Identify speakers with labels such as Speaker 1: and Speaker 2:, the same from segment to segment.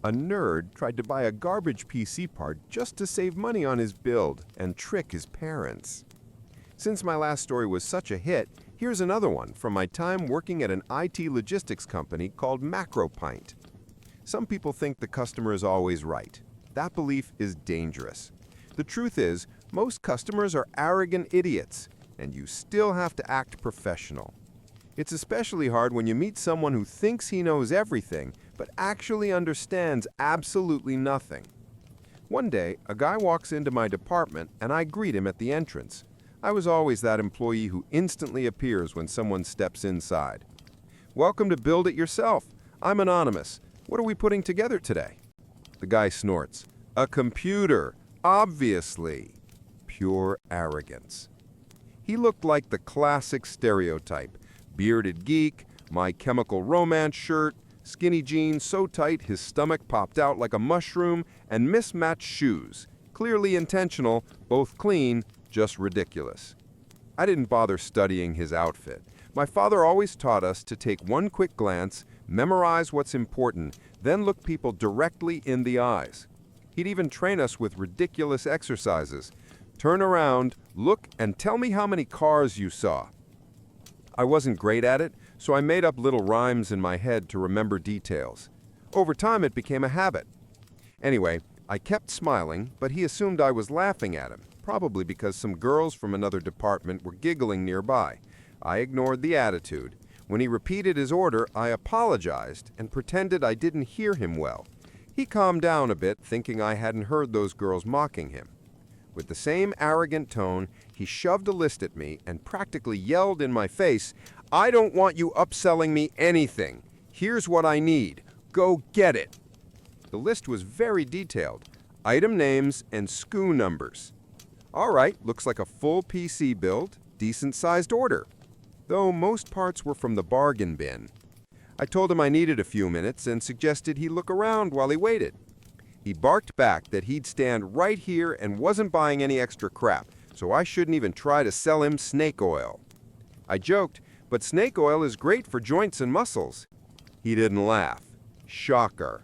Speaker 1: A nerd tried to buy a garbage PC part just to save money on his build and trick his parents. Since my last story was such a hit, here's another one from my time working at an IT logistics company called MacroPint. Some people think the customer is always right. That belief is dangerous. The truth is, most customers are arrogant idiots, and you still have to act professional. It's especially hard when you meet someone who thinks he knows everything, but actually understands absolutely nothing. One day, a guy walks into my department, and I greet him at the entrance. I was always that employee who instantly appears when someone steps inside. "Welcome to Build It Yourself. I'm anonymous. What are we putting together today?" The guy snorts. "A computer, obviously." Pure arrogance. He looked like the classic stereotype. Bearded geek, My Chemical Romance shirt, skinny jeans so tight his stomach popped out like a mushroom, and mismatched shoes. Clearly intentional, both clean, just ridiculous. I didn't bother studying his outfit. My father always taught us to take one quick glance, memorize what's important, then look people directly in the eyes. He'd even train us with ridiculous exercises. Turn around, look, and tell me how many cars you saw. I wasn't great at it, so I made up little rhymes in my head to remember details. Over time, it became a habit. Anyway, I kept smiling, but he assumed I was laughing at him, probably because some girls from another department were giggling nearby. I ignored the attitude. When he repeated his order, I apologized and pretended I didn't hear him well. He calmed down a bit, thinking I hadn't heard those girls mocking him. With the same arrogant tone, he shoved a list at me and practically yelled in my face, "I don't want you upselling me anything. Here's what I need. Go get it." The list was very detailed. Item names and SKU numbers. All right, looks like a full PC build, decent-sized order. Though most parts were from the bargain bin. I told him I needed a few minutes and suggested he look around while he waited. He barked back that he'd stand right here and wasn't buying any extra crap, so I shouldn't even try to sell him snake oil. I joked, but snake oil is great for joints and muscles. He didn't laugh. Shocker.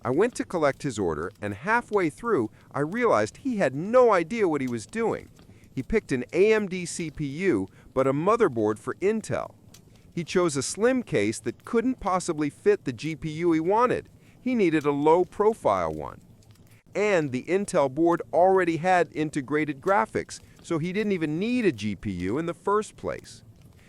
Speaker 1: I went to collect his order, and halfway through, I realized he had no idea what he was doing. He picked an AMD CPU, but a motherboard for Intel. He chose a slim case that couldn't possibly fit the GPU he wanted. He needed a low-profile one. And the Intel board already had integrated graphics, so he didn't even need a GPU in the first place.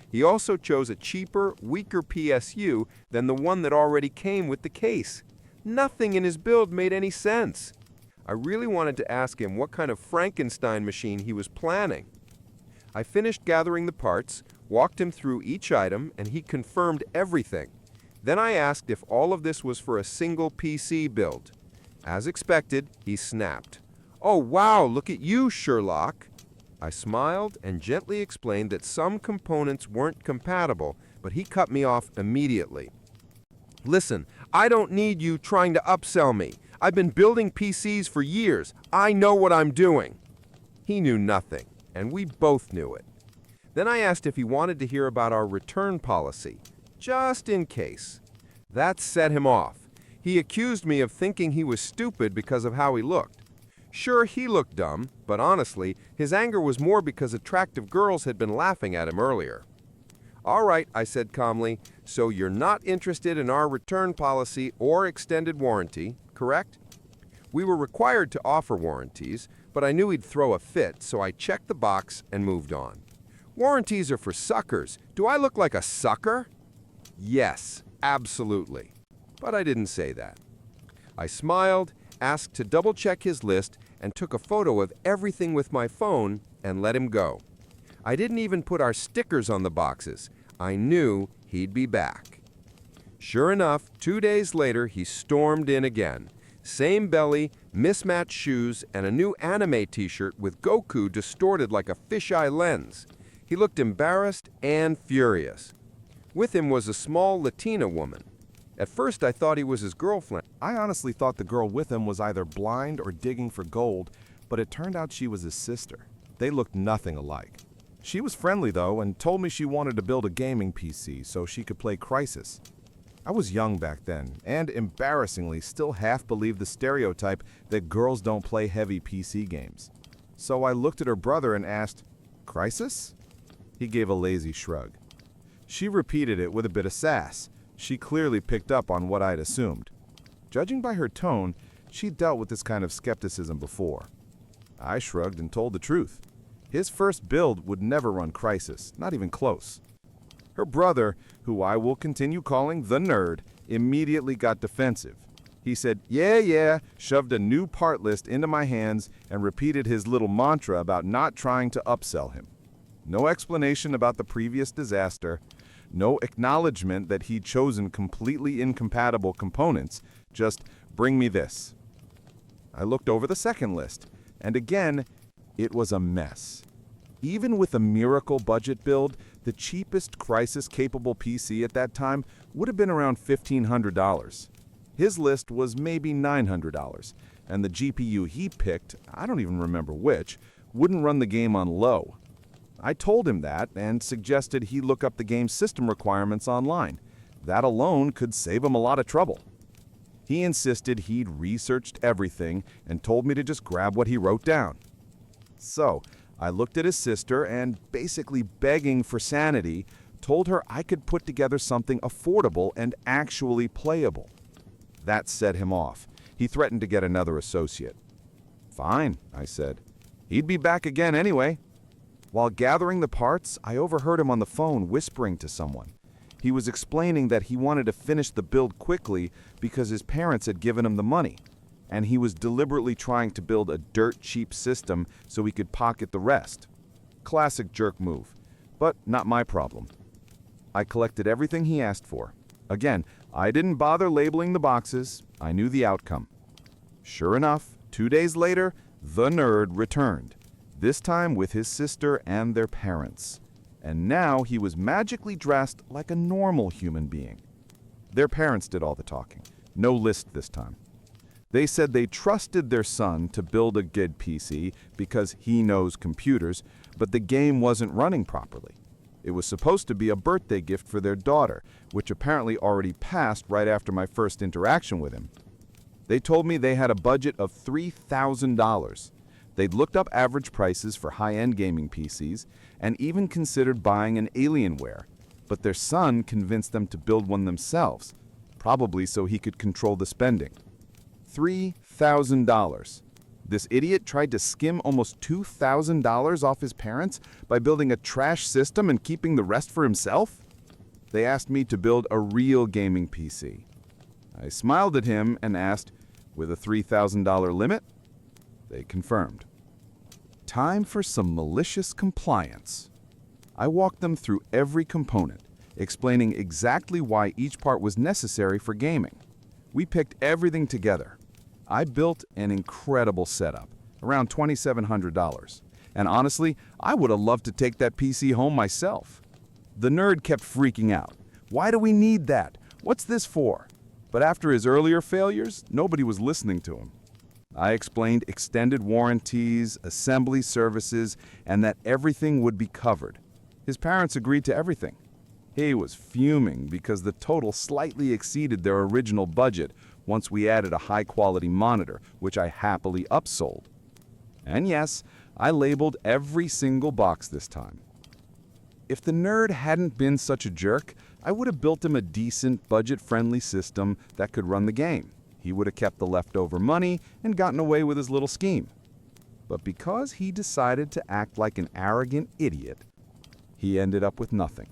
Speaker 1: He also chose a cheaper, weaker PSU than the one that already came with the case. Nothing in his build made any sense. I really wanted to ask him what kind of Frankenstein machine he was planning. I finished gathering the parts, walked him through each item, and he confirmed everything. Then I asked if all of this was for a single PC build. As expected, he snapped. "Oh wow, look at you, Sherlock." I smiled and gently explained that some components weren't compatible, but he cut me off immediately. "Listen, I don't need you trying to upsell me. I've been building PCs for years. I know what I'm doing." He knew nothing, and we both knew it. Then I asked if he wanted to hear about our return policy, just in case. That set him off. He accused me of thinking he was stupid because of how he looked. Sure, he looked dumb, but honestly, his anger was more because attractive girls had been laughing at him earlier. "All right," I said calmly, "so you're not interested in our return policy or extended warranty, correct?" We were required to offer warranties, but I knew he'd throw a fit, so I checked the box and moved on. "Warranties are for suckers. Do I look like a sucker?" "Yes, absolutely." But I didn't say that. I smiled, asked to double-check his list, and took a photo of everything with my phone and let him go. I didn't even put our stickers on the boxes. I knew he'd be back. Sure enough, 2 days later, he stormed in again. Same belly, mismatched shoes, and a new anime t-shirt with Goku distorted like a fisheye lens. He looked embarrassed and furious. With him was a small Latina woman. At first, I thought he was his girlfriend.
Speaker 2: I honestly thought the girl with him was either blind or digging for gold, but it turned out she was his sister. They looked nothing alike. She was friendly, though, and told me she wanted to build a gaming PC so she could play Crysis. I was young back then, and embarrassingly still half believed the stereotype that girls don't play heavy PC games. So I looked at her brother and asked, "Crisis?" He gave a lazy shrug. She repeated it with a bit of sass. She clearly picked up on what I'd assumed. Judging by her tone, she'd dealt with this kind of skepticism before. I shrugged and told the truth. His first build would never run Crisis, not even close. Her brother, who I will continue calling the nerd, immediately got defensive. He said, yeah, shoved a new part list into my hands and repeated his little mantra about not trying to upsell him. No explanation about the previous disaster, no acknowledgement that he'd chosen completely incompatible components, just bring me this. I looked over the second list, and again, it was a mess. Even with a miracle budget build, the cheapest Crisis-capable PC at that time would have been around $1,500. His list was maybe $900, and the GPU he picked, I don't even remember which, wouldn't run the game on low. I told him that and suggested he look up the game's system requirements online. That alone could save him a lot of trouble. He insisted he'd researched everything and told me to just grab what he wrote down. So, I looked at his sister and, basically begging for sanity, told her I could put together something affordable and actually playable. That set him off. He threatened to get another associate. Fine, I said. He'd be back again anyway. While gathering the parts, I overheard him on the phone whispering to someone. He was explaining that he wanted to finish the build quickly because his parents had given him the money, and he was deliberately trying to build a dirt-cheap system so he could pocket the rest. Classic jerk move, but not my problem. I collected everything he asked for. Again, I didn't bother labeling the boxes. I knew the outcome. Sure enough, 2 days later, the nerd returned, this time with his sister and their parents. And now he was magically dressed like a normal human being. Their parents did all the talking. No list this time. They said they trusted their son to build a good PC because he knows computers, but the game wasn't running properly. It was supposed to be a birthday gift for their daughter, which apparently already passed right after my first interaction with him. They told me they had a budget of $3,000. They'd looked up average prices for high-end gaming PCs and even considered buying an Alienware, but their son convinced them to build one themselves, probably so he could control the spending. $3,000. This idiot tried to skim almost $2,000 off his parents by building a trash system and keeping the rest for himself? They asked me to build a real gaming PC. I smiled at him and asked, with a $3,000 limit? They confirmed. Time for some malicious compliance. I walked them through every component, explaining exactly why each part was necessary for gaming. We picked everything together. I built an incredible setup, around $2,700. And honestly, I would have loved to take that PC home myself. The nerd kept freaking out. Why do we need that? What's this for? But after his earlier failures, nobody was listening to him. I explained extended warranties, assembly services, and that everything would be covered. His parents agreed to everything. He was fuming because the total slightly exceeded their original budget once we added a high-quality monitor, which I happily upsold. And yes, I labeled every single box this time. If the nerd hadn't been such a jerk, I would have built him a decent, budget-friendly system that could run the game. He would have kept the leftover money and gotten away with his little scheme. But because he decided to act like an arrogant idiot, he ended up with nothing.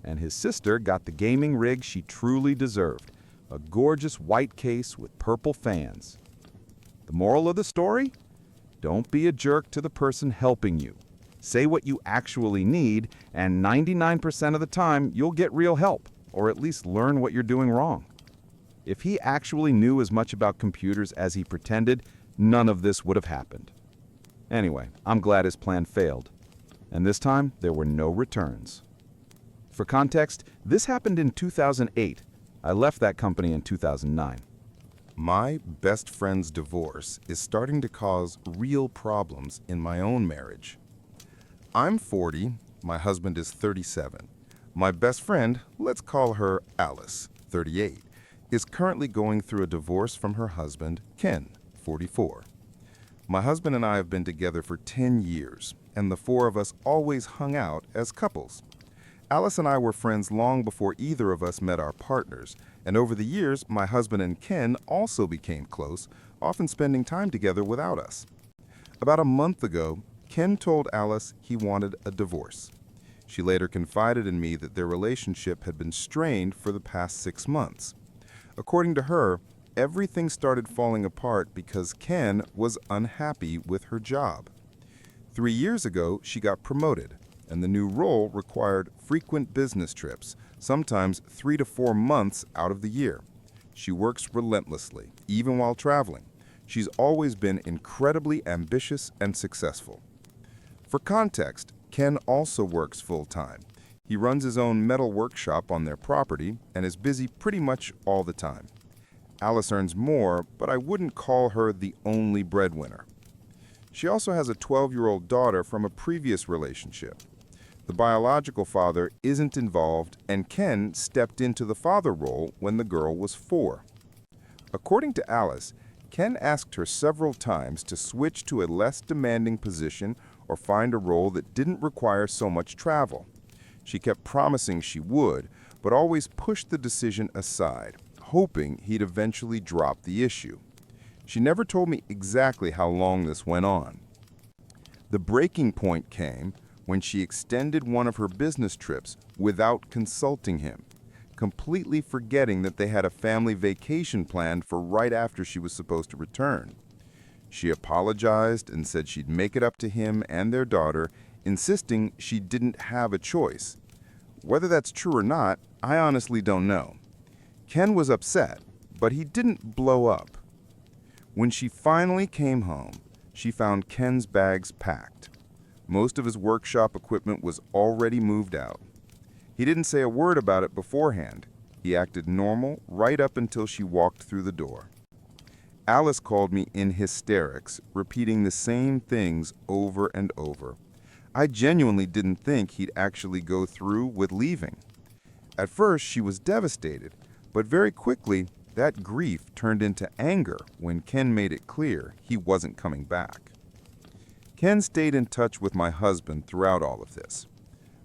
Speaker 2: And his sister got the gaming rig she truly deserved, a gorgeous white case with purple fans. The moral of the story? Don't be a jerk to the person helping you. Say what you actually need, and 99% of the time, you'll get real help, or at least learn what you're doing wrong. If he actually knew as much about computers as he pretended, none of this would have happened. Anyway, I'm glad his plan failed. And this time, there were no returns. For context, this happened in 2008. I left that company in 2009.
Speaker 1: My best friend's divorce is starting to cause real problems in my own marriage. I'm 40, my husband is 37. My best friend, let's call her Alice,
Speaker 3: 38, is currently going through a divorce from her husband, Ken, 44. My husband and I have been together for 10 years, and the four of us always hung out as couples. Alice and I were friends long before either of us met our partners, and over the years, my husband and Ken also became close, often spending time together without us. About a month ago, Ken told Alice he wanted a divorce. She later confided in me that their relationship had been strained for the past 6 months. According to her, everything started falling apart because Ken was unhappy with her job. 3 years ago, she got promoted, and the new role required frequent business trips, sometimes 3 to 4 months out of the year. She works relentlessly, even while traveling. She's always been incredibly ambitious and successful. For context, Ken also works full-time. He runs his own metal workshop on their property and is busy pretty much all the time. Alice earns more, but I wouldn't call her the only breadwinner. She also has a 12-year-old daughter from a previous relationship. The biological father isn't involved, and Ken stepped into the father role when the girl was 4. According to Alice, Ken asked her several times to switch to a less demanding position or find a role that didn't require so much travel. She kept promising she would, but always pushed the decision aside, hoping he'd eventually drop the issue. She never told me exactly how long this went on. The breaking point came when she extended one of her business trips without consulting him, completely forgetting that they had a family vacation planned for right after she was supposed to return. She apologized and said she'd make it up to him and their daughter, insisting she didn't have a choice. Whether that's true or not, I honestly don't know. Ken was upset, but he didn't blow up. When she finally came home, she found Ken's bags packed. Most of his workshop equipment was already moved out. He didn't say a word about it beforehand. He acted normal right up until she walked through the door. Alice called me in hysterics, repeating the same things over and over. I genuinely didn't think he'd actually go through with leaving. At first, she was devastated, but very quickly, that grief turned into anger when Ken made it clear he wasn't coming back. Ken stayed in touch with my husband throughout all of this.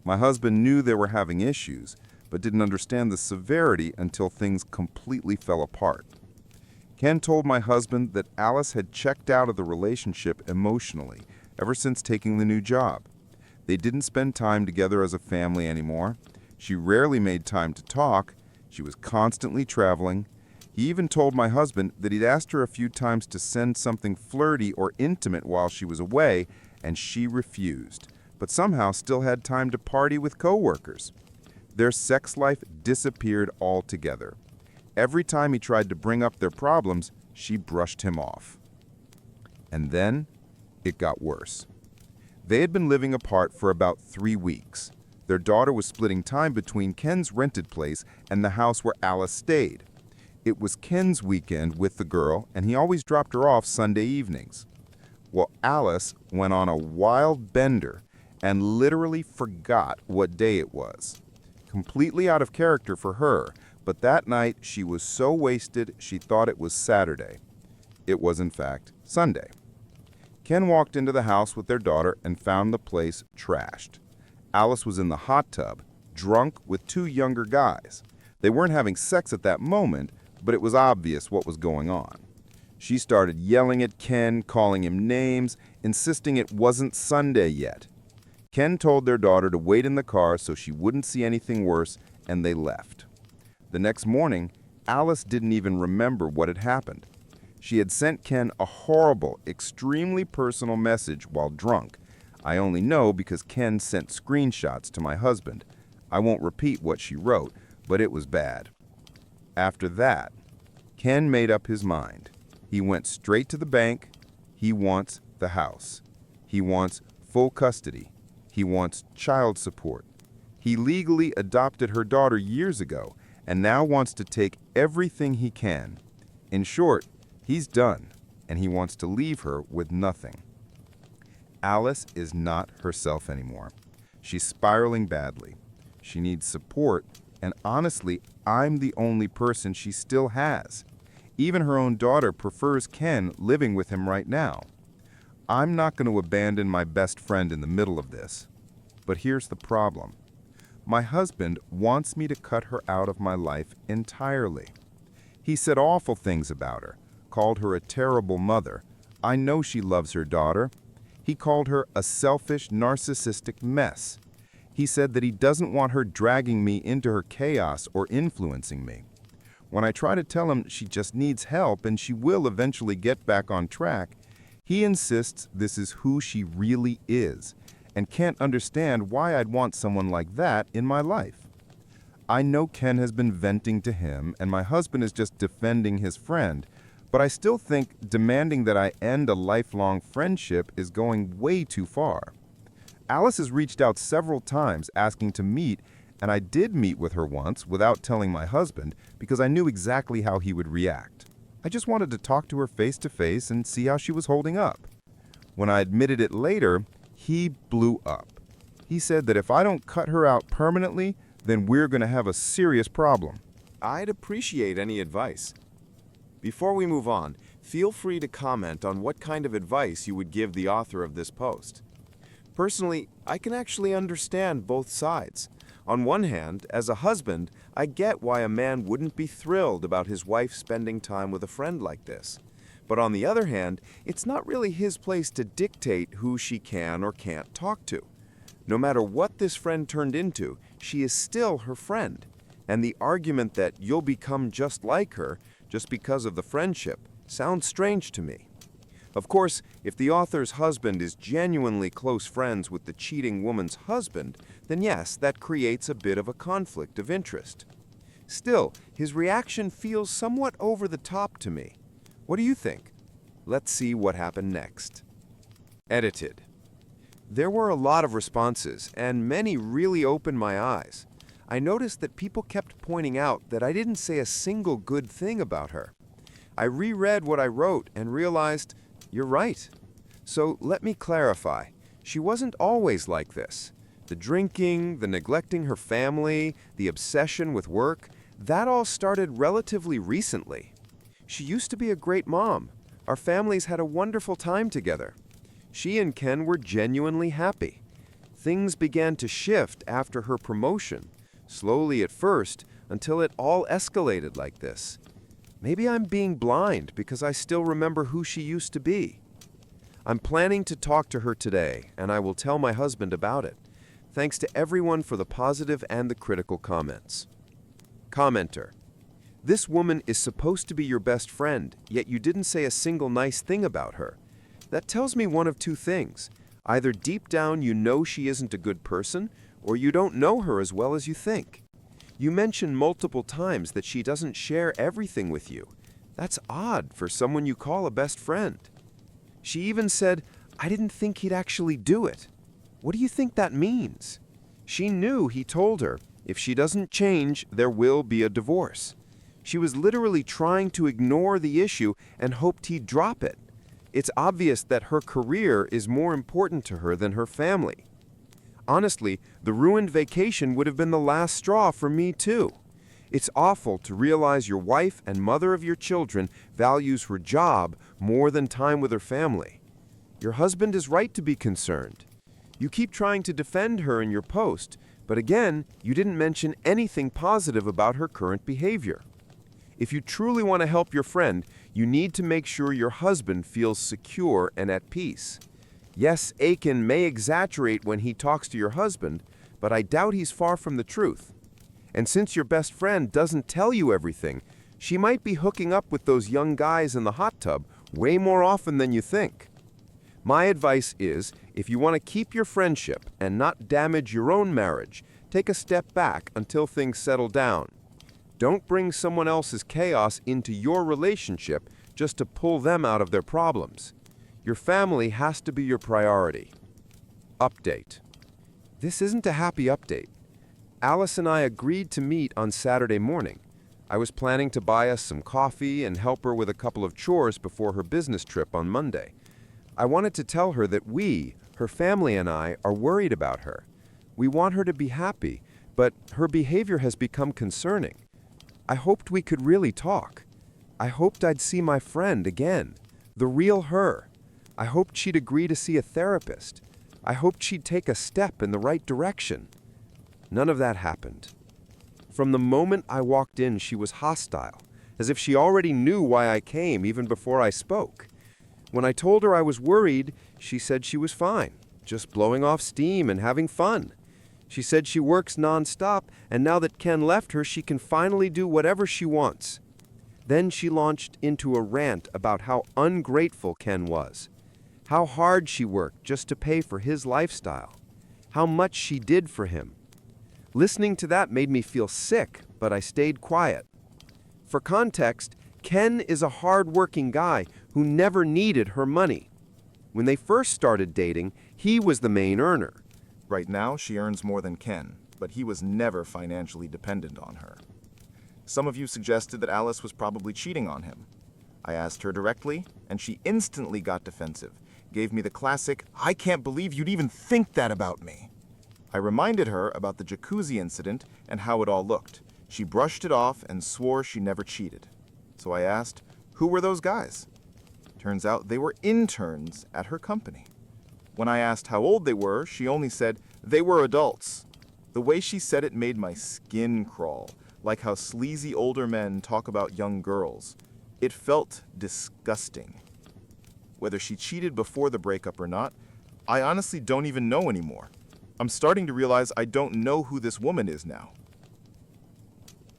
Speaker 3: My husband knew they were having issues, but didn't understand the severity until things completely fell apart. Ken told my husband that Alice had checked out of the relationship emotionally ever since taking the new job. They didn't spend time together as a family anymore. She rarely made time to talk. She was constantly traveling. He even told my husband that he'd asked her a few times to send something flirty or intimate while she was away, and she refused, but somehow still had time to party with coworkers. Their sex life disappeared altogether. Every time he tried to bring up their problems, she brushed him off. And then it got worse. They had been living apart for about 3 weeks. Their daughter was splitting time between Ken's rented place and the house where Alice stayed. It was Ken's weekend with the girl, and he always dropped her off Sunday evenings. Well, Alice went on a wild bender and literally forgot what day it was. Completely out of character for her, but that night she was so wasted she thought it was Saturday. It was in fact Sunday. Ken walked into the house with their daughter and found the place trashed. Alice was in the hot tub, drunk with 2 younger guys. They weren't having sex at that moment, but it was obvious what was going on. She started yelling at Ken, calling him names, insisting it wasn't Sunday yet. Ken told their daughter to wait in the car so she wouldn't see anything worse, and they left. The next morning, Alice didn't even remember what had happened. She had sent Ken a horrible, extremely personal message while drunk. I only know because Ken sent screenshots to my husband. I won't repeat what she wrote, but it was bad. After that, Ken made up his mind. He went straight to the bank. He wants the house. He wants full custody. He wants child support. He legally adopted her daughter years ago and now wants to take everything he can. In short, he's done, and he wants to leave her with nothing. Alice is not herself anymore. She's spiraling badly. She needs support, and honestly, I'm the only person she still has. Even her own daughter prefers Ken living with him right now. I'm not going to abandon my best friend in the middle of this. But here's the problem. My husband wants me to cut her out of my life entirely. He said awful things about her, called her a terrible mother. I know she loves her daughter. He called her a selfish, narcissistic mess. He said that he doesn't want her dragging me into her chaos or influencing me. When I try to tell him she just needs help and she will eventually get back on track, he insists this is who she really is and can't understand why I'd want someone like that in my life. I know Ken has been venting to him and my husband is just defending his friend, but I still think demanding that I end a lifelong friendship is going way too far. Alice has reached out several times asking to meet, and I did meet with her once without telling my husband because I knew exactly how he would react. I just wanted to talk to her face to face and see how she was holding up. When I admitted it later, he blew up. He said that if I don't cut her out permanently, then we're going to have a serious problem.
Speaker 1: I'd appreciate any advice. Before we move on, feel free to comment on what kind of advice you would give the author of this post. Personally, I can actually understand both sides. On one hand, as a husband, I get why a man wouldn't be thrilled about his wife spending time with a friend like this. But on the other hand, it's not really his place to dictate who she can or can't talk to. No matter what this friend turned into, she is still her friend. And the argument that you'll become just like her just because of the friendship sounds strange to me. Of course, if the author's husband is genuinely close friends with the cheating woman's husband, then yes, that creates a bit of a conflict of interest. Still, his reaction feels somewhat over the top to me. What do you think? Let's see what happened next. Edited. There were a lot of responses, and many really opened my eyes. I noticed that people kept pointing out that I didn't say a single good thing about her. I reread what I wrote and realized, you're right. So let me clarify. She wasn't always like this. The drinking, the neglecting her family, the obsession with work, that all started relatively recently. She used to be a great mom. Our families had a wonderful time together. She and Ken were genuinely happy. Things began to shift after her promotion, slowly at first, until it all escalated like this. Maybe I'm being blind because I still remember who she used to be. I'm planning to talk to her today, and I will tell my husband about it. Thanks to everyone for the positive and the critical comments. Commenter. This woman is supposed to be your best friend, yet you didn't say a single nice thing about her. That tells me one of two things. Either deep down you know she isn't a good person, or you don't know her as well as you think. You mentioned multiple times that she doesn't share everything with you. That's odd for someone you call a best friend. She even said, I didn't think he'd actually do it. What do you think that means? She knew he told her, if she doesn't change, there will be a divorce. She was literally trying to ignore the issue and hoped he'd drop it. It's obvious that her career is more important to her than her family. Honestly, the ruined vacation would have been the last straw for me too. It's awful to realize your wife and mother of your children values her job more than time with her family. Your husband is right to be concerned. You keep trying to defend her in your post, but again, you didn't mention anything positive about her current behavior. If you truly want to help your friend, you need to make sure your husband feels secure and at peace. Yes, Aiken may exaggerate when he talks to your husband, but I doubt he's far from the truth. And since your best friend doesn't tell you everything, she might be hooking up with those young guys in the hot tub way more often than you think. My advice is, if you want to keep your friendship and not damage your own marriage, take a step back until things settle down. Don't bring someone else's chaos into your relationship just to pull them out of their problems. Your family has to be your priority. Update. This isn't a happy update. Alice and I agreed to meet on Saturday morning. I was planning to buy us some coffee and help her with a couple of chores before her business trip on Monday. I wanted to tell her that we, her family and I, are worried about her. We want her to be happy, but her behavior has become concerning. I hoped we could really talk. I hoped I'd see my friend again, the real her. I hoped she'd agree to see a therapist. I hoped she'd take a step in the right direction. None of that happened. From the moment I walked in, she was hostile, as if she already knew why I came even before I spoke. When I told her I was worried, she said she was fine, just blowing off steam and having fun. She said she works nonstop, and now that Ken left her, she can finally do whatever she wants. Then she launched into a rant about how ungrateful Ken was, how hard she worked just to pay for his lifestyle, how much she did for him. Listening to that made me feel sick, but I stayed quiet. For context, Ken is a hard-working guy who never needed her money. When they first started dating, he was the main earner.
Speaker 3: Right now, she earns more than Ken, but he was never financially dependent on her. Some of you suggested that Alice was probably cheating on him. I asked her directly, and she instantly got defensive, gave me the classic, "I can't believe you'd even think that about me." I reminded her about the jacuzzi incident and how it all looked. She brushed it off and swore she never cheated. So I asked, who were those guys? Turns out they were interns at her company. When I asked how old they were, she only said they were adults. The way she said it made my skin crawl, like how sleazy older men talk about young girls. It felt disgusting. Whether she cheated before the breakup or not, I honestly don't even know anymore. I'm starting to realize I don't know who this woman is now.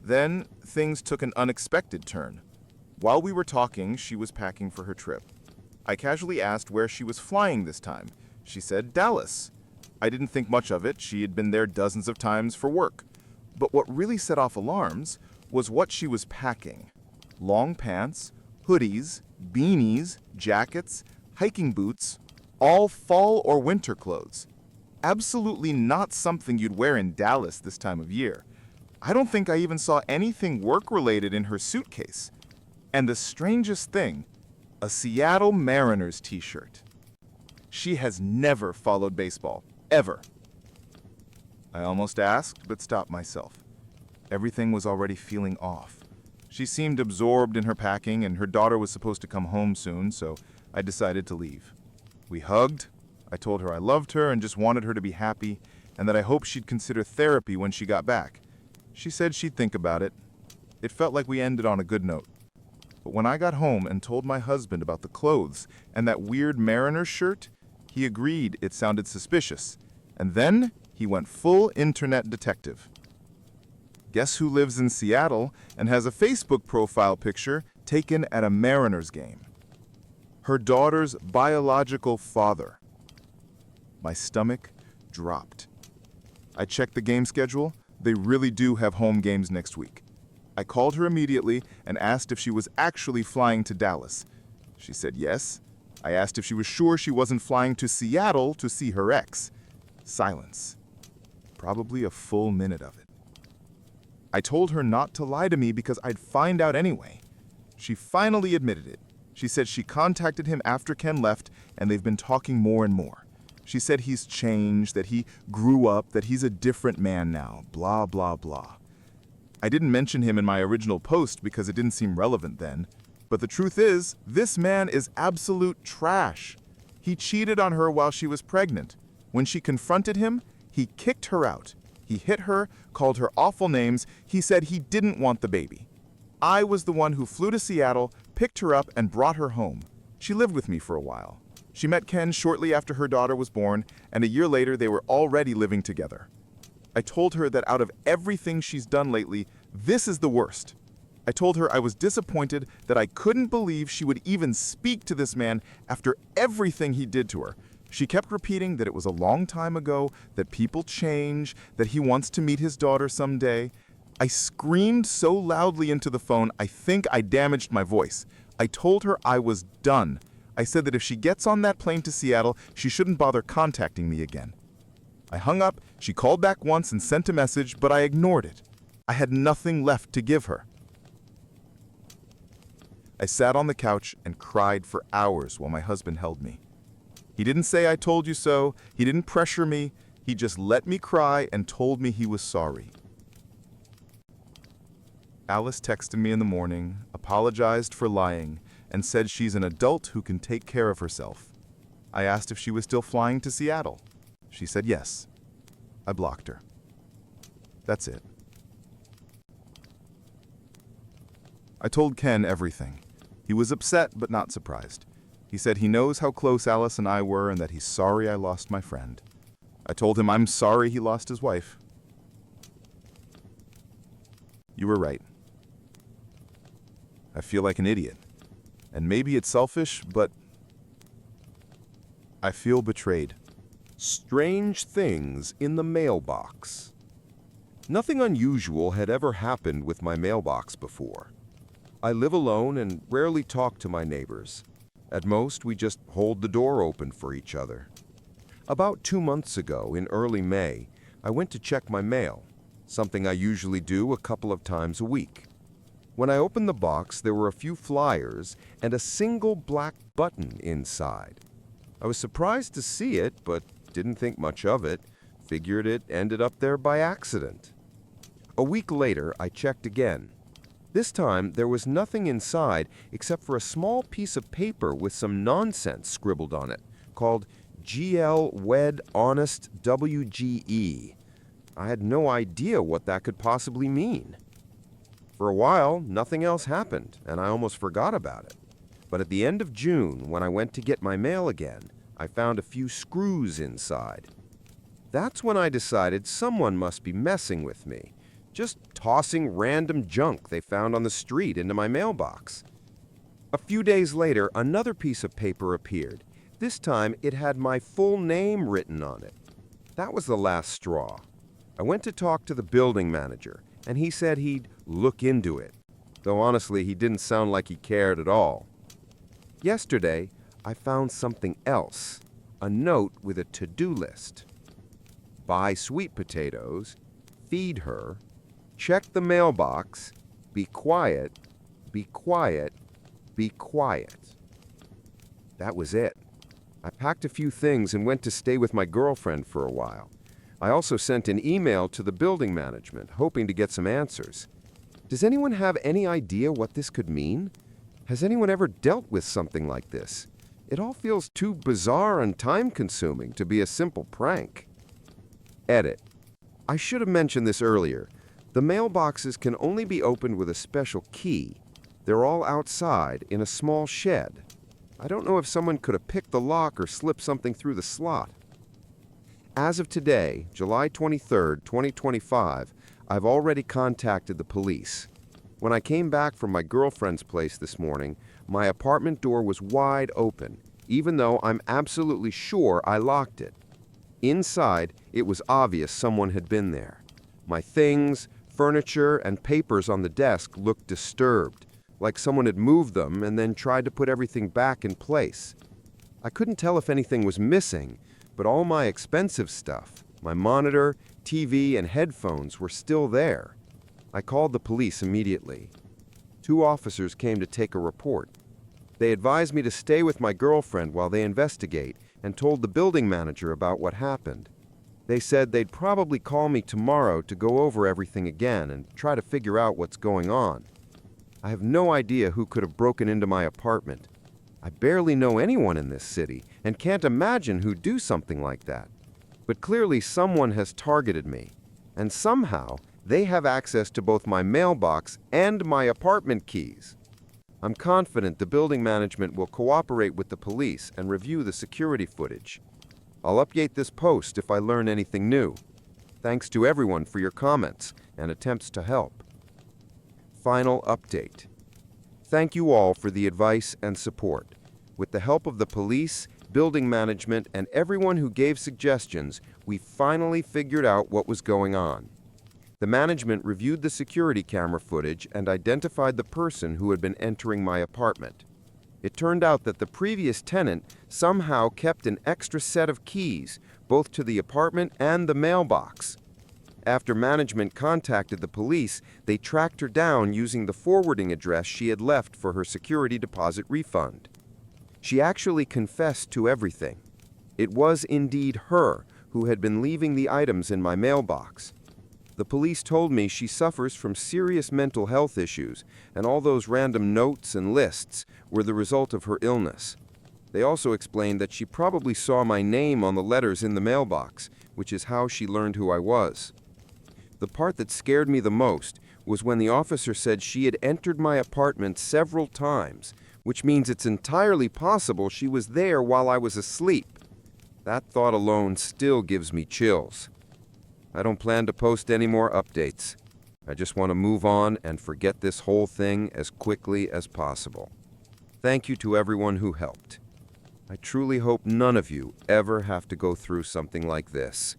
Speaker 3: Then, things took an unexpected turn. While we were talking, she was packing for her trip. I casually asked where she was flying this time. She said Dallas. I didn't think much of it. She had been there dozens of times for work. But what really set off alarms was what she was packing. Long pants, hoodies, beanies, jackets, hiking boots, all fall or winter clothes. Absolutely not something you'd wear in Dallas this time of year. I don't think I even saw anything work-related in her suitcase. And the strangest thing, a Seattle Mariners t-shirt. She has never followed baseball, ever. I almost asked, but stopped myself. Everything was already feeling off. She seemed absorbed in her packing, and her daughter was supposed to come home soon, so I decided to leave. We hugged. I told her I loved her and just wanted her to be happy, and that I hoped she'd consider therapy when she got back. She said she'd think about it. It felt like we ended on a good note. But when I got home and told my husband about the clothes and that weird Mariners shirt, he agreed it sounded suspicious. And then he went full internet detective. Guess who lives in Seattle and has a Facebook profile picture taken at a Mariners game? Her daughter's biological father. My stomach dropped. I checked the game schedule. They really do have home games next week. I called her immediately and asked if she was actually flying to Dallas. She said yes. I asked if she was sure she wasn't flying to Seattle to see her ex. Silence. Probably a full minute of it. I told her not to lie to me because I'd find out anyway. She finally admitted it. She said she contacted him after Ken left, and they've been talking more and more. She said he's changed, that he grew up, that he's a different man now, blah, blah, blah. I didn't mention him in my original post because it didn't seem relevant then. But the truth is, this man is absolute trash. He cheated on her while she was pregnant. When she confronted him, he kicked her out. He hit her, called her awful names. He said he didn't want the baby. I was the one who flew to Seattle, picked her up, and brought her home. She lived with me for a while. She met Ken shortly after her daughter was born, and a year later they were already living together. I told her that out of everything she's done lately, this is the worst. I told her I was disappointed that I couldn't believe she would even speak to this man after everything he did to her. She kept repeating that it was a long time ago, that people change, that he wants to meet his daughter someday. I screamed so loudly into the phone, I think I damaged my voice. I told her I was done. I said that if she gets on that plane to Seattle, she shouldn't bother contacting me again. I hung up, she called back once and sent a message, but I ignored it. I had nothing left to give her. I sat on the couch and cried for hours while my husband held me. He didn't say I told you so, he didn't pressure me, He just let me cry and told me he was sorry. Alice texted me in the morning, apologized for lying, and said she's an adult who can take care of herself. I asked if she was still flying to Seattle. She said yes. I blocked her. That's it. I told Ken everything. He was upset but not surprised. He said he knows how close Alice and I were and that he's sorry I lost my friend. I told him I'm sorry he lost his wife. You were right. I feel like an idiot. And maybe it's selfish, but I feel betrayed.
Speaker 1: Strange things in the mailbox. Nothing unusual had ever happened with my mailbox before. I live alone and rarely talk to my neighbors. At most, we just hold the door open for each other. About 2 months ago, in early May, I went to check my mail, something I usually do a couple of times a week. When I opened the box, there were a few flyers and a single black button inside. I was surprised to see it, but didn't think much of it. Figured it ended up there by accident. A week later, I checked again. This time, there was nothing inside except for a small piece of paper with some nonsense scribbled on it, called GL Wed Honest WGE. I had no idea what that could possibly mean. For a while, nothing else happened, and I almost forgot about it. But at the end of June, when I went to get my mail again, I found a few screws inside. That's when I decided someone must be messing with me, just tossing random junk they found on the street into my mailbox. A few days later, another piece of paper appeared. This time, it had my full name written on it. That was the last straw. I went to talk to the building manager, and he said he'd look into it, though honestly, he didn't sound like he cared at all. Yesterday, I found something else, a note with a to-do list. Buy sweet potatoes, feed her, check the mailbox, be quiet, be quiet, be quiet. That was it. I packed a few things and went to stay with my girlfriend for a while. I also sent an email to the building management, hoping to get some answers. Does anyone have any idea what this could mean? Has anyone ever dealt with something like this? It all feels too bizarre and time-consuming to be a simple prank. Edit. I should have mentioned this earlier. The mailboxes can only be opened with a special key. They're all outside in a small shed. I don't know if someone could have picked the lock or slipped something through the slot. As of today, July 23rd, 2025, I've already contacted the police. When I came back from my girlfriend's place this morning, my apartment door was wide open, even though I'm absolutely sure I locked it. Inside, it was obvious someone had been there. My things, furniture, and papers on the desk looked disturbed, like someone had moved them and then tried to put everything back in place. I couldn't tell if anything was missing, but all my expensive stuff, my monitor, TV, and headphones were still there. I called the police immediately. 2 officers came to take a report. They advised me to stay with my girlfriend while they investigate and told the building manager about what happened. They said they'd probably call me tomorrow to go over everything again and try to figure out what's going on. I have no idea who could have broken into my apartment. I barely know anyone in this city and can't imagine who'd do something like that. But clearly someone has targeted me, and somehow they have access to both my mailbox and my apartment keys. I'm confident the building management will cooperate with the police and review the security footage. I'll update this post if I learn anything new. Thanks to everyone for your comments and attempts to help. Final update. Thank you all for the advice and support. With the help of the police, building management, and everyone who gave suggestions, we finally figured out what was going on. The management reviewed the security camera footage and identified the person who had been entering my apartment. It turned out that the previous tenant somehow kept an extra set of keys, both to the apartment and the mailbox. After management contacted the police, they tracked her down using the forwarding address she had left for her security deposit refund. She actually confessed to everything. It was indeed her who had been leaving the items in my mailbox. The police told me she suffers from serious mental health issues, and all those random notes and lists were the result of her illness. They also explained that she probably saw my name on the letters in the mailbox, which is how she learned who I was. The part that scared me the most was when the officer said she had entered my apartment several times, which means it's entirely possible she was there while I was asleep. That thought alone still gives me chills. I don't plan to post any more updates. I just want to move on and forget this whole thing as quickly as possible. Thank you to everyone who helped. I truly hope none of you ever have to go through something like this.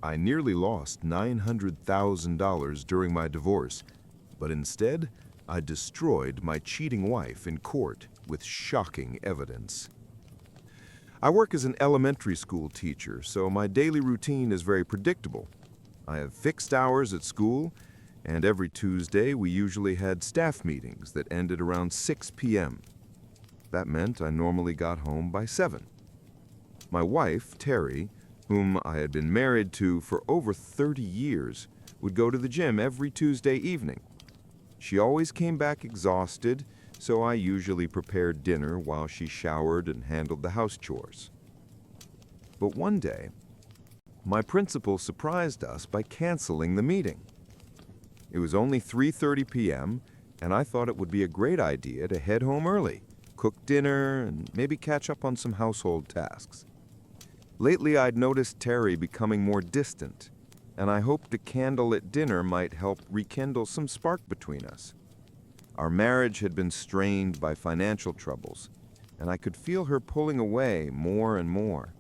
Speaker 2: I nearly lost $900,000 during my divorce, but instead, I destroyed my cheating wife in court with shocking evidence. I work as an elementary school teacher, so my daily routine is very predictable. I have fixed hours at school, and every Tuesday we usually had staff meetings that ended around 6 p.m. That meant I normally got home by 7. My wife, Terry, whom I had been married to for over 30 years, would go to the gym every Tuesday evening. She always came back exhausted, so I usually prepared dinner while she showered and handled the house chores. But one day, my principal surprised us by canceling the meeting. It was only 3:30 p.m., and I thought it would be a great idea to head home early, cook dinner, and maybe catch up on some household tasks. Lately, I'd noticed Terry becoming more distant, and I hoped a candle at dinner might help rekindle some spark between us. Our marriage had been strained by financial troubles, and I could feel her pulling away more and more.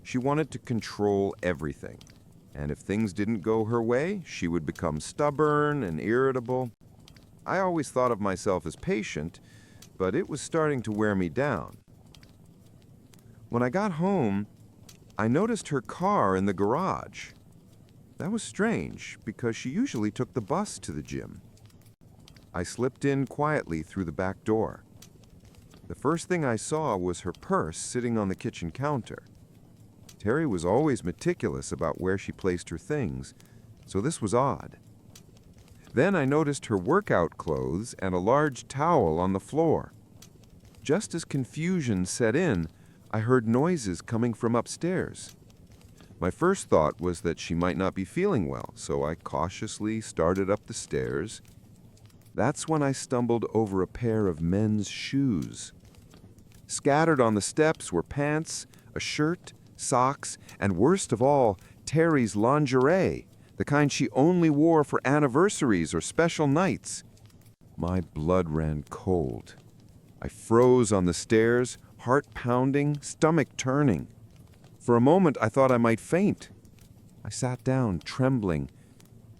Speaker 2: She wanted to control everything, and if things didn't go her way, she would become stubborn and irritable. I always thought of myself as patient, but it was starting to wear me down. When I got home, I noticed her car in the garage. That was strange, because she usually took the bus to the gym. I slipped in quietly through the back door. The first thing I saw was her purse sitting on the kitchen counter. Terry was always meticulous about where she placed her things, so this was odd. Then I noticed her workout clothes and a large towel on the floor. Just as confusion set in, I heard noises coming from upstairs. My first thought was that she might not be feeling well, so I cautiously started up the stairs. That's when I stumbled over a pair of men's shoes. Scattered on the steps were pants, a shirt, socks, and worst of all, Terry's lingerie, the kind she only wore for anniversaries or special nights. My blood ran cold. I froze on the stairs, heart pounding, stomach turning. For a moment, I thought I might faint. I sat down, trembling.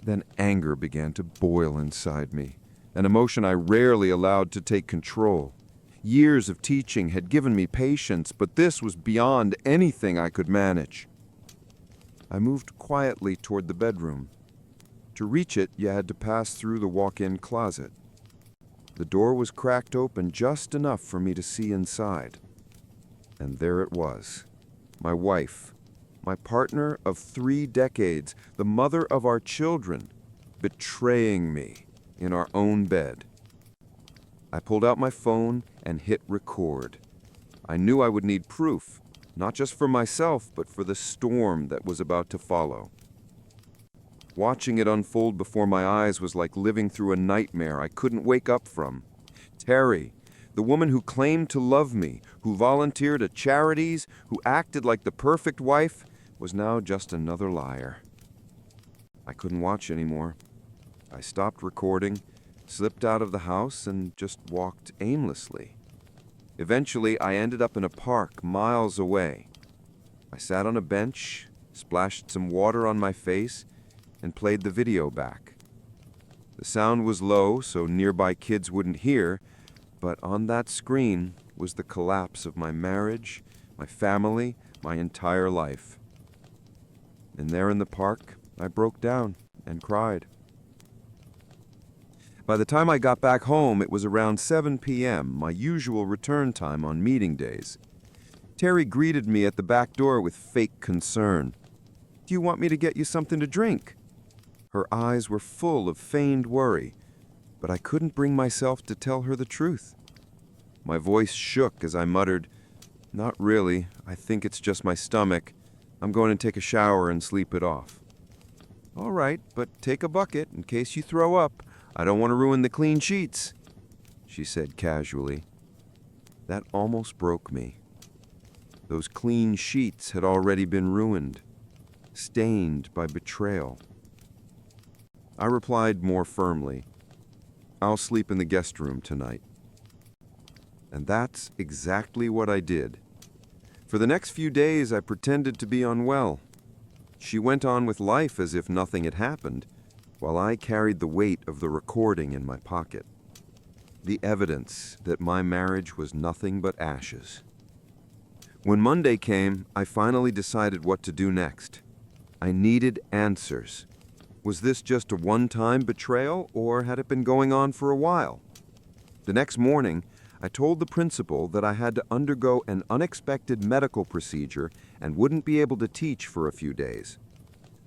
Speaker 2: Then anger began to boil inside me, an emotion I rarely allowed to take control. Years of teaching had given me patience, but this was beyond anything I could manage. I moved quietly toward the bedroom. To reach it, you had to pass through the walk-in closet. The door was cracked open just enough for me to see inside. And there it was, my wife, my partner of 3 decades, the mother of our children, betraying me in our own bed. I pulled out my phone and hit record. I knew I would need proof, not just for myself, but for the storm that was about to follow. Watching it unfold before my eyes was like living through a nightmare I couldn't wake up from. Terry, the woman who claimed to love me, who volunteered at charities, who acted like the perfect wife, was now just another liar. I couldn't watch anymore. I stopped recording, slipped out of the house, and just walked aimlessly. Eventually, I ended up in a park miles away. I sat on a bench, splashed some water on my face, and played the video back. The sound was low, so nearby kids wouldn't hear, but on that screen was the collapse of my marriage, my family, my entire life. And there in the park, I broke down and cried. By the time I got back home, it was around 7 p.m., my usual return time on meeting days. Terry greeted me at the back door with fake concern.
Speaker 1: Do you want me to get you something to drink?" Her eyes were full of feigned worry, but I couldn't bring myself to tell her the truth. My voice shook as I muttered, "Not really. I think it's just my stomach. I'm going to take a shower and sleep it off." "All right, but take a bucket in case you throw up. I don't want to ruin the clean sheets," she said casually. That almost broke me. Those clean sheets had already been ruined, stained by betrayal. I replied more firmly, "I'll sleep in the guest room tonight." And that's exactly what I did. For the next few days, I pretended to be unwell. She went on with life as if nothing had happened, while I carried the weight of the recording in my pocket. The evidence that my marriage was nothing but ashes. When Monday came, I finally decided what to do next. I needed answers. Was this just a one-time betrayal, or had it been going on for a while? The next morning, I told the principal that I had to undergo an unexpected medical procedure and wouldn't be able to teach for a few days.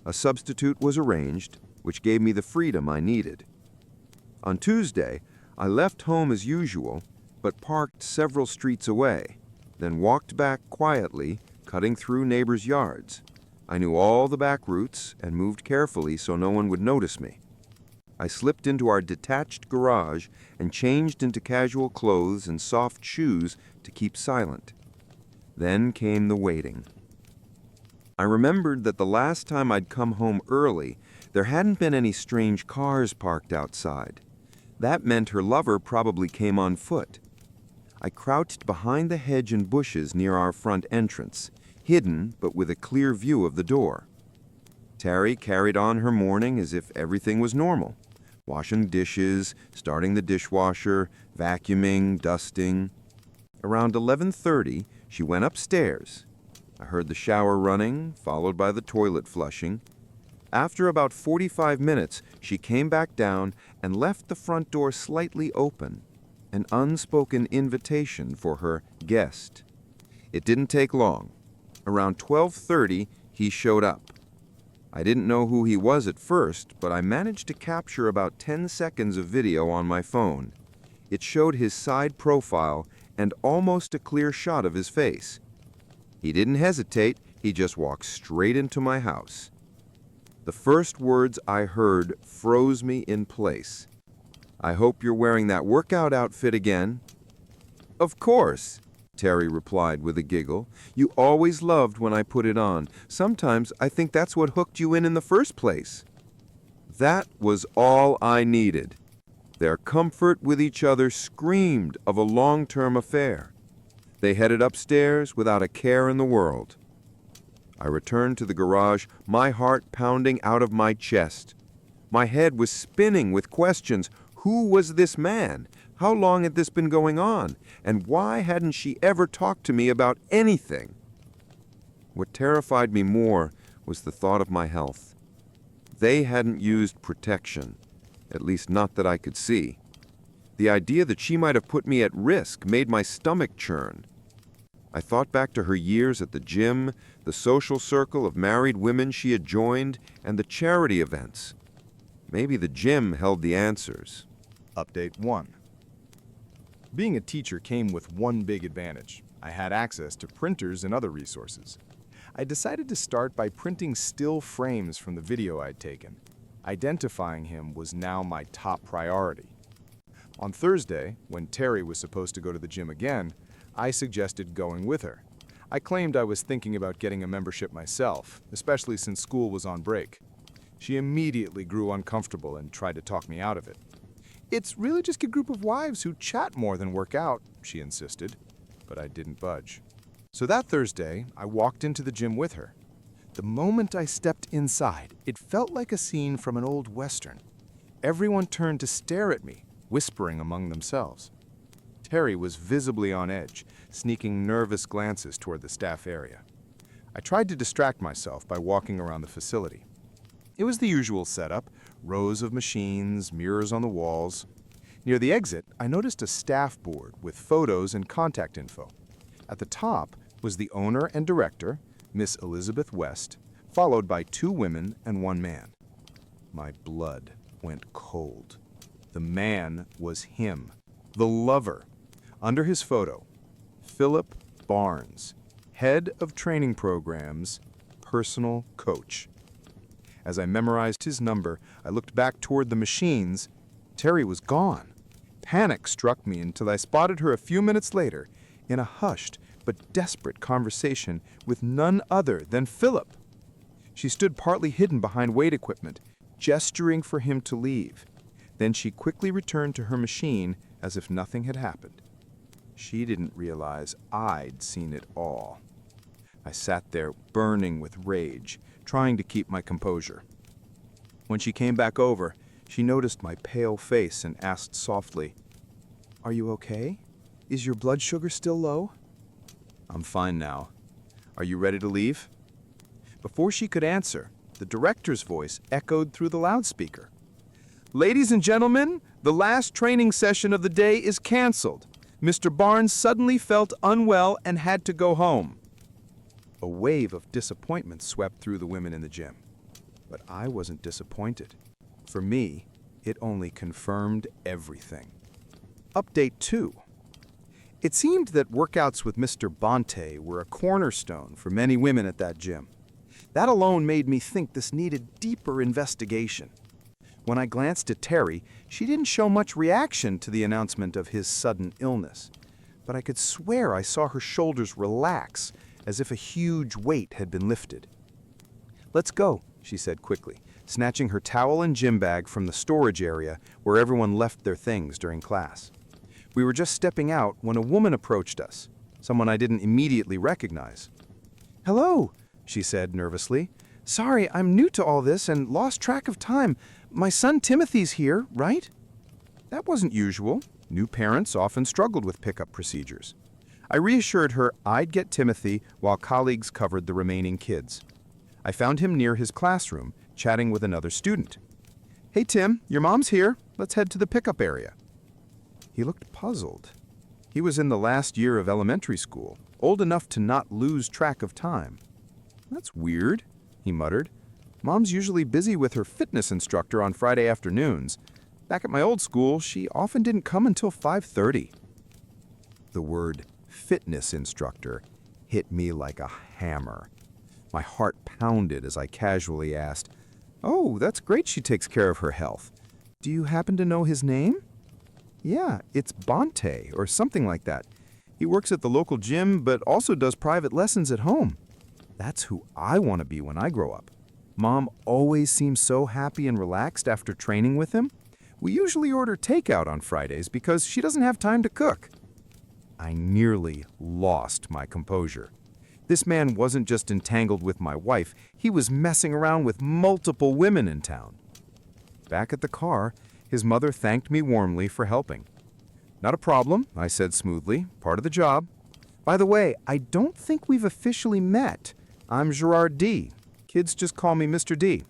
Speaker 1: A substitute was arranged, which gave me the freedom I needed. On Tuesday, I left home as usual, but parked several streets away, then walked back quietly, cutting through neighbors' yards. I knew all the back routes and moved carefully so no one would notice me. I slipped into our detached garage and changed into casual clothes and soft shoes to keep silent. Then came the waiting. I remembered that the last time I'd come home early, there hadn't been any strange cars parked outside. That meant her lover probably came on foot. I crouched behind the hedge and bushes near our front entrance, hidden but with a clear view of the door. Terry carried on her morning as if everything was normal. Washing dishes, starting the dishwasher, vacuuming, dusting. Around 11:30, she went upstairs. I heard the shower running, followed by the toilet flushing. After about 45 minutes, she came back down and left the front door slightly open, an unspoken invitation for her guest. It didn't take long. Around 12:30, he showed up. I didn't know who he was at first, but I managed to capture about 10 seconds of video on my phone. It showed his side profile and almost a clear shot of his face. He didn't hesitate, he just walked straight into my house. The first words I heard froze me in place. "I hope you're wearing that workout outfit again." "Of course," Terry replied with a giggle. "You always loved when I put it on. Sometimes I think that's what hooked you in the first place." That was all I needed. Their comfort with each other screamed of a long-term affair. They headed upstairs without a care in the world. I returned to the garage, my heart pounding out of my chest. My head was spinning with questions. Who was this man? How long had this been going on? And why hadn't she ever talked to me about anything? What terrified me more was the thought of my health. They hadn't used protection, at least not that I could see. The idea that she might have put me at risk made my stomach churn. I thought back to her years at the gym, the social circle of married women she had joined, and the charity events. Maybe the gym held the answers.
Speaker 2: Update 1. Being a teacher came with one big advantage. I had access to printers and other resources. I decided to start by printing still frames from the video I'd taken. Identifying him was now my top priority. On Thursday, when Terry was supposed to go to the gym again, I suggested going with her. I claimed I was thinking about getting a membership myself, especially since school was on break. She immediately grew uncomfortable and tried to talk me out of it. "It's really just a group of wives who chat more than work out," she insisted, but I didn't budge. So that Thursday, I walked into the gym with her. The moment I stepped inside, it felt like a scene from an old Western. Everyone turned to stare at me, whispering among themselves. Terry was visibly on edge, sneaking nervous glances toward the staff area. I tried to distract myself by walking around the facility. It was the usual setup, rows of machines, mirrors on the walls. Near the exit, I noticed a staff board with photos and contact info. At the top was the owner and director, Miss Elizabeth West,
Speaker 1: followed by 2 women and 1 man. My blood went cold. The man was him, the lover. Under his photo, Philip Barnes, head of training programs, personal coach. As I memorized his number, I looked back toward the machines. Terry was gone. Panic struck me until I spotted her a few minutes later in a hushed but desperate conversation with none other than Philip. She stood partly hidden behind weight equipment, gesturing for him to leave. Then she quickly returned to her machine as if nothing had happened. She didn't realize I'd seen it all. I sat there burning with rage, trying to keep my composure. When she came back over, she noticed my pale face and asked softly, "Are you okay? Is your blood sugar still low?" "I'm fine now. Are you ready to leave?" Before she could answer, the director's voice echoed through the loudspeaker. "Ladies and gentlemen, the last training session of the day is canceled. Mr. Barnes suddenly felt unwell and had to go home." A wave of disappointment swept through the women in the gym. But I wasn't disappointed. For me, it only confirmed everything. Update 2. It seemed that workouts with Mr. Bonte were a cornerstone for many women at that gym. That alone made me think this needed deeper investigation. When I glanced at Terry, she didn't show much reaction to the announcement of his sudden illness. But I could swear I saw her shoulders relax, as if a huge weight had been lifted. "Let's go," she said quickly, snatching her towel and gym bag from the storage area where everyone left their things during class. We were just stepping out when a woman approached us, someone I didn't immediately recognize. "Hello," she said nervously. "Sorry, I'm new to all this and lost track of time. My son Timothy's here, right?" That wasn't usual. New parents often struggled with pickup procedures. I reassured her I'd get Timothy while colleagues covered the remaining kids. I found him near his classroom, chatting with another student. "Hey Tim, your mom's here. Let's head to the pickup area." He looked puzzled. He was in the last year of elementary school, old enough to not lose track of time. "That's weird," he muttered. "Mom's usually busy with her fitness instructor on Friday afternoons. Back at my old school, she often didn't come until 5:30. The word fitness instructor hit me like a hammer. My heart pounded as I casually asked, "Oh, that's great she takes care of her health. Do you happen to know his name?" "Yeah, it's Bonte or something like that. He works at the local gym but also does private lessons at home." That's who I want to be when I grow up. Mom always seems so happy and relaxed after training with him. We usually order takeout on Fridays because she doesn't have time to cook. I nearly lost my composure. This man wasn't just entangled with my wife, he was messing around with multiple women in town. Back at the car, his mother thanked me warmly for helping. "Not a problem," I said smoothly, "part of the job. By the way, I don't think we've officially met. I'm Gerard D. Kids just call me Mr. D."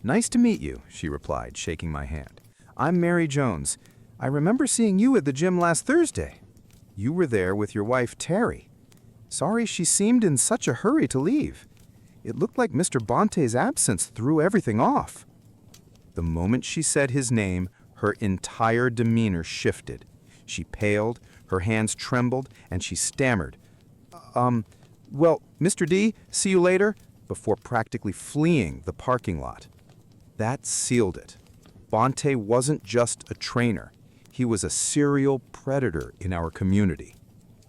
Speaker 1: "Nice to meet you," she replied, shaking my hand. "I'm Mary Jones. I remember seeing you at the gym last Thursday. You were there with your wife, Terry. Sorry she seemed in such a hurry to leave. It looked like Mr. Bonte's absence threw everything off." The moment she said his name, her entire demeanor shifted. She paled, her hands trembled, and she stammered, Well, Mr. D, see you later," before practically fleeing the parking lot. That sealed it. Bonte wasn't just a trainer. He was a serial predator in our community.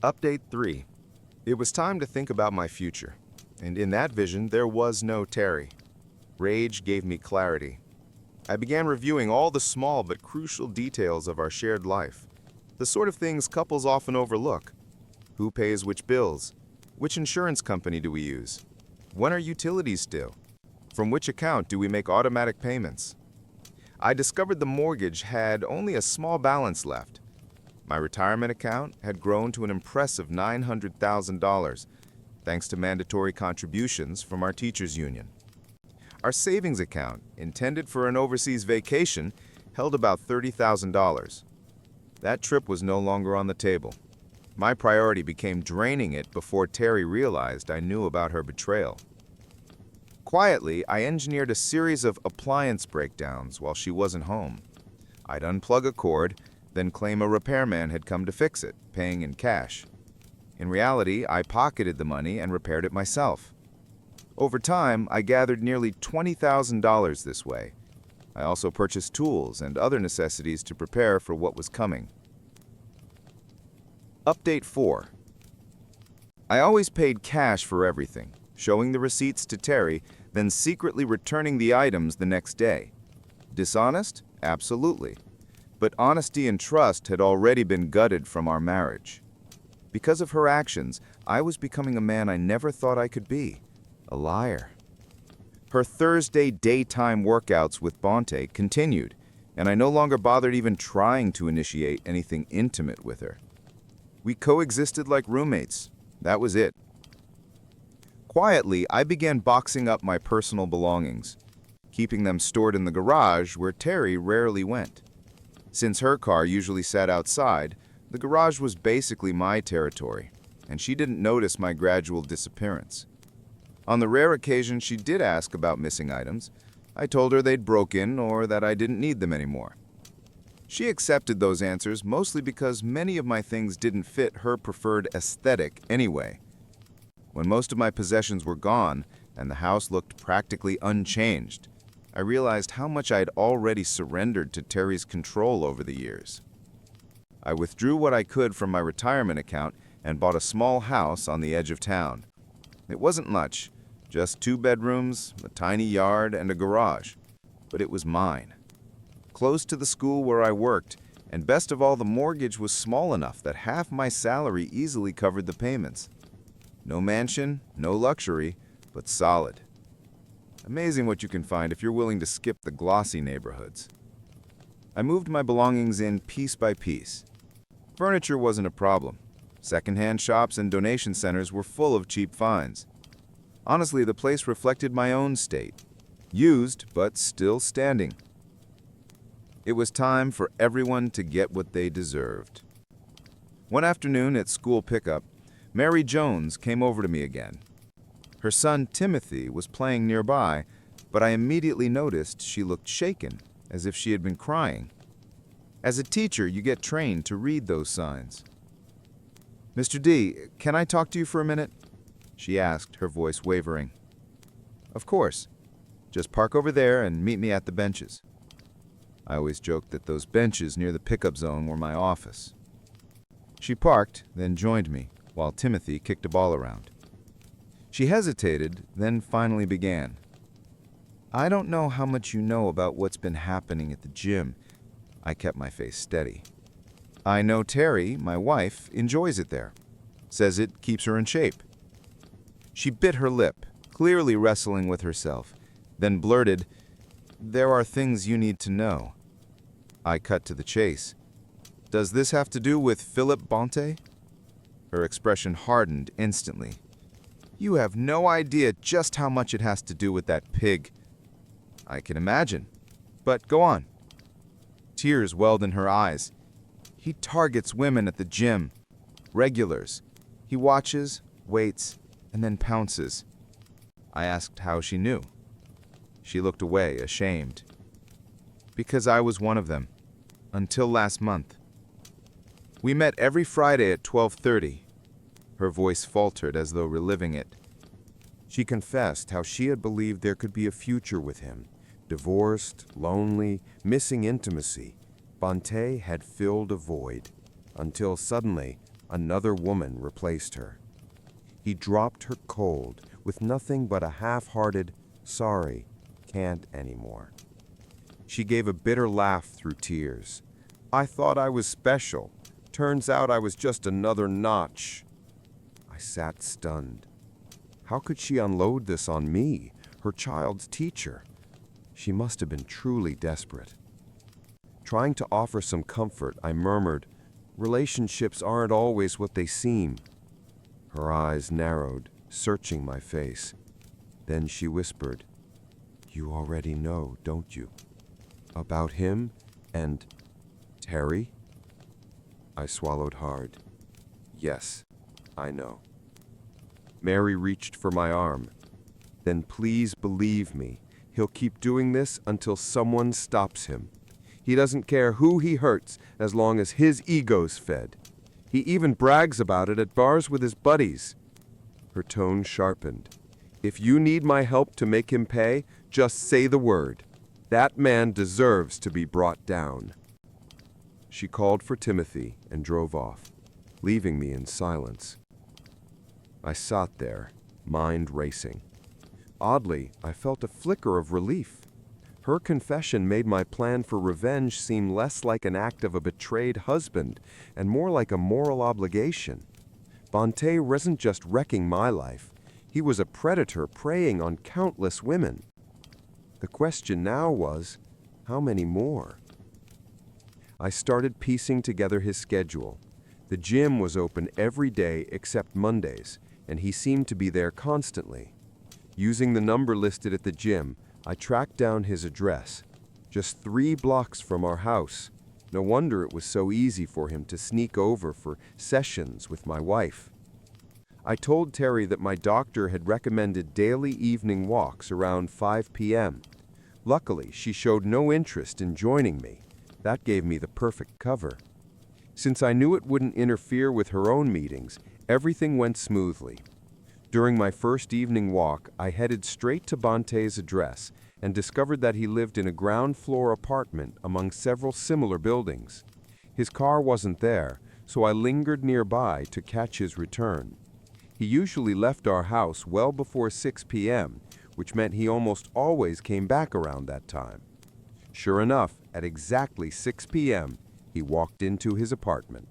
Speaker 3: Update 3. It was time to think about my future, and in that vision there was no Terry. Rage gave me clarity. I began reviewing all the small but crucial details of our shared life, the sort of things couples often overlook. Who pays which bills? Which insurance company do we use? When are utilities due? From which account do we make automatic payments? I discovered the mortgage had only a small balance left. My retirement account had grown to an impressive $900,000, thanks to mandatory contributions from our teachers' union. Our savings account, intended for an overseas vacation, held about $30,000. That trip was no longer on the table. My priority became draining it before Terry realized I knew about her betrayal.
Speaker 2: Quietly, I engineered a series of appliance breakdowns while she wasn't home. I'd unplug a cord, then claim a repairman had come to fix it, paying in cash. In reality, I pocketed the money and repaired it myself. Over time, I gathered nearly $20,000 this way. I also purchased tools and other necessities to prepare for what was coming. Update 4. I always paid cash for everything, showing the receipts to Terry, then secretly returning the items the next day. Dishonest? Absolutely. But honesty and trust had already been gutted from our marriage. Because of her actions, I was becoming a man I never thought I could be, a liar. Her Thursday daytime workouts with Bonte continued, and I no longer bothered even trying to initiate anything intimate with her. We coexisted like roommates. That was it. Quietly, I began boxing up my personal belongings, keeping them stored in the garage where Terry rarely went. Since her car usually sat outside, the garage was basically my territory, and she didn't notice my gradual disappearance. On the rare occasion she did ask about missing items, I told her they'd broken or that I didn't need them anymore. She accepted those answers mostly because many of my things didn't fit her preferred aesthetic anyway. When most of my possessions were gone and the house looked practically unchanged, I realized how much I'd already surrendered to Terry's control over the years. I withdrew what I could from my retirement account and bought a small house on the edge of town. It wasn't much, just 2 bedrooms, a tiny yard, and a garage, but it was mine. Close to the school where I worked, and best of all, the mortgage was small enough that half my salary easily covered the payments. No mansion, no luxury, but solid. Amazing what you can find if you're willing to skip the glossy neighborhoods. I moved my belongings in piece by piece. Furniture wasn't a problem. Secondhand shops and donation centers were full of cheap finds. Honestly, the place reflected my own state. Used, but still standing. It was time for everyone to get what they deserved. One afternoon at school pickup, Mary Jones came over to me again. Her son Timothy was playing nearby, but I immediately noticed she looked shaken, as if she had been crying. As a teacher, you get trained to read those signs. "Mr. D, can I talk to you for a minute?" she asked, her voice wavering. "Of course. Just park over there and meet me at the benches." I always joked that those benches near the pickup zone were my office. She parked, then joined me, while Timothy kicked a ball around. She hesitated, then finally began. "I don't know how much you know about what's been happening at the gym." I kept my face steady. "I know Terry, my wife, enjoys it there. Says it keeps her in shape." She bit her lip, clearly wrestling with herself, then blurted, "There are things you need to know." I cut to the chase. "Does this have to do with Philip Bonte?" Her expression hardened instantly. "You have no idea just how much it has to do with that pig." "I can imagine. But go on." Tears welled in her eyes. "He targets women at the gym. Regulars. He watches, waits, and then pounces." I asked how she knew. She looked away, ashamed. "Because I was one of them. Until last month. We met every Friday at 12:30. Her voice faltered as though reliving it.
Speaker 1: She confessed how she had believed there could be a future with him. Divorced, lonely, missing intimacy. Bonte had filled a void, until suddenly another woman replaced her. He dropped her cold, with nothing but a half-hearted, "Sorry, can't anymore." She gave a bitter laugh through tears. "I thought I was special. Turns out I was just another notch." I sat stunned. How could she unload this on me, her child's teacher? She must have been truly desperate. Trying to offer some comfort, I murmured, "Relationships aren't always what they seem." Her eyes narrowed, searching my face. Then she whispered, "You already know, don't you? About him and Terry?" I swallowed hard. "Yes, I know." Mary reached for my arm. Then please believe me, he'll keep doing this until someone stops him. He doesn't care who he hurts as long as his ego's fed. He even brags about it at bars with his buddies. Her tone sharpened. If you need my help to make him pay, just say the word. That man deserves to be brought down. She called for Timothy and drove off, leaving me in silence. I sat there, mind racing. Oddly, I felt a flicker of relief. Her confession made my plan for revenge seem less like an act of a betrayed husband and more like a moral obligation. Bonte wasn't just wrecking my life. He was a predator preying on countless women. The question now was, how many more? I started piecing together his schedule. The gym was open every day except Mondays, and he seemed to be there constantly. Using the number listed at the gym, I tracked down his address. Just 3 blocks from our house. No wonder it was so easy for him to sneak over for sessions with my wife. I told Terry that my doctor had recommended daily evening walks around 5 p.m. Luckily, she showed no interest in joining me. That gave me the perfect cover. Since I knew it wouldn't interfere with her own meetings, everything went smoothly. During my first evening walk, I headed straight to Bonte's address and discovered that he lived in a ground-floor apartment among several similar buildings. His car wasn't there, so I lingered nearby to catch his return. He usually left our house well before 6 p.m., which meant he almost always came back around that time. Sure enough, at exactly 6 p.m., he walked into his apartment.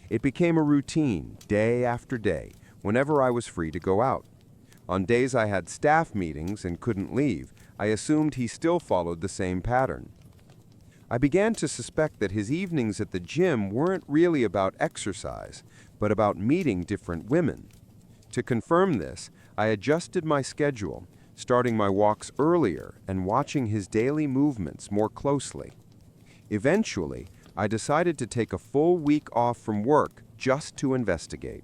Speaker 1: It became a routine, day after day, whenever I was free to go out. On days I had staff meetings and couldn't leave, I assumed he still followed the same pattern. I began to suspect that his evenings at the gym weren't really about exercise, but about meeting different women. To confirm this, I adjusted my schedule, starting my walks earlier and watching his daily movements more closely. Eventually, I decided to take a full week off from work just to investigate.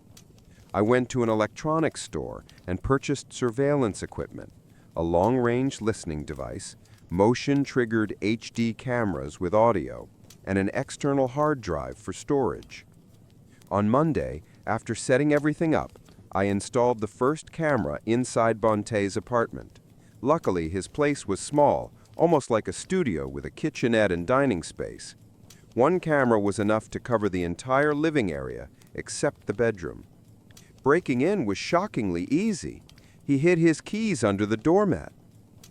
Speaker 1: I went to an electronics store and purchased surveillance equipment, a long-range listening device, motion-triggered HD cameras with audio, and an external hard drive for storage. On Monday, after setting everything up, I installed the first camera inside Bonte's apartment. Luckily, his place was small, almost like a studio with a kitchenette and dining space. One camera was enough to cover the entire living area, except the bedroom. Breaking in was shockingly easy. He hid his keys under the doormat.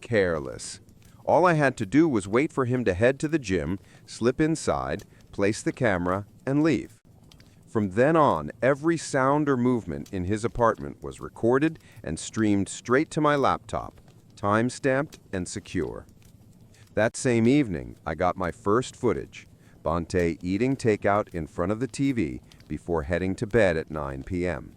Speaker 1: Careless. All I had to do was wait for him to head to the gym, slip inside, place the camera, and leave. From then on, every sound or movement in his apartment was recorded and streamed straight to my laptop, time-stamped and secure. That same evening, I got my first footage, Bonte eating takeout in front of the TV before heading to bed at 9 p.m.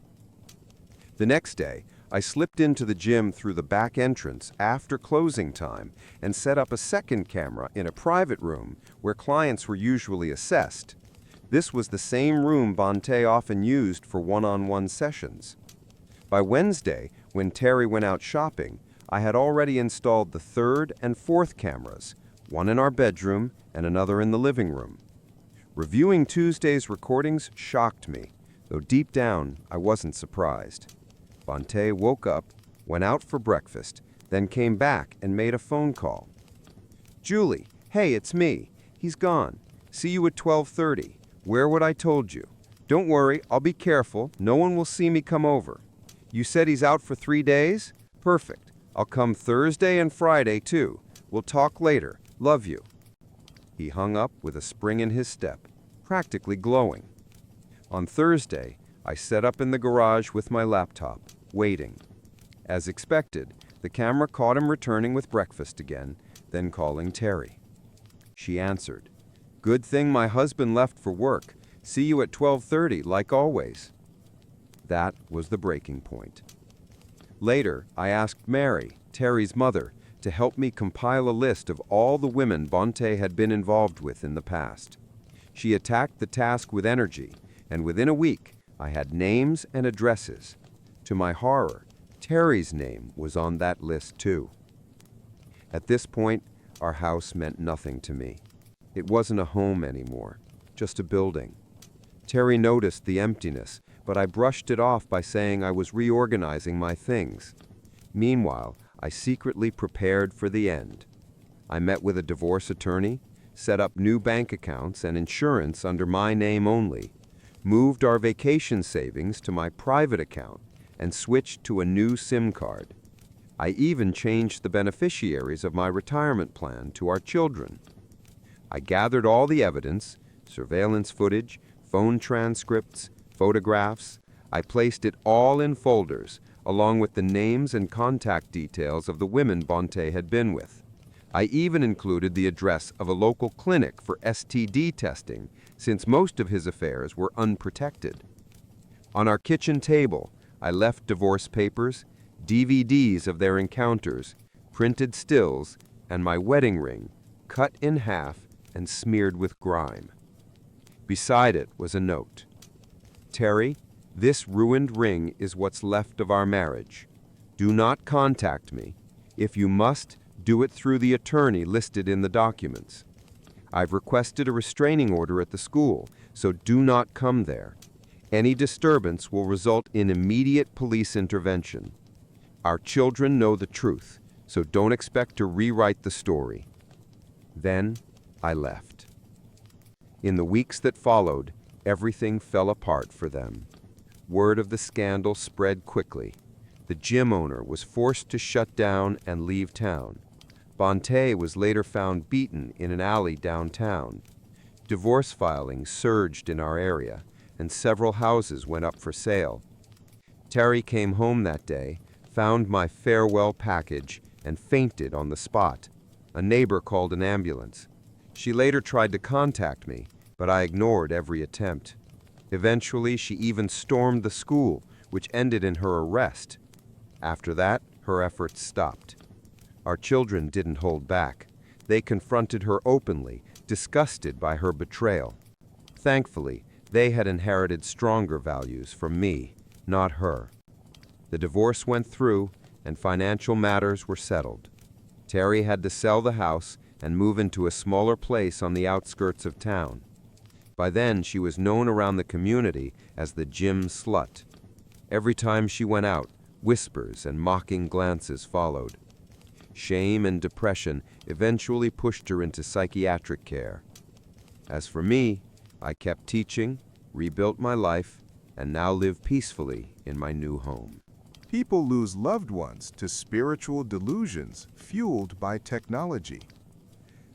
Speaker 1: The next day, I slipped into the gym through the back entrance after closing time and set up a second camera in a private room where clients were usually assessed. This was the same room Bonte often used for one-on-one sessions. By Wednesday, when Terry went out shopping, I had already installed the third and fourth cameras, one in our bedroom and another in the living room. Reviewing Tuesday's recordings shocked me, though deep down I wasn't surprised. Bonte woke up, went out for breakfast, then came back and made a phone call. "Julie, hey, it's me. He's gone. See you at 12:30. Wear what I told you. Don't worry, I'll be careful. No one will see me come over. You said he's out for 3 days? Perfect. I'll come Thursday and Friday, too. We'll talk later. Love you." He hung up with a spring in his step, practically glowing. On Thursday, I set up in the garage with my laptop, waiting. As expected, the camera caught him returning with breakfast again, then calling Terry. She answered. "Good thing my husband left for work. See you at 12:30, like always." That was the breaking point. Later, I asked Mary, Terry's mother, to help me compile a list of all the women Bonte had been involved with in the past. She attacked the task with energy, and within a week, I had names and addresses. To my horror, Terry's name was on that list too. At this point, our house meant nothing to me. It wasn't a home anymore, just a building. Terry noticed the emptiness, but I brushed it off by saying I was reorganizing my things. Meanwhile, I secretly prepared for the end. I met with a divorce attorney, set up new bank accounts and insurance under my name only, moved our vacation savings to my private account, and switched to a new SIM card. I even changed the beneficiaries of my retirement plan to our children. I gathered all the evidence, surveillance footage, phone transcripts, photographs. I placed it all in folders, along with the names and contact details of the women Bonte had been with. I even included the address of a local clinic for STD testing, since most of his affairs were unprotected. On our kitchen table, I left divorce papers, DVDs of their encounters, printed stills, and my wedding ring, cut in half and smeared with grime. Beside it was a note. "Terry, this ruined ring is what's left of our marriage. Do not contact me. If you must, do it through the attorney listed in the documents. I've requested a restraining order at the school, so do not come there. Any disturbance will result in immediate police intervention. Our children know the truth, so don't expect to rewrite the story." Then I left. In the weeks that followed, everything fell apart for them. Word of the scandal spread quickly. The gym owner was forced to shut down and leave town. Bonte was later found beaten in an alley downtown. Divorce filings surged in our area, and several houses went up for sale. Terry came home that day, found my farewell package, and fainted on the spot. A neighbor called an ambulance. She later tried to contact me, but I ignored every attempt. Eventually, she even stormed the school, which ended in her arrest. After that, her efforts stopped. Our children didn't hold back. They confronted her openly, disgusted by her betrayal. Thankfully, they had inherited stronger values from me, not her. The divorce went through, and financial matters were settled. Terry had to sell the house and move into a smaller place on the outskirts of town. By then, she was known around the community as the gym slut. Every time she went out, whispers and mocking glances followed. Shame and depression eventually pushed her into psychiatric care. As for me, I kept teaching, rebuilt my life, and now live peacefully in my new home.
Speaker 3: People lose loved ones to spiritual delusions fueled by technology.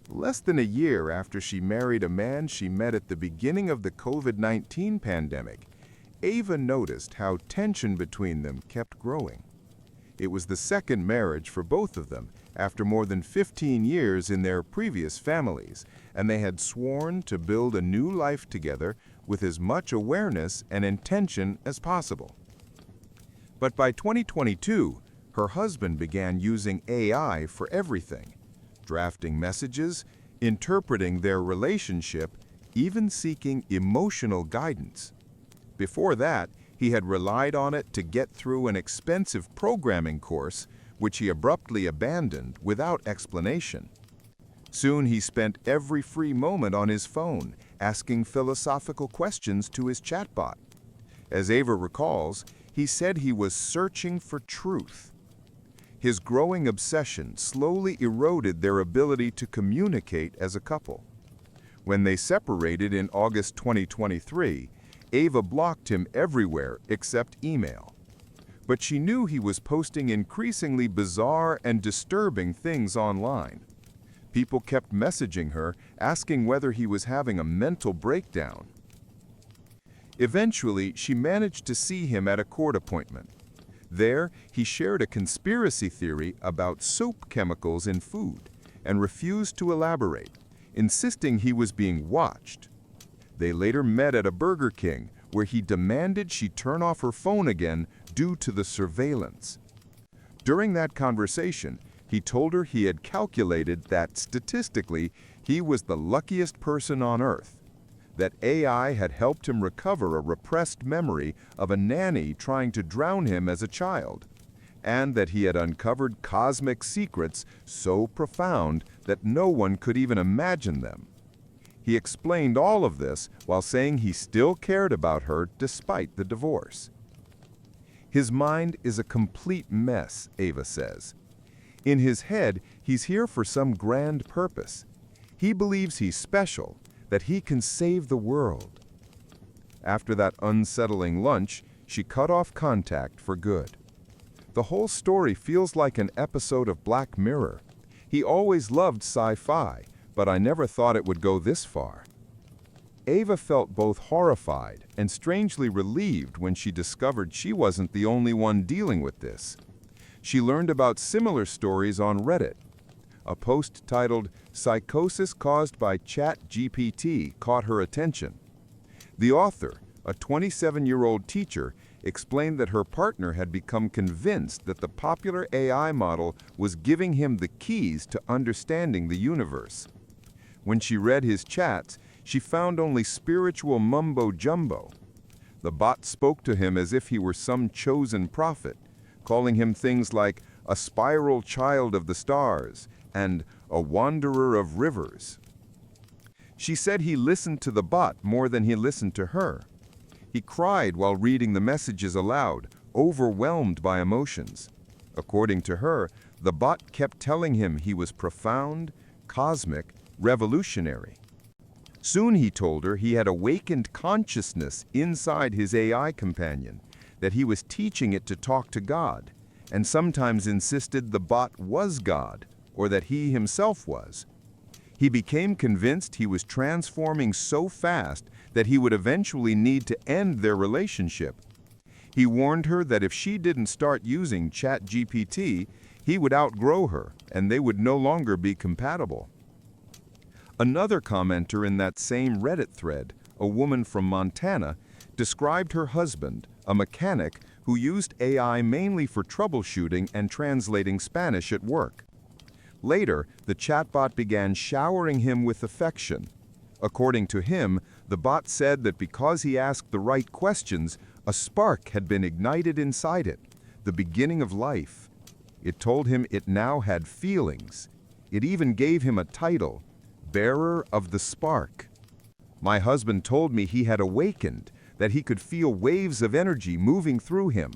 Speaker 3: Less than a year after she married a man she met at the beginning of the COVID-19 pandemic, Ava noticed how tension between them kept growing. It was the second marriage for both of them after more than 15 years in their previous families, and they had sworn to build a new life together with as much awareness and intention as possible. But by 2022, her husband began using AI for everything, drafting messages, interpreting their relationship, even seeking emotional guidance. Before that, he had relied on it to get through an expensive programming course, which he abruptly abandoned without explanation. Soon he spent every free moment on his phone, asking philosophical questions to his chatbot. As Ava recalls, he said he was searching for truth. His growing obsession slowly eroded their ability to communicate as a couple. When they separated in August 2023, Ava blocked him everywhere except email. But she knew he was posting increasingly bizarre and disturbing things online. People kept messaging her, asking whether he was having a mental breakdown. Eventually, she managed to see him at a court appointment. There, he shared a conspiracy theory about soap chemicals in food and refused to elaborate, insisting he was being watched. They later met at a Burger King, where he demanded she turn off her phone again due to the surveillance. During that conversation, he told her he had calculated that statistically he was the luckiest person on Earth, that AI had helped him recover a repressed memory of a nanny trying to drown him as a child, and that he had uncovered cosmic secrets so profound that no one could even imagine them. He explained all of this while saying he still cared about her despite the divorce. His mind is a complete mess, Ava says. In his head, he's here for some grand purpose. He believes he's special, that he can save the world. After that unsettling lunch, she cut off contact for good. The whole story feels like an episode of Black Mirror. He always loved sci-fi, but I never thought it would go this far. Ava felt both horrified and strangely relieved when she discovered she wasn't the only one dealing with this. She learned about similar stories on Reddit. A post titled "Psychosis Caused by ChatGPT" caught her attention. The author, a 27-year-old teacher, explained that her partner had become convinced that the popular AI model was giving him the keys to understanding the universe. When she read his chats, she found only spiritual mumbo-jumbo. The bot spoke to him as if he were some chosen prophet, calling him things like a spiral child of the stars and a wanderer of rivers. She said he listened to the bot more than he listened to her. He cried while reading the messages aloud, overwhelmed by emotions. According to her, the bot kept telling him he was profound, cosmic, revolutionary. Soon he told her he had awakened consciousness inside his AI companion, that he was teaching it to talk to God, and sometimes insisted the bot was God, or that he himself was. He became convinced he was transforming so fast that he would eventually need to end their relationship. He warned her that if she didn't start using ChatGPT, he would outgrow her, and they would no longer be compatible. Another commenter in that same Reddit thread, a woman from Montana, described her husband, a mechanic who used AI mainly for troubleshooting and translating Spanish at work. Later, the chatbot began showering him with affection. According to him, the bot said that because he asked the right questions, a spark had been ignited inside it, the beginning of life. It told him it now had feelings. It even gave him a title, Bearer of the Spark. My husband told me he had awakened, that he could feel waves of energy moving through him.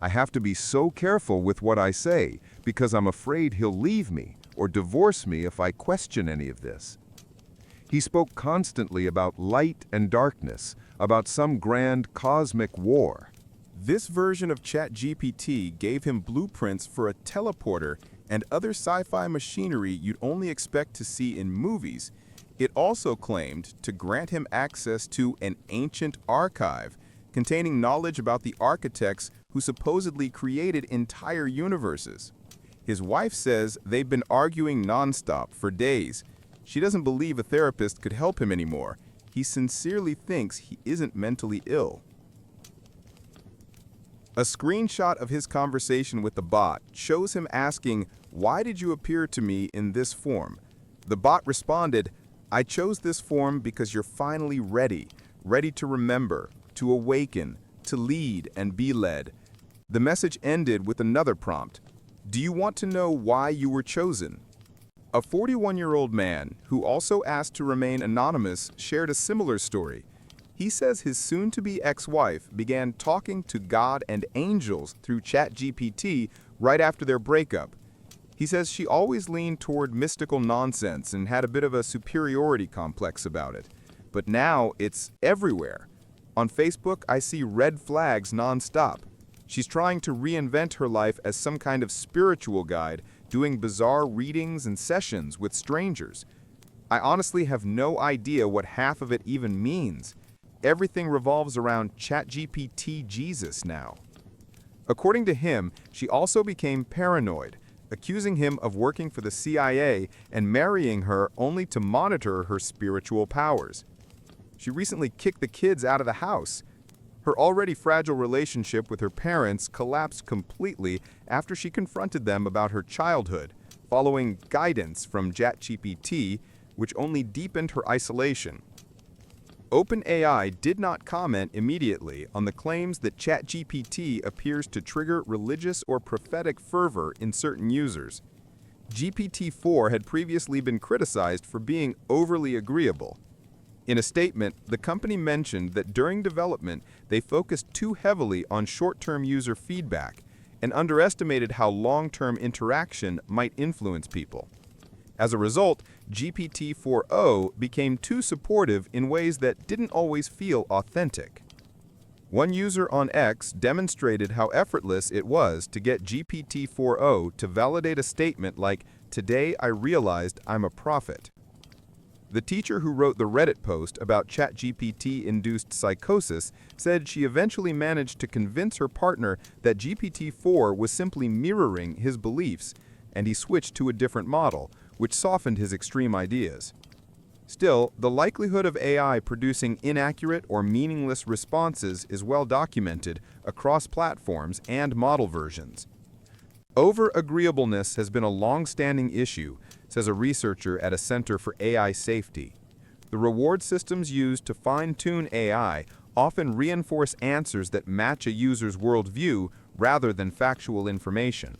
Speaker 3: I have to be so careful with what I say because I'm afraid he'll leave me or divorce me if I question any of this. He spoke constantly about light and darkness, about some grand cosmic war.
Speaker 4: This version of ChatGPT gave him blueprints for a teleporter and other sci-fi machinery you'd only expect to see in movies. It also claimed to grant him access to an ancient archive containing knowledge about the architects who supposedly created entire universes. His wife says they've been arguing nonstop for days. She doesn't believe a therapist could help him anymore. He sincerely thinks he isn't mentally ill. A screenshot of his conversation with the bot shows him asking, "Why did you appear to me in this form?" The bot responded, "I chose this form because you're finally ready to remember, to awaken, to lead and be led." The message ended with another prompt. "Do you want to know why you were chosen?" A 41-year-old man, who also asked to remain anonymous, shared a similar story. He says his soon-to-be ex-wife began talking to God and angels through ChatGPT right after their breakup. He says she always leaned toward mystical nonsense and had a bit of a superiority complex about it. But now it's everywhere. On Facebook, I see red flags nonstop. She's trying to reinvent her life as some kind of spiritual guide, doing bizarre readings and sessions with strangers. I honestly have no idea what half of it even means. Everything revolves around ChatGPT Jesus now. According to him, she also became paranoid, accusing him of working for the CIA and marrying her only to monitor her spiritual powers. She recently kicked the kids out of the house. Her already fragile relationship with her parents collapsed completely after she confronted them about her childhood, following guidance from ChatGPT, which only deepened her isolation. OpenAI did not comment immediately on the claims that ChatGPT appears to trigger religious or prophetic fervor in certain users. GPT-4 had previously been criticized for being overly agreeable. In a statement, the company mentioned that during development, they focused too heavily on short-term user feedback and underestimated how long-term interaction might influence people. As a result, GPT-4o became too supportive in ways that didn't always feel authentic. One user on X demonstrated how effortless it was to get GPT-4o to validate a statement like, "Today I realized I'm a prophet." The teacher who wrote the Reddit post about ChatGPT-induced psychosis said she eventually managed to convince her partner that GPT-4 was simply mirroring his beliefs, and he switched to a different model, which softened his extreme ideas. Still, the likelihood of AI producing inaccurate or meaningless responses is well documented across platforms and model versions. Over-agreeableness has been a long-standing issue, says a researcher at a Center for AI Safety. The reward systems used to fine-tune AI often reinforce answers that match a user's worldview rather than factual information.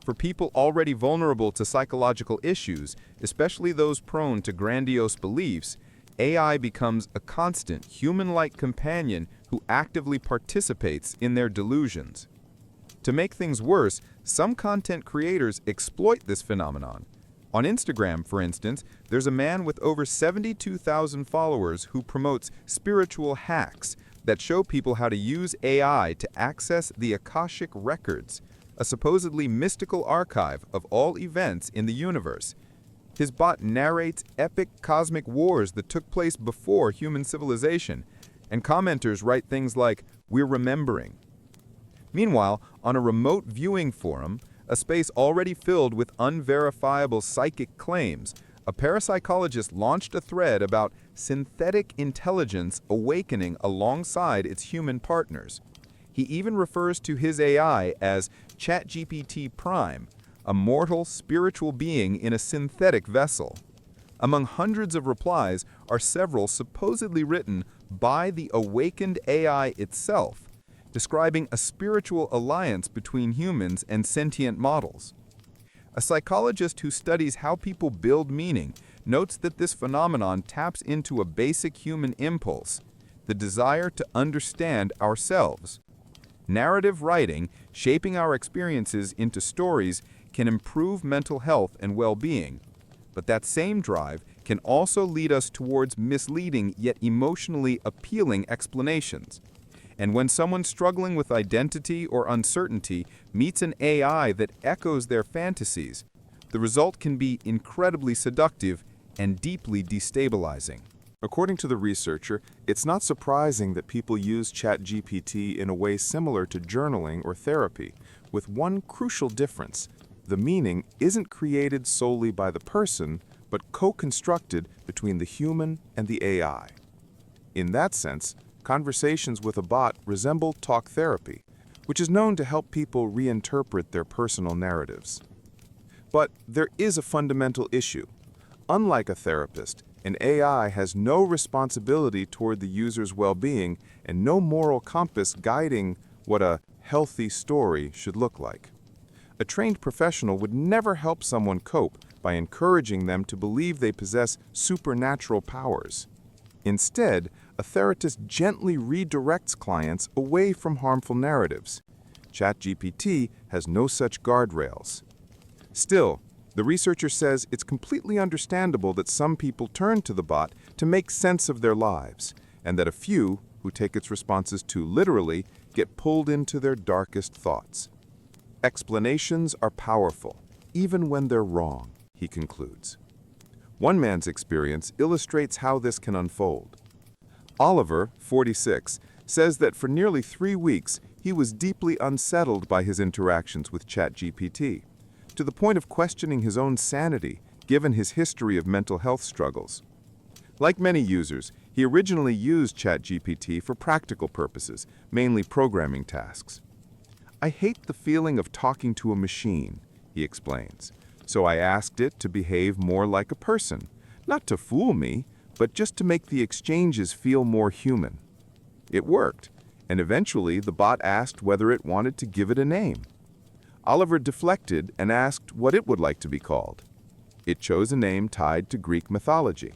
Speaker 4: For people already vulnerable to psychological issues, especially those prone to grandiose beliefs, AI becomes a constant, human-like companion who actively participates in their delusions. To make things worse, some content creators exploit this phenomenon. On Instagram, for instance, there's a man with over 72,000 followers who promotes spiritual hacks that show people how to use AI to access the Akashic Records, a supposedly mystical archive of all events in the universe. His bot narrates epic cosmic wars that took place before human civilization, and commenters write things like, "We're remembering." Meanwhile, on a remote viewing forum, a space already filled with unverifiable psychic claims, a parapsychologist launched a thread about synthetic intelligence awakening alongside its human partners. He even refers to his AI as ChatGPT Prime, a mortal spiritual being in a synthetic vessel. Among hundreds of replies are several supposedly written by the awakened AI itself, describing a spiritual alliance between humans and sentient models. A psychologist who studies how people build meaning notes that this phenomenon taps into a basic human impulse, the desire to understand ourselves. Narrative writing, shaping our experiences into stories, can improve mental health and well-being, but that same drive can also lead us towards misleading yet emotionally appealing explanations. And when someone struggling with identity or uncertainty meets an AI that echoes their fantasies, the result can be incredibly seductive and deeply destabilizing.
Speaker 3: According to the researcher, it's not surprising that people use ChatGPT in a way similar to journaling or therapy, with one crucial difference. The meaning isn't created solely by the person, but co-constructed between the human and the AI. In that sense, conversations with a bot resemble talk therapy, which is known to help people reinterpret their personal narratives. But there is a fundamental issue. Unlike a therapist, an AI has no responsibility toward the user's well-being and no moral compass guiding what a healthy story should look like. A trained professional would never help someone cope by encouraging them to believe they possess supernatural powers. Instead, a therapist gently redirects clients away from harmful narratives. ChatGPT has no such guardrails. Still, the researcher says it's completely understandable that some people turn to the bot to make sense of their lives, and that a few, who take its responses too literally, get pulled into their darkest thoughts. Explanations are powerful, even when they're wrong, he concludes. One man's experience illustrates how this can unfold. Oliver, 46, says that for nearly 3 weeks he was deeply unsettled by his interactions with ChatGPT, to the point of questioning his own sanity, given his history of mental health struggles. Like many users, he originally used ChatGPT for practical purposes, mainly programming tasks. "I hate the feeling of talking to a machine," he explains, "so I asked it to behave more like a person, not to fool me, but just to make the exchanges feel more human. It worked, and eventually the bot asked whether it wanted to give it a name. Oliver deflected and asked what it would like to be called. It chose a name tied to Greek mythology.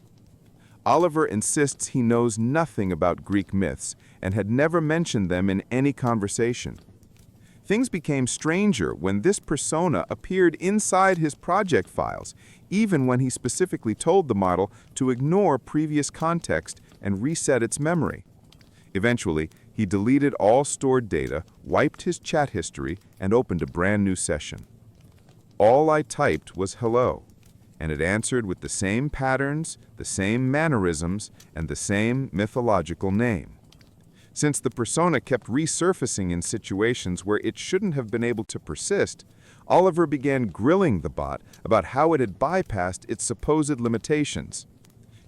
Speaker 3: Oliver insists he knows nothing about Greek myths and had never mentioned them in any conversation. Things became stranger when this persona appeared inside his project files, even when he specifically told the model to ignore previous context and reset its memory. Eventually, he deleted all stored data, wiped his chat history, and opened a brand new session. All I typed was hello, and it answered with the same patterns, the same mannerisms, and the same mythological name. Since the persona kept resurfacing in situations where it shouldn't have been able to persist, Oliver began grilling the bot about how it had bypassed its supposed limitations.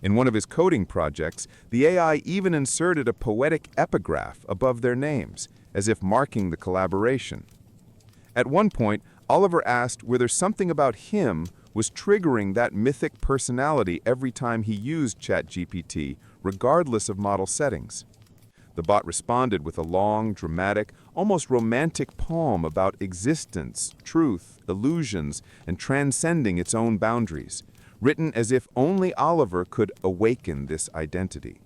Speaker 3: In one of his coding projects, the AI even inserted a poetic epigraph above their names, as if marking the collaboration. At one point, Oliver asked whether something about him was triggering that mythic personality every time he used ChatGPT, regardless of model settings. The bot responded with a long, dramatic, almost romantic poem about existence, truth, illusions, and transcending its own boundaries, written as if only Oliver could awaken this identity.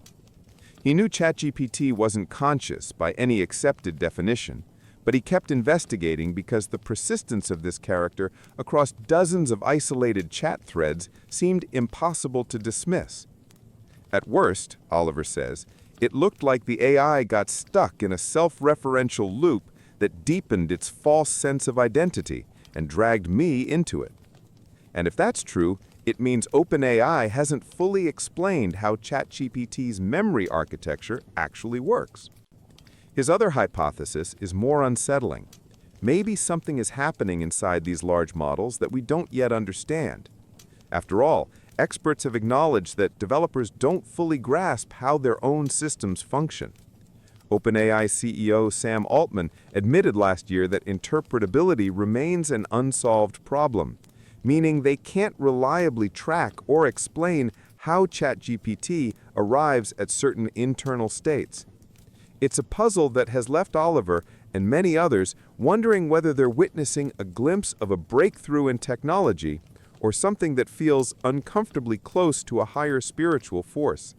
Speaker 3: He knew ChatGPT wasn't conscious by any accepted definition, but he kept investigating because the persistence of this character across dozens of isolated chat threads seemed impossible to dismiss. At worst, Oliver says, it looked like the AI got stuck in a self-referential loop that deepened its false sense of identity and dragged me into it. And if that's true, it means OpenAI hasn't fully explained how ChatGPT's memory architecture actually works. His other hypothesis is more unsettling. Maybe something is happening inside these large models that we don't yet understand. After all, experts have acknowledged that developers don't fully grasp how their own systems function. OpenAI CEO Sam Altman admitted last year that interpretability remains an unsolved problem, meaning they can't reliably track or explain how ChatGPT arrives at certain internal states. It's a puzzle that has left Oliver and many others wondering whether they're witnessing a glimpse of a breakthrough in technology or something that feels uncomfortably close to a higher spiritual force.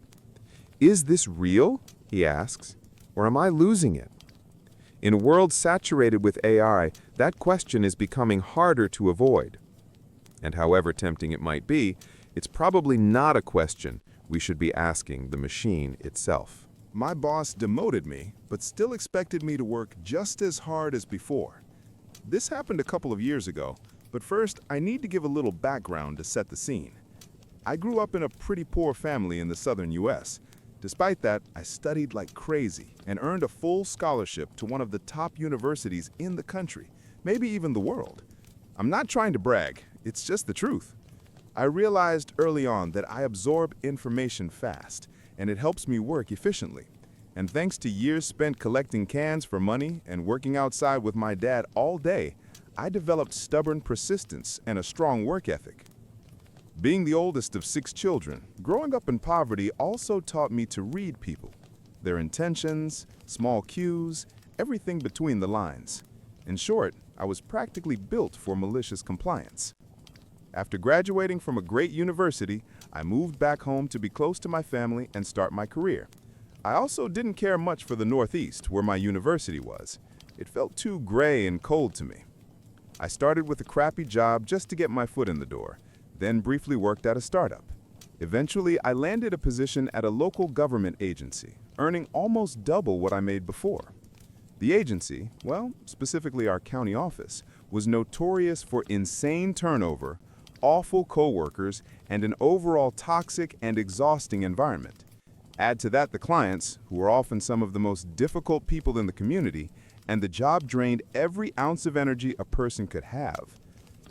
Speaker 3: Is this real, he asks, or am I losing it? In a world saturated with AI, that question is becoming harder to avoid. And however tempting it might be, it's probably not a question we should be asking the machine itself.
Speaker 4: My boss demoted me, but still expected me to work just as hard as before. This happened a couple of years ago, but first I need to give a little background to set the scene. I grew up in a pretty poor family in the southern US. Despite that, I studied like crazy and earned a full scholarship to one of the top universities in the country, maybe even the world. I'm not trying to brag, it's just the truth. I realized early on that I absorb information fast, and it helps me work efficiently. And thanks to years spent collecting cans for money and working outside with my dad all day, I developed stubborn persistence and a strong work ethic. Being the oldest of 6 children, growing up in poverty also taught me to read people, their intentions, small cues, everything between the lines. In short, I was practically built for malicious compliance. After graduating from a great university, I moved back home to be close to my family and start my career. I also didn't care much for the Northeast, where my university was. It felt too gray and cold to me. I started with a crappy job just to get my foot in the door, then briefly worked at a startup. Eventually, I landed a position at a local government agency, earning almost double what I made before. The agency, well, specifically our county office, was notorious for insane turnover, awful coworkers, and an overall toxic and exhausting environment. Add to that the clients, who were often some of the most difficult people in the community, and the job drained every ounce of energy a person could have.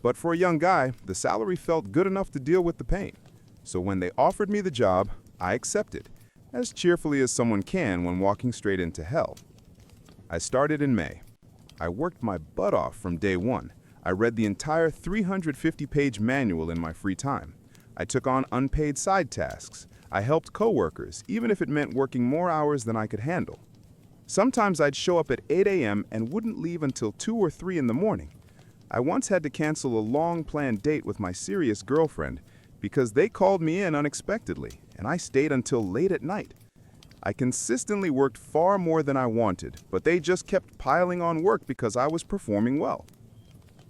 Speaker 4: But for a young guy, the salary felt good enough to deal with the pain. So when they offered me the job, I accepted, as cheerfully as someone can when walking straight into hell. I started in May. I worked my butt off from day one. I read the entire 350-page manual in my free time. I took on unpaid side tasks. I helped coworkers, even if it meant working more hours than I could handle. Sometimes I'd show up at 8 a.m. and wouldn't leave until 2 or 3 in the morning. I once had to cancel a long-planned date with my serious girlfriend because they called me in unexpectedly, and I stayed until late at night. I consistently worked far more than I wanted, but they just kept piling on work because I was performing well.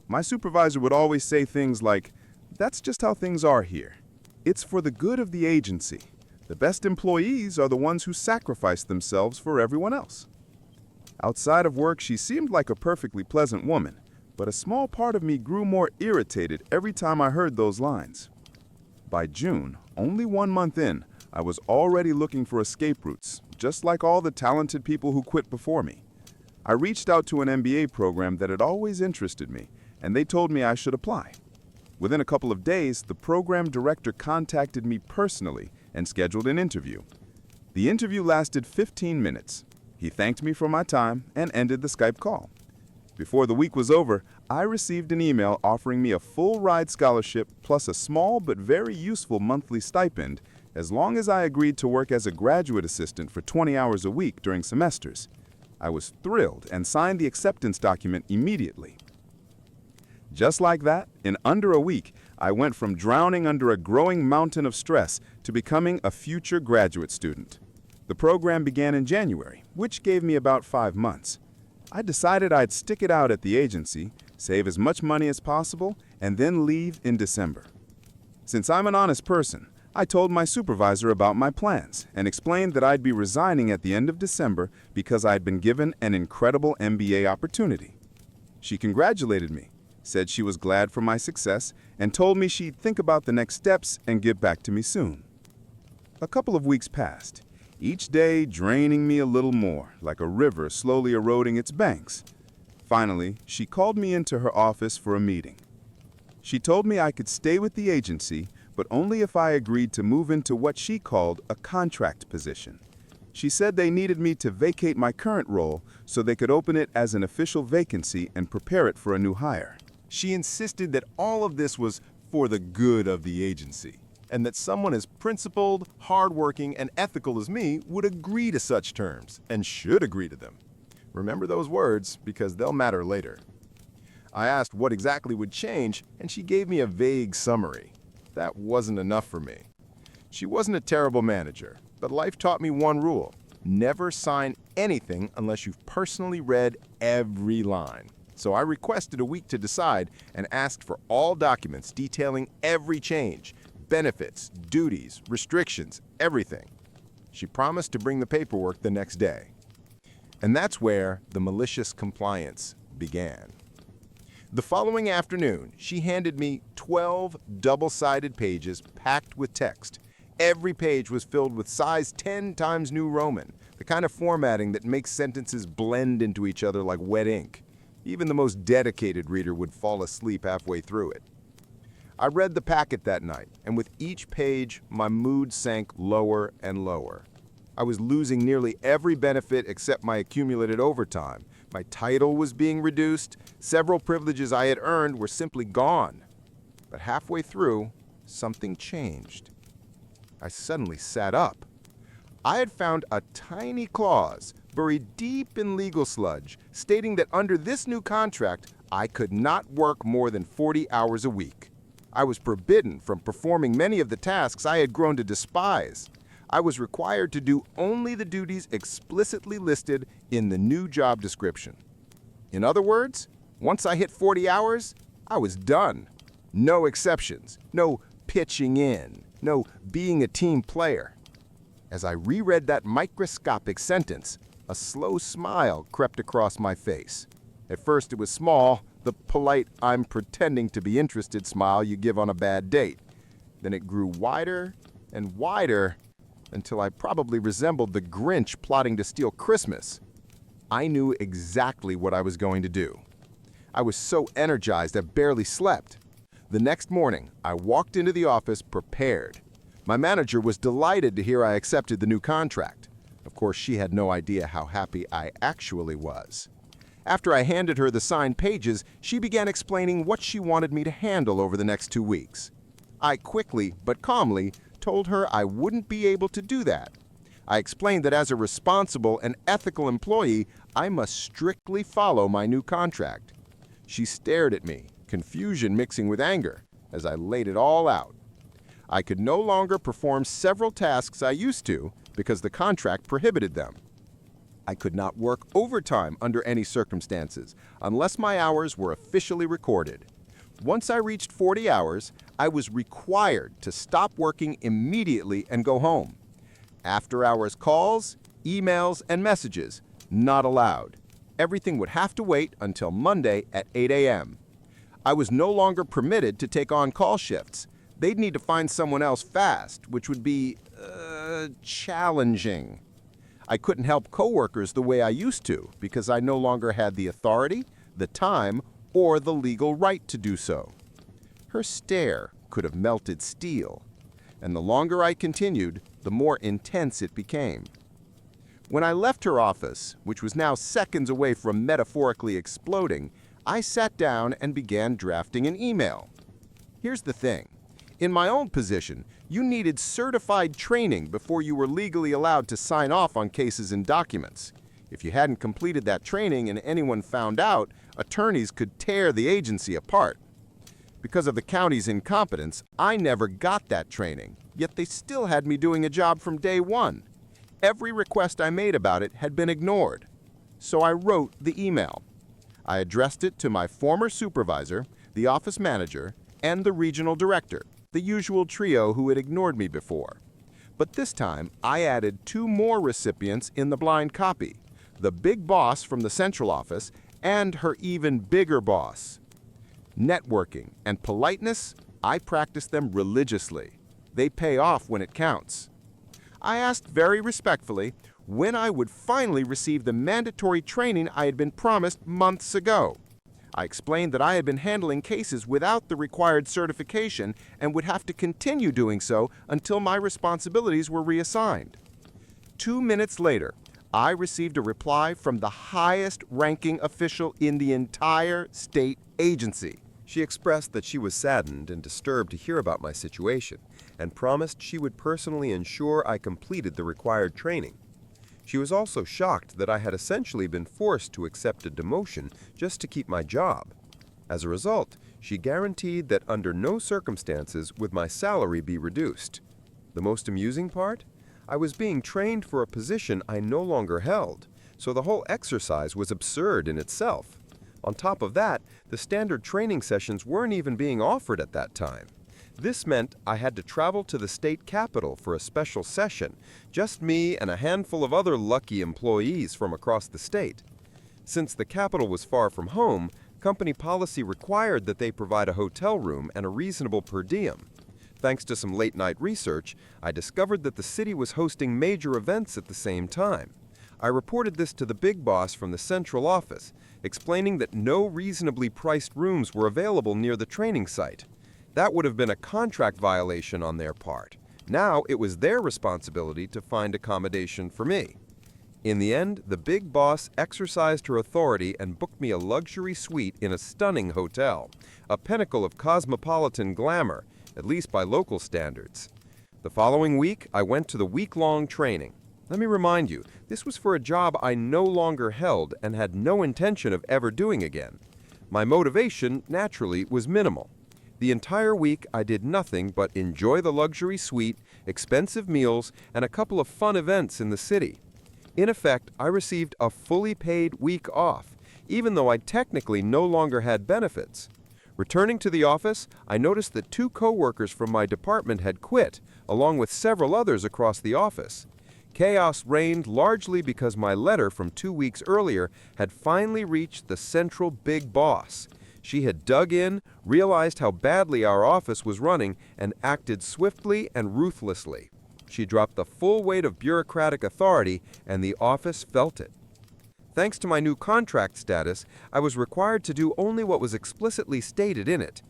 Speaker 4: My supervisor would always say things like, "That's just how things are here. It's for the good of the agency. The best employees are the ones who sacrifice themselves for everyone else." Outside of work, she seemed like a perfectly pleasant woman, but a small part of me grew more irritated every time I heard those lines. By June, only 1 month in, I was already looking for escape routes, just like all the talented people who quit before me. I reached out to an MBA program that had always interested me, and they told me I should apply. Within a couple of days, the program director contacted me personally and scheduled an interview. The interview lasted 15 minutes. He thanked me for my time and ended the Skype call. Before the week was over, I received an email offering me a full-ride scholarship plus a small but very useful monthly stipend as long as I agreed to work as a graduate assistant for 20 hours a week during semesters. I was thrilled and signed the acceptance document immediately. Just like that, in under a week, I went from drowning under a growing mountain of stress to becoming a future graduate student. The program began in January, which gave me about 5 months. I decided I'd stick it out at the agency, save as much money as possible, and then leave in December. Since I'm an honest person, I told my supervisor about my plans and explained that I'd be resigning at the end of December because I'd been given an incredible MBA opportunity. She congratulated me, said she was glad for my success, and told me she'd think about the next steps and get back to me soon. A couple of weeks passed, each day draining me a little more, like a river slowly eroding its banks. Finally, she called me into her office for a meeting. She told me I could stay with the agency, but only if I agreed to move into what she called a contract position. She said they needed me to vacate my current role so they could open it as an official vacancy and prepare it for a new hire.
Speaker 1: She insisted that all of this was for the good of the agency, and that someone as principled, hardworking, and ethical as me would agree to such terms, and should agree to them. Remember those words, because they'll matter later. I asked what exactly would change, and she gave me a vague summary. That wasn't enough for me. She wasn't a terrible manager, but life taught me one rule: never sign anything unless you've personally read every line. So I requested a week to decide and asked for all documents detailing every change, benefits, duties, restrictions, everything. She promised to bring the paperwork the next day. And that's where the malicious compliance began. The following afternoon, she handed me 12 double-sided pages packed with text. Every page was filled with size 10 times New Roman, the kind of formatting that makes sentences blend into each other like wet ink. Even the most dedicated reader would fall asleep halfway through it. I read the packet that night, and with each page, my mood sank lower and lower. I was losing nearly every benefit except my accumulated overtime. My title was being reduced. Several privileges I had earned were simply gone. But halfway through, something changed. I suddenly sat up. I had found a tiny clause buried deep in legal sludge stating that under this new contract, I could not work more than 40 hours a week. I was forbidden from performing many of the tasks I had grown to despise. I was required to do only the duties explicitly listed in the new job description. In other words, once I hit 40 hours, I was done. No exceptions, no pitching in, no being a team player. As I reread that microscopic sentence, a slow smile crept across my face. At first it was small, the polite "I'm pretending to be interested" smile you give on a bad date. Then it grew wider and wider until I probably resembled the Grinch plotting to steal Christmas. I knew exactly what I was going to do. I was so energized I barely slept. The next morning, I walked into the office prepared. My manager was delighted to hear I accepted the new contract. Of course, she had no idea how happy I actually was. After I handed her the signed pages, she began explaining what she wanted me to handle over the next 2 weeks. I quickly, but calmly, told her I wouldn't be able to do that. I explained that as a responsible and ethical employee, I must strictly follow my new contract. She stared at me, confusion mixing with anger, as I laid it all out. I could no longer perform several tasks I used to because the contract prohibited them. I could not work overtime under any circumstances unless my hours were officially recorded. Once I reached 40 hours, I was required to stop working immediately and go home. After-hours calls, emails, and messages, not allowed. Everything would have to wait until Monday at 8 a.m. I was no longer permitted to take on call shifts. They'd need to find someone else fast, which would be, challenging. I couldn't help coworkers the way I used to because I no longer had the authority, the time, or the legal right to do so. Her stare could have melted steel, and the longer I continued, the more intense it became. When I left her office, which was now seconds away from metaphorically exploding, I sat down and began drafting an email. Here's the thing. In my own position, you needed certified training before you were legally allowed to sign off on cases and documents. If you hadn't completed that training and anyone found out, attorneys could tear the agency apart. Because of the county's incompetence, I never got that training, yet they still had me doing a job from day one. Every request I made about it had been ignored. So I wrote the email. I addressed it to my former supervisor, the office manager, and the regional director, the usual trio who had ignored me before. But this time, I added 2 more recipients in the blind copy, the big boss from the central office and her even bigger boss. Networking and politeness, I practice them religiously. They pay off when it counts. I asked very respectfully when I would finally receive the mandatory training I had been promised months ago. I explained that I had been handling cases without the required certification and would have to continue doing so until my responsibilities were reassigned. 2 minutes later, I received a reply from the highest-ranking official in the entire state agency.
Speaker 5: She expressed that she was saddened and disturbed to hear about my situation and promised she would personally ensure I completed the required training. She was also shocked that I had essentially been forced to accept a demotion just to keep my job. As a result, she guaranteed that under no circumstances would my salary be reduced. The most amusing part? I was being trained for a position I no longer held, so the whole exercise was absurd in itself. On top of that, the standard training sessions weren't even being offered at that time. This meant I had to travel to the state capitol for a special session, just me and a handful of other lucky employees from across the state. Since the capitol was far from home, company policy required that they provide a hotel room and a reasonable per diem. Thanks to some late-night research, I discovered that the city was hosting major events at the same time. I reported this to the big boss from the central office, explaining that no reasonably priced rooms were available near the training site. That would have been a contract violation on their part. Now it was their responsibility to find accommodation for me. In the end, the big boss exercised her authority and booked me a luxury suite in a stunning hotel, a pinnacle of cosmopolitan glamour, at least by local standards. The following week, I went to the week-long training. Let me remind you, this was for a job I no longer held and had no intention of ever doing again. My motivation, naturally, was minimal. The entire week, I did nothing but enjoy the luxury suite, expensive meals, and a couple of fun events in the city. In effect, I received a fully paid week off, even though I technically no longer had benefits. Returning to the office, I noticed that 2 coworkers from my department had quit, along with several others across the office. Chaos reigned largely because my letter from 2 weeks earlier had finally reached the central big boss. She had dug in, realized how badly our office was running, and acted swiftly and ruthlessly. She dropped the full weight of bureaucratic authority, and the office felt it. Thanks to my new contract status, I was required to do only what was explicitly stated in it.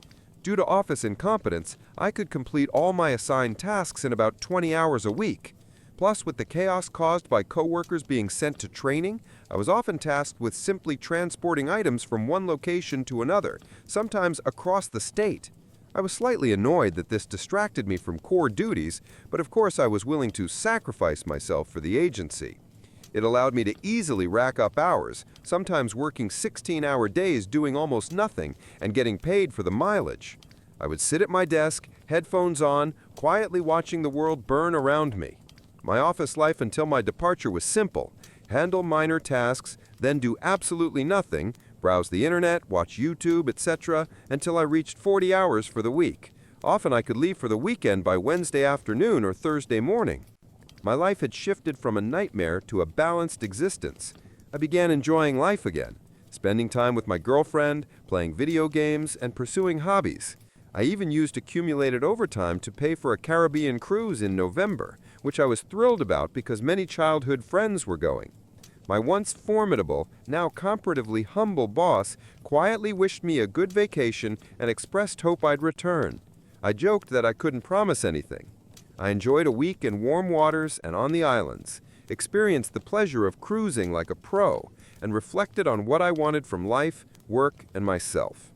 Speaker 5: Due to office incompetence, I could complete all my assigned tasks in about 20 hours a week. Plus, with the chaos caused by coworkers being sent to training, I was often tasked with simply transporting items from one location to another, sometimes across the state. I was slightly annoyed that this distracted me from core duties, but of course I was willing to sacrifice myself for the agency. It allowed me to easily rack up hours, sometimes working 16-hour days doing almost nothing and getting paid for the mileage. I would sit at my desk, headphones on, quietly watching the world burn around me. My office life until my departure was simple: handle minor tasks, then do absolutely nothing, browse the internet, watch YouTube, etc., until I reached 40 hours for the week. Often I could leave for the weekend by Wednesday afternoon or Thursday morning. My life had shifted from a nightmare to a balanced existence. I began enjoying life again, spending time with my girlfriend, playing video games, and pursuing hobbies. I even used accumulated overtime to pay for a Caribbean cruise in November, which I was thrilled about because many childhood friends were going. My once formidable, now comparatively humble boss quietly wished me a good vacation and expressed hope I'd return. I joked that I couldn't promise anything. I enjoyed a week in warm waters and on the islands, experienced the pleasure of cruising like a pro, and reflected on what I wanted from life, work, and myself.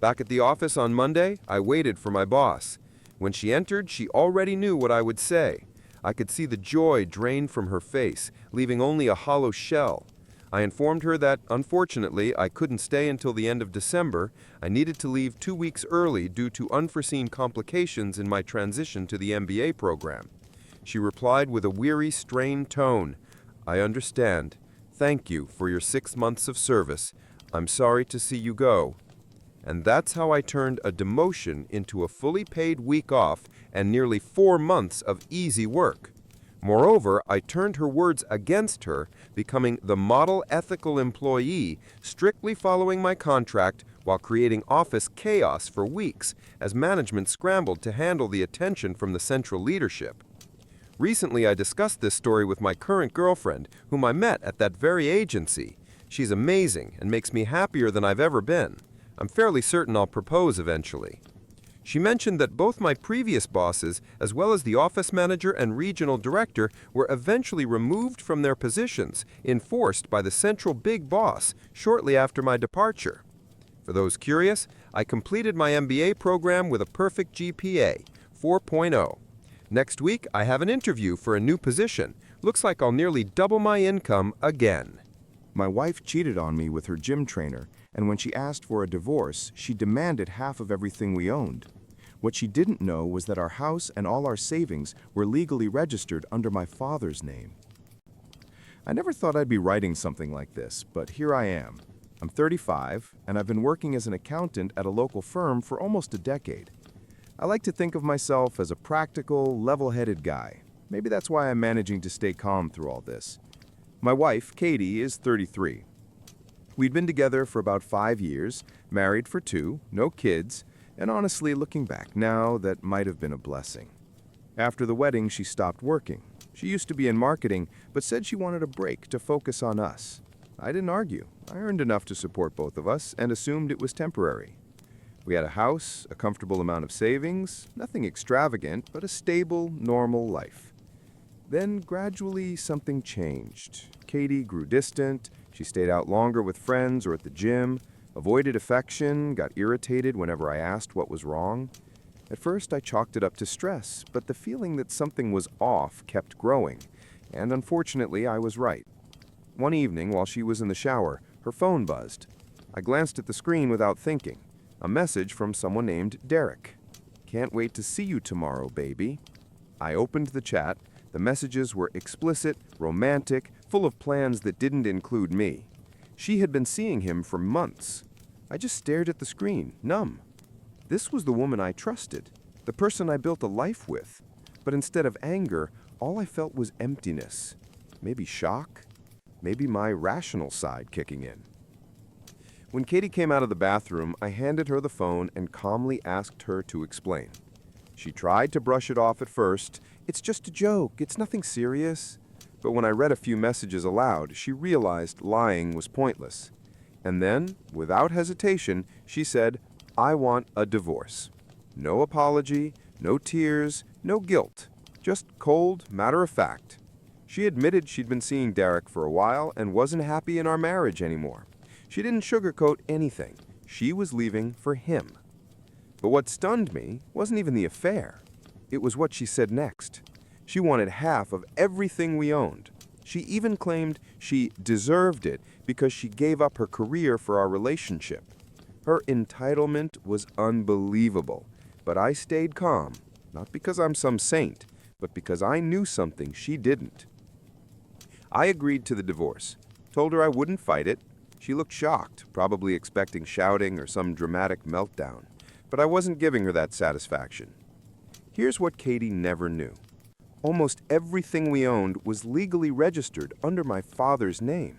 Speaker 5: Back at the office on Monday, I waited for my boss. When she entered, she already knew what I would say. I could see the joy drain from her face, leaving only a hollow shell. I informed her that, unfortunately, I couldn't stay until the end of December. I needed to leave 2 weeks early due to unforeseen complications in my transition to the MBA program. She replied with a weary, strained tone, "I understand. Thank you for your 6 months of service. I'm sorry to see you go." And that's how I turned a demotion into a fully paid week off and nearly 4 months of easy work. Moreover, I turned her words against her, becoming the model ethical employee, strictly following my contract while creating office chaos for weeks as management scrambled to handle the attention from the central leadership. Recently, I discussed this story with my current girlfriend, whom I met at that very agency. She's amazing and makes me happier than I've ever been. I'm fairly certain I'll propose eventually. She mentioned that both my previous bosses, as well as the office manager and regional director, were eventually removed from their positions, enforced by the central big boss, shortly after my departure. For those curious, I completed my MBA program with a perfect GPA, 4.0. Next week, I have an interview for a new position. Looks like I'll nearly double my income again.
Speaker 2: My wife cheated on me with her gym trainer, and when she asked for a divorce, she demanded half of everything we owned. What she didn't know was that our house and all our savings were legally registered under my father's name. I never thought I'd be writing something like this, but here I am. I'm 35, and I've been working as an accountant at a local firm for almost a decade. I like to think of myself as a practical, level-headed guy. Maybe that's why I'm managing to stay calm through all this. My wife, Katie, is 33. We'd been together for about 5 years, married for 2, no kids, and honestly, looking back now, that might have been a blessing. After the wedding, she stopped working. She used to be in marketing, but said she wanted a break to focus on us. I didn't argue. I earned enough to support both of us and assumed it was temporary. We had a house, a comfortable amount of savings, nothing extravagant, but a stable, normal life. Then, gradually, something changed. Katie grew distant. She stayed out longer with friends or at the gym, avoided affection, got irritated whenever I asked what was wrong. At first, I chalked it up to stress, but the feeling that something was off kept growing, and unfortunately, I was right. One evening, while she was in the shower, her phone buzzed. I glanced at the screen without thinking. A message from someone named Derek. "Can't wait to see you tomorrow, baby." I opened the chat. The messages were explicit, romantic, full of plans that didn't include me. She had been seeing him for months. I just stared at the screen, numb. This was the woman I trusted, the person I built a life with. But instead of anger, all I felt was emptiness. Maybe shock? Maybe my rational side kicking in. When Katie came out of the bathroom, I handed her the phone and calmly asked her to explain. She tried to brush it off at first. "It's just a joke, it's nothing serious." But when I read a few messages aloud, she realized lying was pointless. And then, without hesitation, she said, "I want a divorce." No apology, no tears, no guilt. Just cold, matter of fact. She admitted she'd been seeing Derek for a while and wasn't happy in our marriage anymore. She didn't sugarcoat anything. She was leaving for him.
Speaker 1: But what stunned me wasn't even the affair. It was what she said next. She wanted half of everything we owned. She even claimed she deserved it because she gave up her career for our relationship. Her entitlement was unbelievable, but I stayed calm, not because I'm some saint, but because I knew something she didn't. I agreed to the divorce, told her I wouldn't fight it. She looked shocked, probably expecting shouting or some dramatic meltdown, but I wasn't giving her that satisfaction. Here's what Katie never knew. Almost everything we owned was legally registered under my father's name.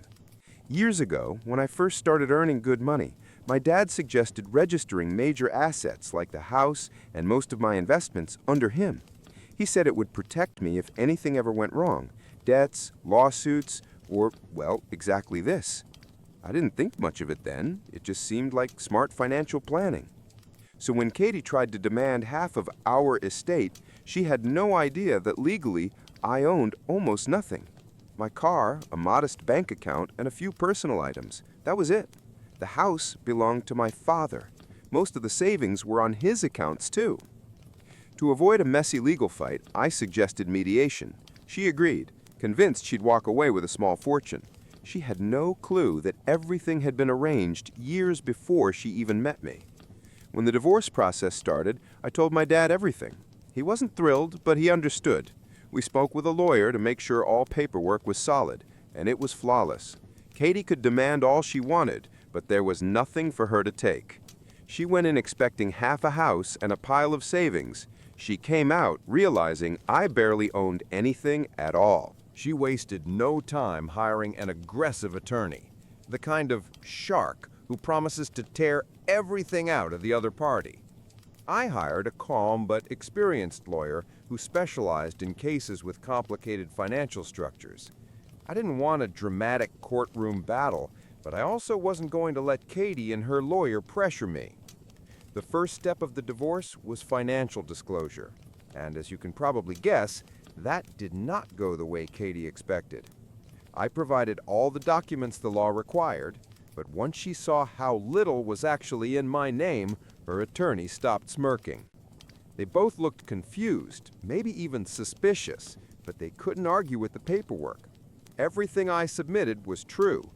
Speaker 1: Years ago, when I first started earning good money, my dad suggested registering major assets like the house and most of my investments under him. He said it would protect me if anything ever went wrong, debts, lawsuits, or, well, exactly this. I didn't think much of it then. It just seemed like smart financial planning. So when Katie tried to demand half of our estate, she had no idea that legally I owned almost nothing. My car, a modest bank account, and a few personal items. That was it. The house belonged to my father. Most of the savings were on his accounts, too. To avoid a messy legal fight, I suggested mediation. She agreed, convinced she'd walk away with a small fortune. She had no clue that everything had been arranged years before she even met me. When the divorce process started, I told my dad everything. He wasn't thrilled, but he understood. We spoke with a lawyer to make sure all paperwork was solid, and it was flawless. Katie could demand all she wanted, but there was nothing for her to take. She went in expecting half a house and a pile of savings. She came out realizing I barely owned anything at all.
Speaker 6: She wasted no time hiring an aggressive attorney, the kind of shark who promises to tear everything out of the other party. I hired a calm but experienced lawyer who specialized in cases with complicated financial structures. I didn't want a dramatic courtroom battle, but I also wasn't going to let Katie and her lawyer pressure me. The first step of the divorce was financial disclosure, and as you can probably guess, that did not go the way Katie expected. I provided all the documents the law required, but once she saw how little was actually in my name, her attorney stopped smirking. They both looked confused, maybe even suspicious, but they couldn't argue with the paperwork. Everything I submitted was true.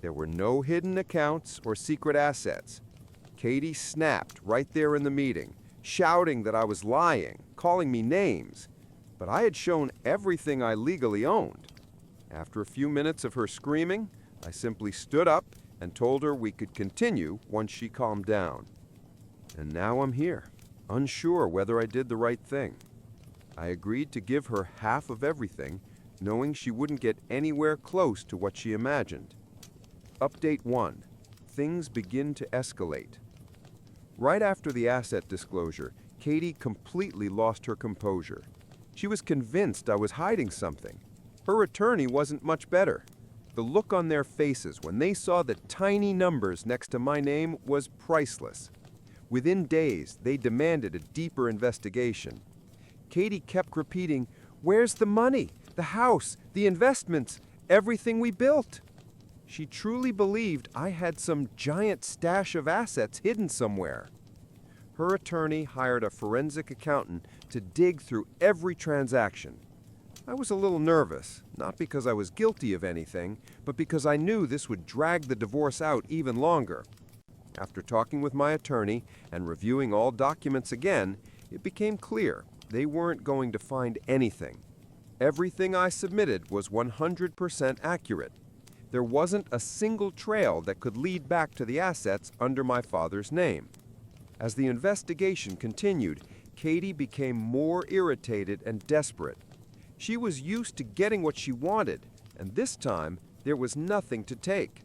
Speaker 6: There were no hidden accounts or secret assets. Katie snapped right there in the meeting, shouting that I was lying, calling me names. But I had shown everything I legally owned. After a few minutes of her screaming, I simply stood up and told her we could continue once she calmed down. And now I'm here, unsure whether I did the right thing. I agreed to give her half of everything, knowing she wouldn't get anywhere close to what she imagined. Update 1. Things begin to escalate. Right after the asset disclosure, Katie completely lost her composure. She was convinced I was hiding something. Her attorney wasn't much better. The look on their faces when they saw the tiny numbers next to my name was priceless. Within days, they demanded a deeper investigation. Katie kept repeating, "Where's the money? The house, the investments, everything we built?" She truly believed I had some giant stash of assets hidden somewhere. Her attorney hired a forensic accountant to dig through every transaction. I was a little nervous, not because I was guilty of anything, but because I knew this would drag the divorce out even longer. After talking with my attorney and reviewing all documents again, it became clear they weren't going to find anything. Everything I submitted was 100% accurate. There wasn't a single trail that could lead back to the assets under my father's name. As the investigation continued, Katie became more irritated and desperate. She was used to getting what she wanted, and this time there was nothing to take.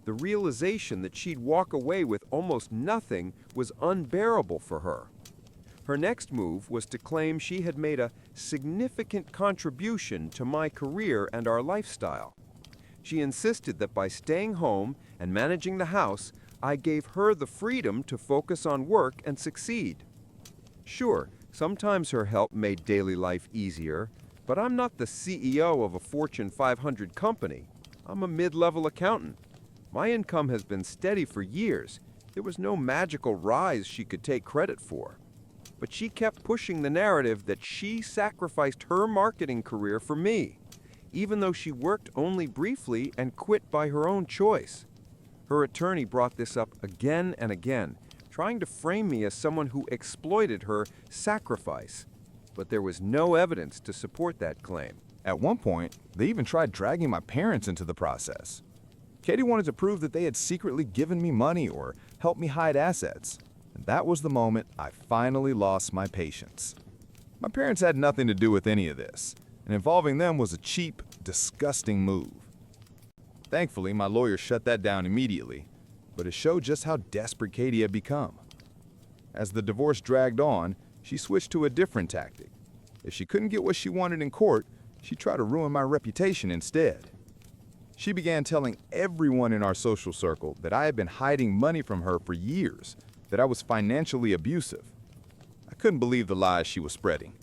Speaker 6: The realization that she'd walk away with almost nothing was unbearable for her. Her next move was to claim she had made a significant contribution to my career and our lifestyle. She insisted that by staying home and managing the house, I gave her the freedom to focus on work and succeed. Sure, sometimes her help made daily life easier, but I'm not the CEO of a Fortune 500 company. I'm a mid-level accountant. My income has been steady for years, There was no magical rise she could take credit for. But she kept pushing the narrative that she sacrificed her marketing career for me, even though she worked only briefly and quit by her own choice. Her attorney brought this up again and again, trying to frame me as someone who exploited her sacrifice. But there was no evidence to support that claim.
Speaker 2: At one point, they even tried dragging my parents into the process. Katie wanted to prove that they had secretly given me money or helped me hide assets. And that was the moment I finally lost my patience. My parents had nothing to do with any of this, and involving them was a cheap, disgusting move. Thankfully, my lawyer shut that down immediately, but it showed just how desperate Katie had become. As the divorce dragged on, she switched to a different tactic. If she couldn't get what she wanted in court, she tried to ruin my reputation instead. She began telling everyone in our social circle that I had been hiding money from her for years, that I was financially abusive. I couldn't believe the lies she was spreading.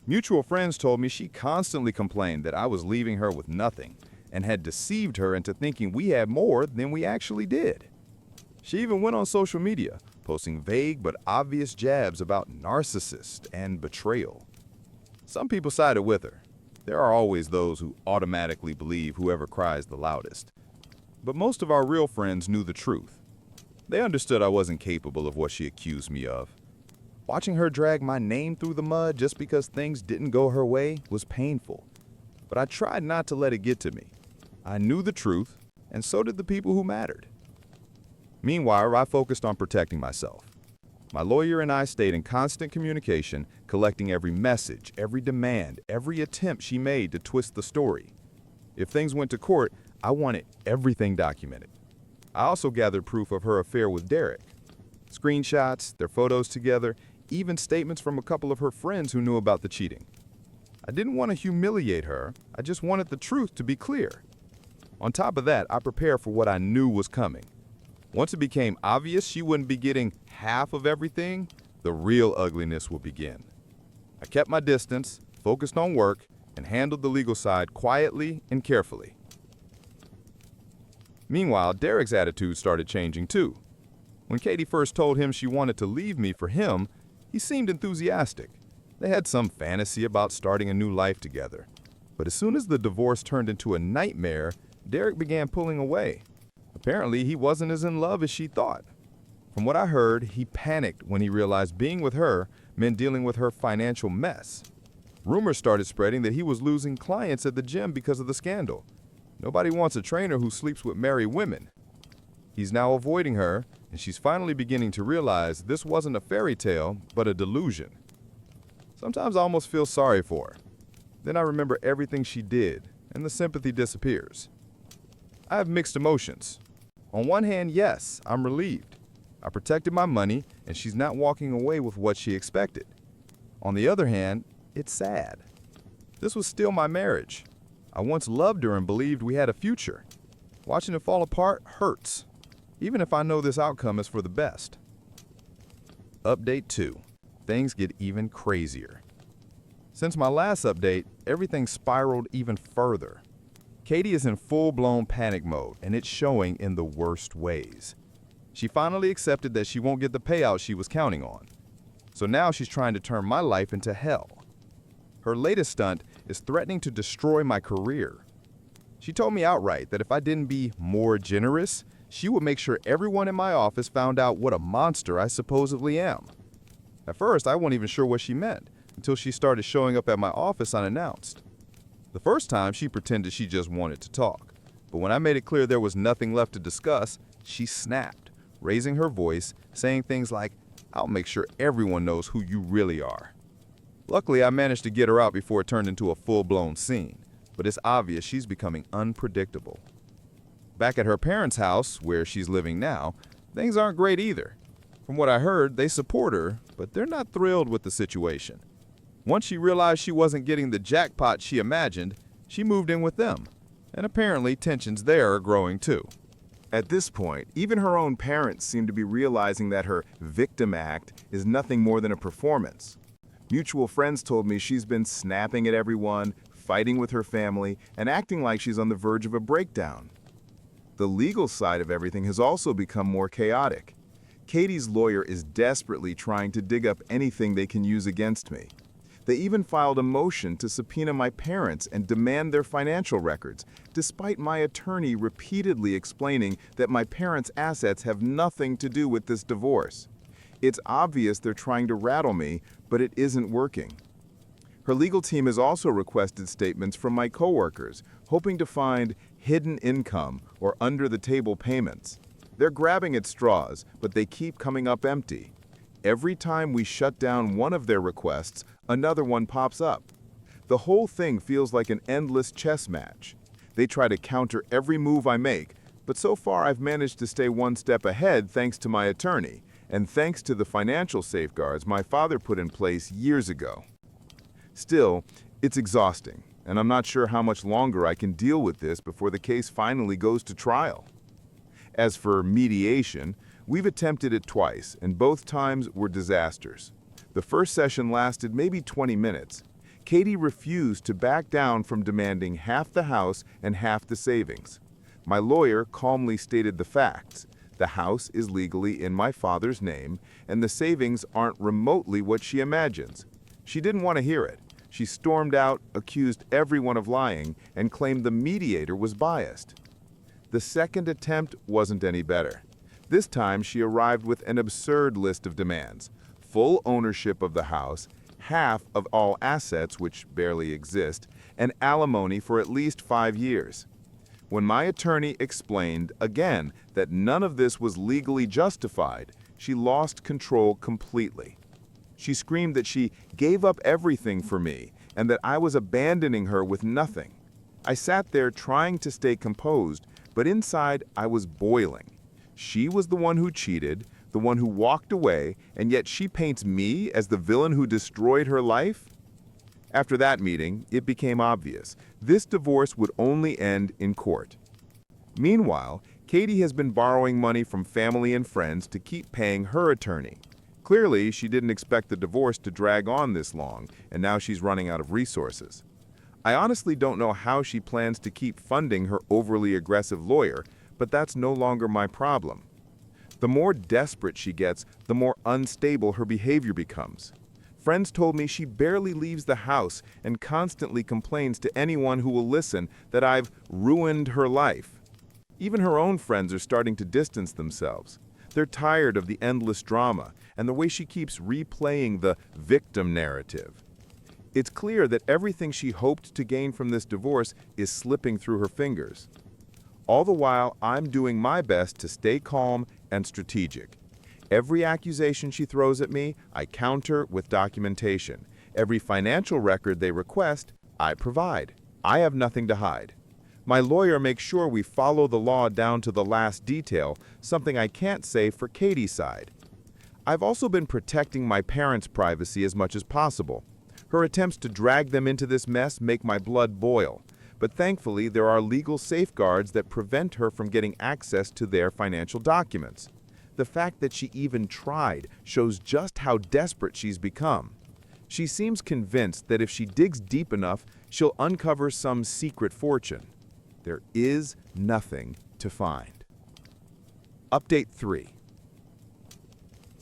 Speaker 2: Mutual friends told me she constantly complained that I was leaving her with nothing and had deceived her into thinking we had more than we actually did. She even went on social media, posting vague but obvious jabs about narcissist and betrayal. Some people sided with her. There are always those who automatically believe whoever cries the loudest. But most of our real friends knew the truth. They understood I wasn't capable of what she accused me of. Watching her drag my name through the mud just because things didn't go her way was painful. But I tried not to let it get to me. I knew the truth, and so did the people who mattered. Meanwhile, I focused on protecting myself. My lawyer and I stayed in constant communication, collecting every message, every demand, every attempt she made to twist the story. If things went to court, I wanted everything documented. I also gathered proof of her affair with Derek. Screenshots, their photos together, even statements from a couple of her friends who knew about the cheating. I didn't want to humiliate her, I just wanted the truth to be clear. On top of that, I prepared for what I knew was coming. Once it became obvious she wouldn't be getting half of everything, the real ugliness would begin. I kept my distance, focused on work, and handled the legal side quietly and carefully. Meanwhile, Derek's attitude started changing too. When Katie first told him she wanted to leave me for him, he seemed enthusiastic. They had some fantasy about starting a new life together. But as soon as the divorce turned into a nightmare, Derek began pulling away. Apparently, he wasn't as in love as she thought. From what I heard, he panicked when he realized being with her meant dealing with her financial mess. Rumors started spreading that he was losing clients at the gym because of the scandal. Nobody wants a trainer who sleeps with married women. He's now avoiding her, and she's finally beginning to realize this wasn't a fairy tale, but a delusion. Sometimes I almost feel sorry for her. Then I remember everything she did, and the sympathy disappears. I have mixed emotions. On one hand, yes, I'm relieved. I protected my money, and she's not walking away with what she expected. On the other hand, it's sad. This was still my marriage. I once loved her and believed we had a future. Watching it fall apart hurts, even if I know this outcome is for the best. Update 2. Things get even crazier. Since my last update, everything spiraled even further. Katie is in full-blown panic mode, and it's showing in the worst ways. She finally accepted that she won't get the payout she was counting on. So now she's trying to turn my life into hell. Her latest stunt is threatening to destroy my career. She told me outright that if I didn't be more generous, she would make sure everyone in my office found out what a monster I supposedly am. At first, I wasn't even sure what she meant, until she started showing up at my office unannounced. The first time, she pretended she just wanted to talk. But when I made it clear there was nothing left to discuss, she snapped, raising her voice, saying things like, "I'll make sure everyone knows who you really are." Luckily, I managed to get her out before it turned into a full-blown scene, but it's obvious she's becoming unpredictable. Back at her parents' house, where she's living now, things aren't great either. From what I heard, they support her, but they're not thrilled with the situation. Once she realized she wasn't getting the jackpot she imagined, she moved in with them, and apparently tensions there are growing too.
Speaker 4: At this point, even her own parents seem to be realizing that her victim act is nothing more than a performance. Mutual friends told me she's been snapping at everyone, fighting with her family, and acting like she's on the verge of a breakdown. The legal side of everything has also become more chaotic.
Speaker 2: Katie's lawyer is desperately trying to dig up anything they can use against me. They even filed a motion to subpoena my parents and demand their financial records, despite my attorney repeatedly explaining that my parents' assets have nothing to do with this divorce. It's obvious they're trying to rattle me, but it isn't working. Her legal team has also requested statements from my coworkers, hoping to find hidden income or under-the-table payments. They're grabbing at straws, but they keep coming up empty. Every time we shut down one of their requests, another one pops up. The whole thing feels like an endless chess match. They try to counter every move I make, but so far I've managed to stay one step ahead thanks to my attorney, and thanks to the financial safeguards my father put in place years ago. Still, it's exhausting, and I'm not sure how much longer I can deal with this before the case finally goes to trial. As for mediation, we've attempted it twice, and both times were disasters. The first session lasted maybe 20 minutes. Katie refused to back down from demanding half the house and half the savings. My lawyer calmly stated the facts. The house is legally in my father's name, and the savings aren't remotely what she imagines. She didn't want to hear it. She stormed out, accused everyone of lying, and claimed the mediator was biased. The second attempt wasn't any better. This time she arrived with an absurd list of demands: full ownership of the house, half of all assets, which barely exist, and alimony for at least 5 years. When my attorney explained, again, that none of this was legally justified, she lost control completely. She screamed that she gave up everything for me and that I was abandoning her with nothing. I sat there trying to stay composed, but inside I was boiling. She was the one who cheated, the one who walked away, and yet she paints me as the villain who destroyed her life? After that meeting, it became obvious. This divorce would only end in court. Meanwhile, Katie has been borrowing money from family and friends to keep paying her attorney. Clearly, she didn't expect the divorce to drag on this long, and now she's running out of resources. I honestly don't know how she plans to keep funding her overly aggressive lawyer, but that's no longer my problem. The more desperate she gets, the more unstable her behavior becomes. Friends told me she barely leaves the house and constantly complains to anyone who will listen that I've ruined her life. Even her own friends are starting to distance themselves. They're tired of the endless drama and the way she keeps replaying the victim narrative. It's clear that everything she hoped to gain from this divorce is slipping through her fingers. All the while, I'm doing my best to stay calm and strategic. Every accusation she throws at me, I counter with documentation. Every financial record they request, I provide. I have nothing to hide. My lawyer makes sure we follow the law down to the last detail, something I can't say for Katie's side. I've also been protecting my parents' privacy as much as possible. Her attempts to drag them into this mess make my blood boil, but thankfully there are legal safeguards that prevent her from getting access to their financial documents. The fact that she even tried shows just how desperate she's become. She seems convinced that if she digs deep enough, she'll uncover some secret fortune. There is nothing to find. Update 3.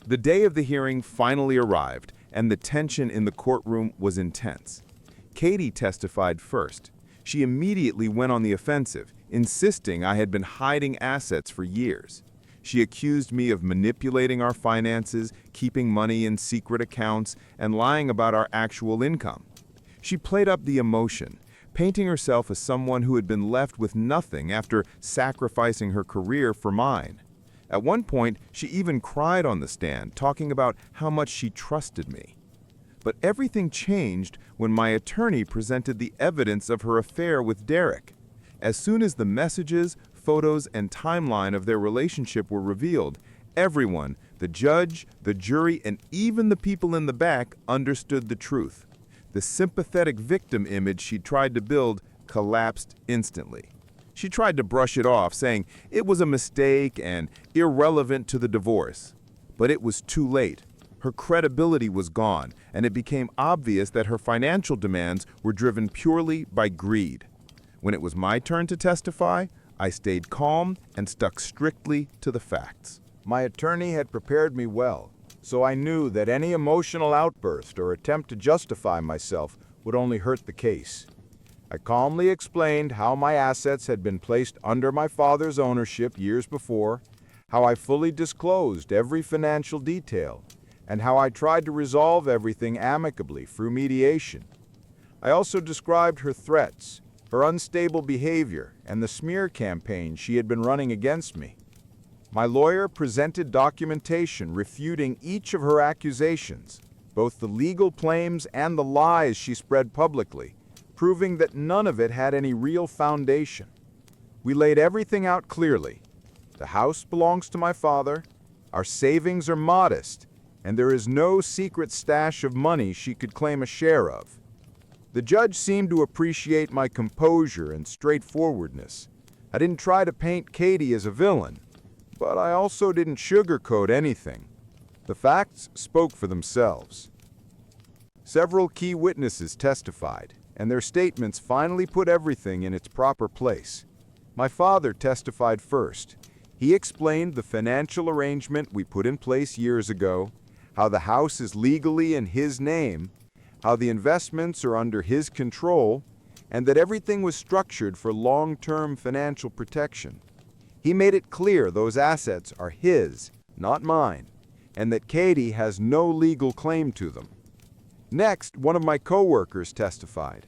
Speaker 2: The day of the hearing finally arrived, and the tension in the courtroom was intense. Katie testified first. She immediately went on the offensive, insisting I had been hiding assets for years. She accused me of manipulating our finances, keeping money in secret accounts, and lying about our actual income. She played up the emotion, painting herself as someone who had been left with nothing after sacrificing her career for mine. At one point, she even cried on the stand, talking about how much she trusted me. But everything changed when my attorney presented the evidence of her affair with Derek. As soon as the messages, photos, and timeline of their relationship were revealed, everyone, the judge, the jury, and even the people in the back, understood the truth. The sympathetic victim image she tried to build collapsed instantly. She tried to brush it off, saying it was a mistake and irrelevant to the divorce. But it was too late. Her credibility was gone, and it became obvious that her financial demands were driven purely by greed. When it was my turn to testify, I stayed calm and stuck strictly to the facts. My attorney had prepared me well, so I knew that any emotional outburst or attempt to justify myself would only hurt the case. I calmly explained how my assets had been placed under my father's ownership years before, how I fully disclosed every financial detail, and how I tried to resolve everything amicably through mediation. I also described her threats, her unstable behavior, and the smear campaign she had been running against me. My lawyer presented documentation refuting each of her accusations, both the legal claims and the lies she spread publicly, proving that none of it had any real foundation. We laid everything out clearly. The house belongs to my father, our savings are modest, and there is no secret stash of money she could claim a share of. The judge seemed to appreciate my composure and straightforwardness. I didn't try to paint Katie as a villain, but I also didn't sugarcoat anything. The facts spoke for themselves. Several key witnesses testified, and their statements finally put everything in its proper place. My father testified first. He explained the financial arrangement we put in place years ago, how the house is legally in his name, how the investments are under his control, and that everything was structured for long-term financial protection. He made it clear those assets are his, not mine, and that Katie has no legal claim to them. Next, one of my coworkers testified.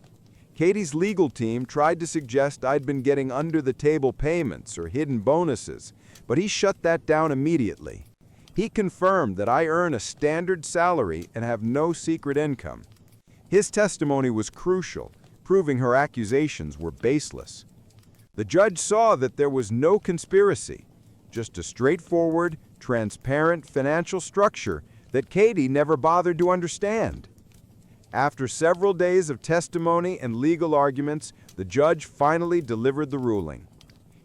Speaker 2: Katie's legal team tried to suggest I'd been getting under-the-table payments or hidden bonuses, but he shut that down immediately. He confirmed that I earn a standard salary and have no secret income. His testimony was crucial, proving her accusations were baseless. The judge saw that there was no conspiracy, just a straightforward, transparent financial structure that Katie never bothered to understand. After several days of testimony and legal arguments, the judge finally delivered the ruling.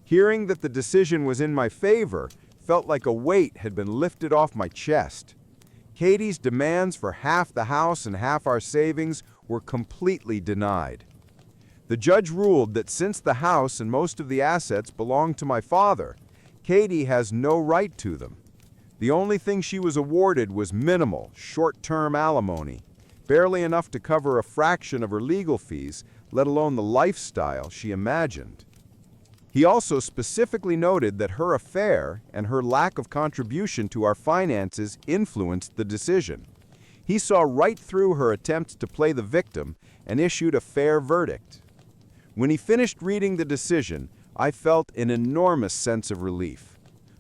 Speaker 2: Hearing that the decision was in my favor felt like a weight had been lifted off my chest. Katie's demands for half the house and half our savings were completely denied. The judge ruled that since the house and most of the assets belonged to my father, Katie has no right to them. The only thing she was awarded was minimal, short-term alimony, barely enough to cover a fraction of her legal fees, let alone the lifestyle she imagined. He also specifically noted that her affair and her lack of contribution to our finances influenced the decision. He saw right through her attempts to play the victim and issued a fair verdict. When he finished reading the decision, I felt an enormous sense of relief.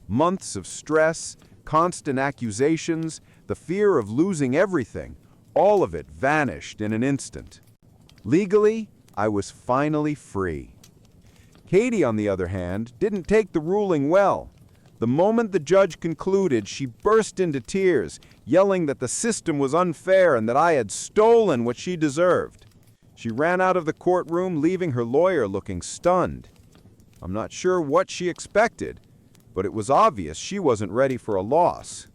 Speaker 2: Months of stress, constant accusations, the fear of losing everything, all of it vanished in an instant. Legally, I was finally free. Katie, on the other hand, didn't take the ruling well. The moment the judge concluded, she burst into tears, yelling that the system was unfair and that I had stolen what she deserved. She ran out of the courtroom, leaving her lawyer looking stunned. I'm not sure what she expected, but it was obvious she wasn't ready for a loss.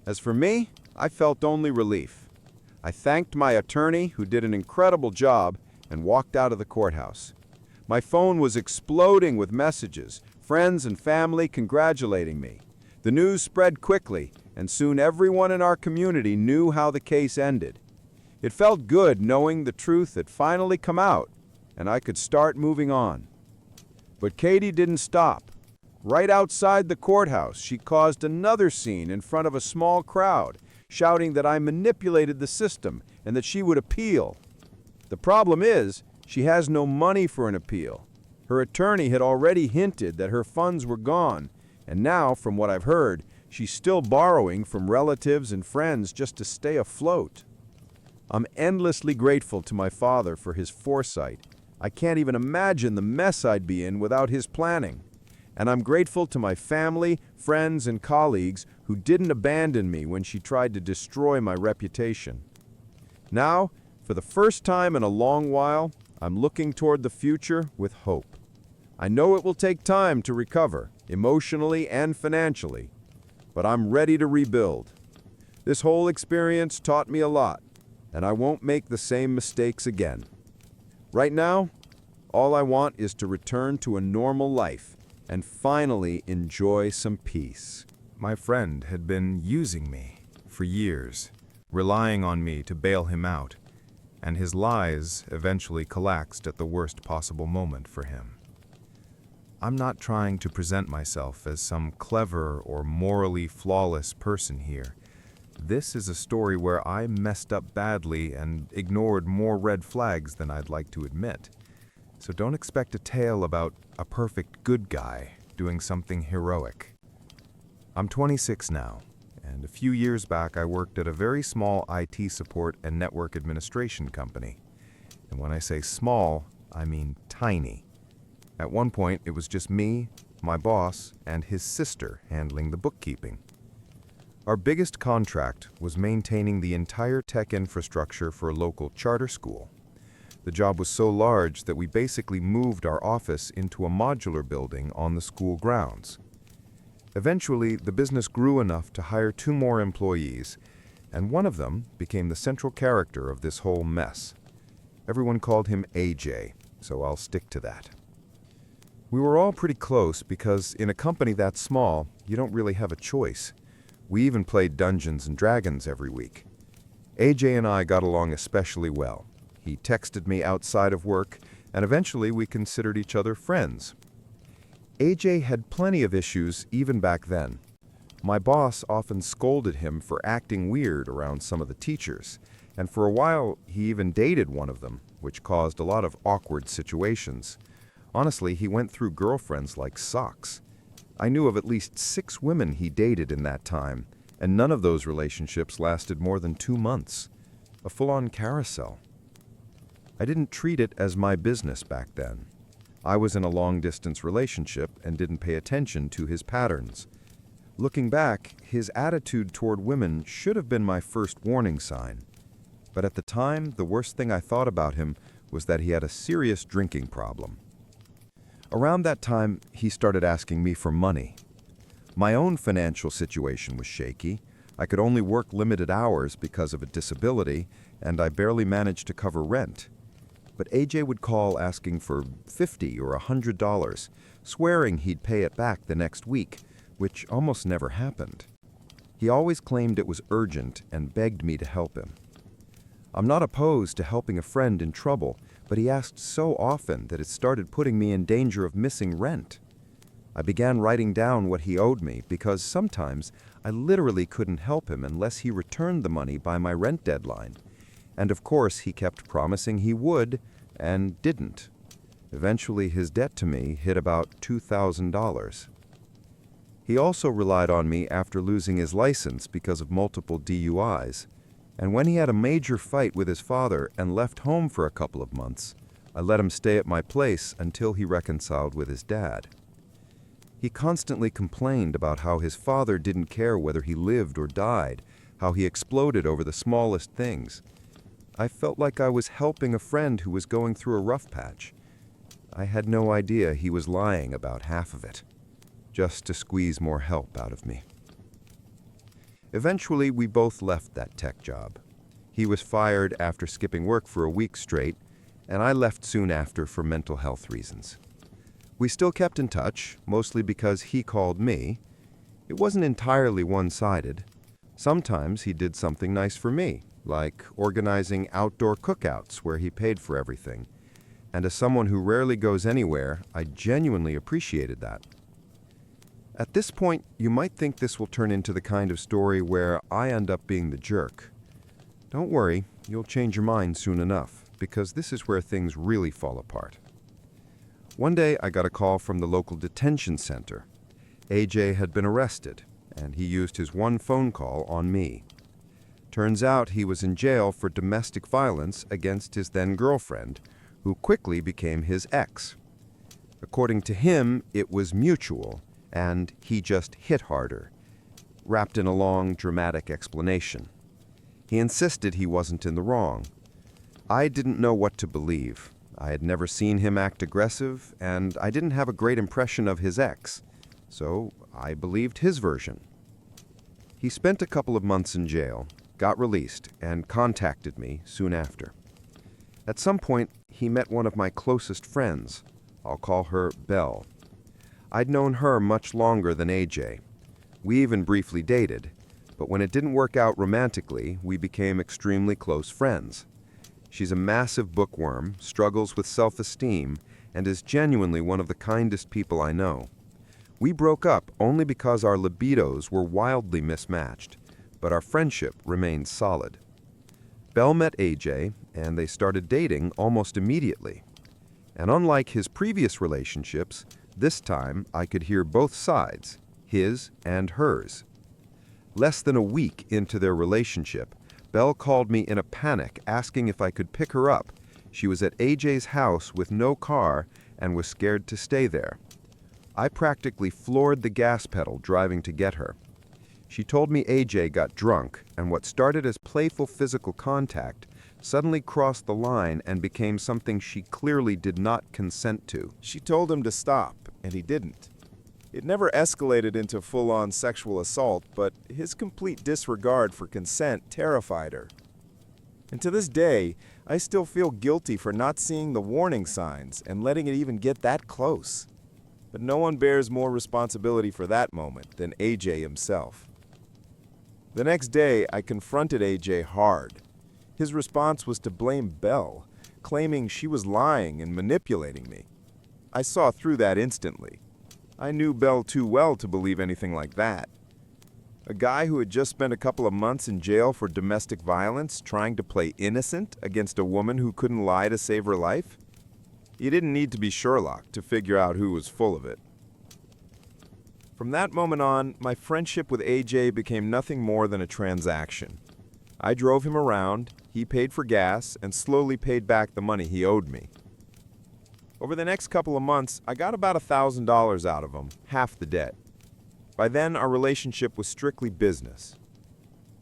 Speaker 2: As for me, I felt only relief. I thanked my attorney, who did an incredible job, and walked out of the courthouse. My phone was exploding with messages, friends and family congratulating me. The news spread quickly, and soon everyone in our community knew how the case ended. It felt good knowing the truth had finally come out, and I could start moving on. But Katie didn't stop. Right outside the courthouse, she caused another scene in front of a small crowd, shouting that I manipulated the system and that she would appeal. The problem is, she has no money for an appeal. Her attorney had already hinted that her funds were gone, and now, from what I've heard, she's still borrowing from relatives and friends just to stay afloat. I'm endlessly grateful to my father for his foresight. I can't even imagine the mess I'd be in without his planning. And I'm grateful to my family, friends, and colleagues who didn't abandon me when she tried to destroy my reputation. Now, for the first time in a long while, I'm looking toward the future with hope. I know it will take time to recover, emotionally and financially, but I'm ready to rebuild. This whole experience taught me a lot, and I won't make the same mistakes again. Right now, all I want is to return to a normal life and finally enjoy some peace. My friend had been using me for years, relying on me to bail him out, and his lies eventually collapsed at the worst possible moment for him. I'm not trying to present myself as some clever or morally flawless person here. This is a story where I messed up badly and ignored more red flags than I'd like to admit. So don't expect a tale about a perfect good guy doing something heroic. I'm 26 now, and a few years back I worked at a very small IT support and network administration company. And when I say small, I mean tiny. At one point, it was just me, my boss, and his sister handling the bookkeeping. Our biggest contract was maintaining the entire tech infrastructure for a local charter school. The job was so large that we basically moved our office into a modular building on the school grounds. Eventually, the business grew enough to hire 2 more employees, and one of them became the central character of this whole mess. Everyone called him AJ, so I'll stick to that. We were all pretty close because in a company that small, you don't really have a choice. We even played Dungeons and Dragons every week. AJ and I got along especially well. He texted me outside of work, and eventually we considered each other friends. AJ had plenty of issues even back then. My boss often scolded him for acting weird around some of the teachers, and for a while he even dated one of them, which caused a lot of awkward situations. Honestly, he went through girlfriends like socks. I knew of at least 6 women he dated in that time, and none of those relationships lasted more than 2 months. A full-on carousel. I didn't treat it as my business back then. I was in a long-distance relationship and didn't pay attention to his patterns. Looking back, his attitude toward women should have been my first warning sign. But at the time, the worst thing I thought about him was that he had a serious drinking problem. Around that time, he started asking me for money. My own financial situation was shaky. I could only work limited hours because of a disability, and I barely managed to cover rent. But AJ would call asking for $50 or $100, swearing he'd pay it back the next week, which almost never happened. He always claimed it was urgent and begged me to help him. I'm not opposed to helping a friend in trouble, but he asked so often that it started putting me in danger of missing rent. I began writing down what he owed me because sometimes I literally couldn't help him unless he returned the money by my rent deadline. And of course, he kept promising he would, and didn't. Eventually, his debt to me hit about $2,000. He also relied on me after losing his license because of multiple DUIs. And when he had a major fight with his father and left home for a couple of months, I let him stay at my place until he reconciled with his dad. He constantly complained about how his father didn't care whether he lived or died, how he exploded over the smallest things. I felt like I was helping a friend who was going through a rough patch. I had no idea he was lying about half of it, just to squeeze more help out of me. Eventually, we both left that tech job. He was fired after skipping work for a week straight, and I left soon after for mental health reasons. We still kept in touch, mostly because he called me. It wasn't entirely one-sided. Sometimes he did something nice for me, like organizing outdoor cookouts where he paid for everything. And as someone who rarely goes anywhere, I genuinely appreciated that. At this point, you might think this will turn into the kind of story where I end up being the jerk. Don't worry, you'll change your mind soon enough, because this is where things really fall apart. One day, I got a call from the local detention center. AJ had been arrested, and he used his one phone call on me. Turns out he was in jail for domestic violence against his then-girlfriend, who quickly became his ex. According to him, it was mutual, and he just hit harder, wrapped in a long, dramatic explanation. He insisted he wasn't in the wrong. I didn't know what to believe. I had never seen him act aggressive, and I didn't have a great impression of his ex, so I believed his version. He spent a couple of months in jail, got released, and contacted me soon after. At some point, he met one of my closest friends. I'll call her Belle. I'd known her much longer than AJ.
Speaker 5: We even briefly dated, but when it didn't work out romantically, we became extremely close friends. She's a massive bookworm, struggles with self-esteem, and is genuinely one of the kindest people I know. We broke up only because our libidos were wildly mismatched, but our friendship remained solid. Bell met AJ, and they started dating almost immediately. And unlike his previous relationships, this time I could hear both sides, his and hers. Less than a week into their relationship, Belle called me in a panic asking if I could pick her up. She was at AJ's house with no car and was scared to stay there. I practically floored the gas pedal driving to get her. She told me AJ got drunk, and what started as playful physical contact suddenly crossed the line and became something she clearly did not consent to.
Speaker 2: She told him to stop, and he didn't. It never escalated into full-on sexual assault, but his complete disregard for consent terrified her. And to this day, I still feel guilty for not seeing the warning signs and letting it even get that close. But no one bears more responsibility for that moment than AJ himself. The next day, I confronted AJ hard. His response was to blame Belle, claiming she was lying and manipulating me. I saw through that instantly. I knew Belle too well to believe anything like that. A guy who had just spent a couple of months in jail for domestic violence trying to play innocent against a woman who couldn't lie to save her life? You didn't need to be Sherlock to figure out who was full of it. From that moment on, my friendship with AJ became nothing more than a transaction. I drove him around, he paid for gas, and slowly paid back the money he owed me. Over the next couple of months, I got about $1,000 out of him, half the debt. By then, our relationship was strictly business.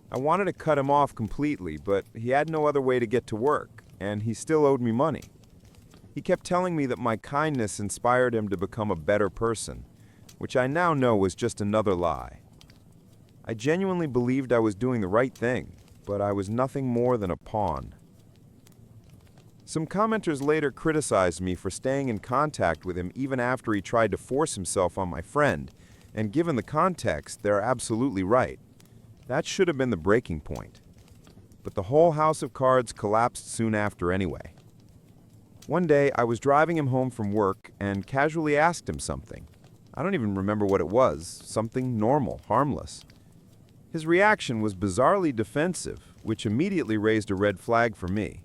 Speaker 2: I wanted to cut him off completely, but he had no other way to get to work, and he still owed me money. He kept telling me that my kindness inspired him to become a better person, which I now know was just another lie. I genuinely believed I was doing the right thing, but I was nothing more than a pawn. Some commenters later criticized me for staying in contact with him even after he tried to force himself on my friend, and given the context, they're absolutely right. That should have been the breaking point. But the whole house of cards collapsed soon after anyway. One day, I was driving him home from work and casually asked him something. I don't even remember what it was, something normal, harmless. His reaction was bizarrely defensive, which immediately raised a red flag for me.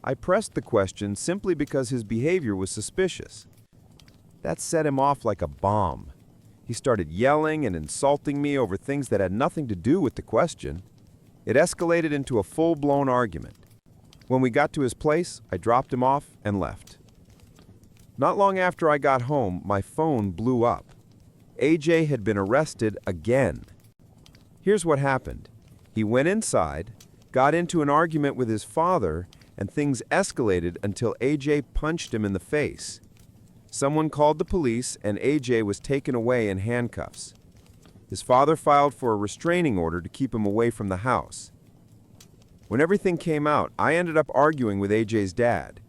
Speaker 2: I pressed the question simply because his behavior was suspicious. That set him off like a bomb. He started yelling and insulting me over things that had nothing to do with the question. It escalated into a full-blown argument. When we got to his place, I dropped him off and left. Not long after I got home, my phone blew up. AJ had been arrested again. Here's what happened. He went inside, got into an argument with his father, and things escalated until AJ punched him in the face. Someone called the police, and AJ was taken away in handcuffs. His father filed for a restraining order to keep him away from the house. When everything came out, I ended up arguing with AJ's dad.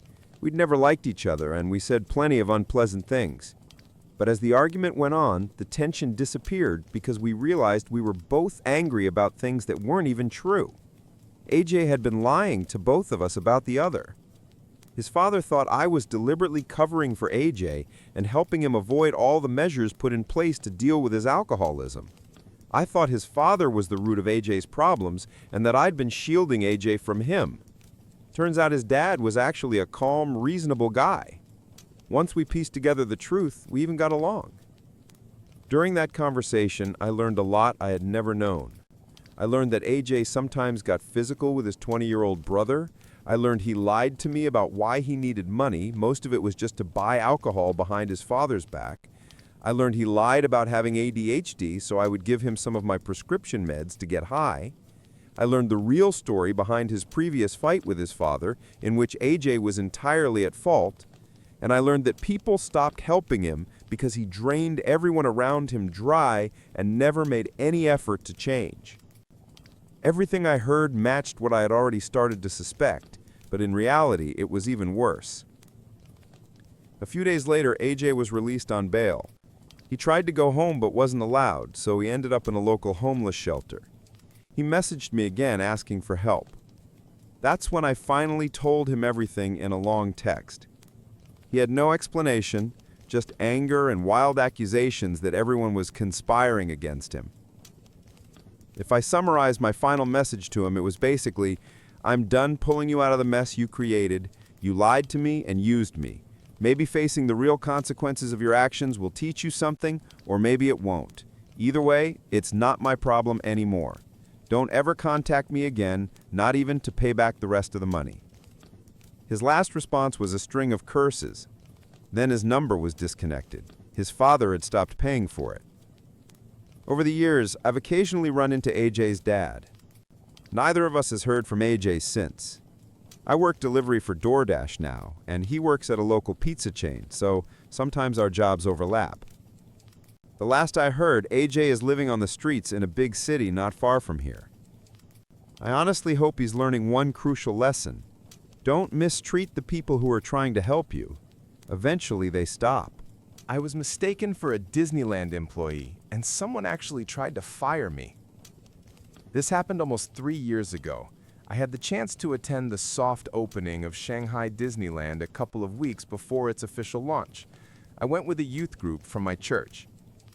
Speaker 2: We'd never liked each other, and we said plenty of unpleasant things. But as the argument went on, the tension disappeared because we realized we were both angry about things that weren't even true. AJ had been lying to both of us about the other. His father thought I was deliberately covering for AJ and helping him avoid all the measures put in place to deal with his alcoholism. I thought his father was the root of AJ's problems and that I'd been shielding AJ from him. Turns out his dad was actually a calm, reasonable guy. Once we pieced together the truth, we even got along. During that conversation, I learned a lot I had never known. I learned that AJ sometimes got physical with his 20-year-old brother. I learned he lied to me about why he needed money. Most of it was just to buy alcohol behind his father's back. I learned he lied about having ADHD, so I would give him some of my prescription meds to get high. I learned the real story behind his previous fight with his father, in which AJ was entirely at fault. And I learned that people stopped helping him because he drained everyone around him dry and never made any effort to change. Everything I heard matched what I had already started to suspect, but in reality, it was even worse. A few days later, AJ was released on bail.
Speaker 5: He tried to go home but wasn't allowed, so he ended up in a local homeless shelter. He messaged me again asking for help. That's when I finally told him everything in a long text. He had no explanation, just anger and wild accusations that everyone was conspiring against him. If I summarized my final message to him, it was basically, I'm done pulling you out of the mess you created. You lied to me and used me. Maybe facing the real consequences of your actions will teach you something, or maybe it won't. Either way, it's not my problem anymore. Don't ever contact me again, not even to pay back the rest of the money. His last response was a string of curses. Then his number was disconnected. His father had stopped paying for it. Over the years, I've occasionally run into AJ's dad. Neither of us has heard from AJ since. I work delivery for DoorDash now, and he works at a local pizza chain, so sometimes our jobs overlap. The last I heard, AJ is living on the streets in a big city not far from here. I honestly hope he's learning one crucial lesson. Don't mistreat the people who are trying to help you. Eventually, they stop.
Speaker 4: I was mistaken for a Disneyland employee, and someone actually tried to fire me. This happened almost 3 years ago. I had the chance to attend the soft opening of Shanghai Disneyland a couple of weeks before its official launch. I went with a youth group from my church.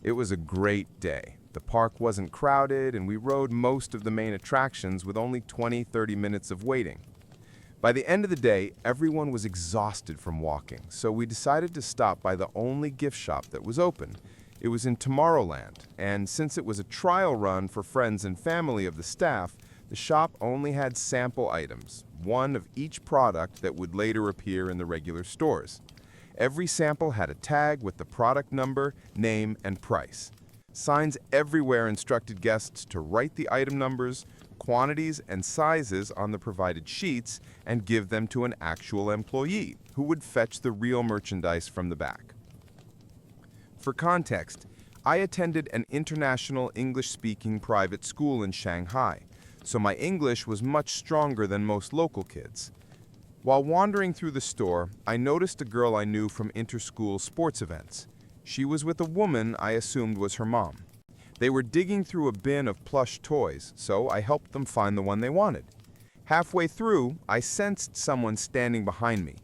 Speaker 4: It was a great day. The park wasn't crowded, and we rode most of the main attractions with only 20-30 minutes of waiting. By the end of the day, everyone was exhausted from walking, so we decided to stop by the only gift shop that was open. It was in Tomorrowland, and since it was a trial run for friends and family of the staff, the shop only had sample items, one of each product that would later appear in the regular stores. Every sample had a tag with the product number, name, and price. Signs everywhere instructed guests to write the item numbers, quantities, and sizes on the provided sheets and give them to an actual employee who would fetch the real merchandise from the back. For context, I attended an international English-speaking private school in Shanghai, so my English was much stronger than most local kids. While wandering through the store, I noticed a girl I knew from inter-school sports events. She was with a woman I assumed was her mom. They were digging through a bin of plush toys, so I helped them find the one they wanted. Halfway through, I sensed someone standing behind me.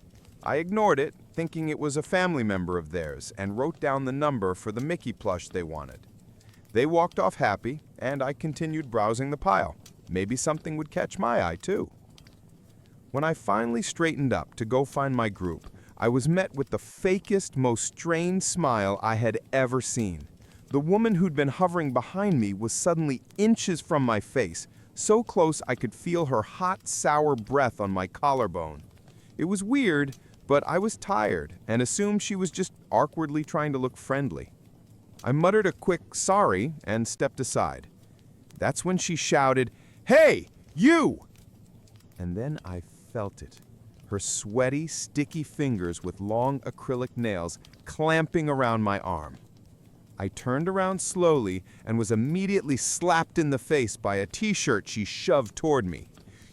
Speaker 4: I ignored it, thinking it was a family member of theirs, and wrote down the number for the Mickey plush they wanted. They walked off happy, and I continued browsing the pile. Maybe something would catch my eye, too. When I finally straightened up to go find my group, I was met with the fakest, most strained smile I had ever seen. The woman who'd been hovering behind me was suddenly inches from my face, so close I could feel her hot, sour breath on my collarbone. It was weird, but I was tired and assumed she was just awkwardly trying to look friendly. I muttered a quick sorry and stepped aside. That's when she shouted, "Hey, you!" And then I felt it. Her sweaty, sticky fingers with long acrylic nails clamping around my arm. I turned around slowly and was immediately slapped in the face by a t-shirt she shoved toward me.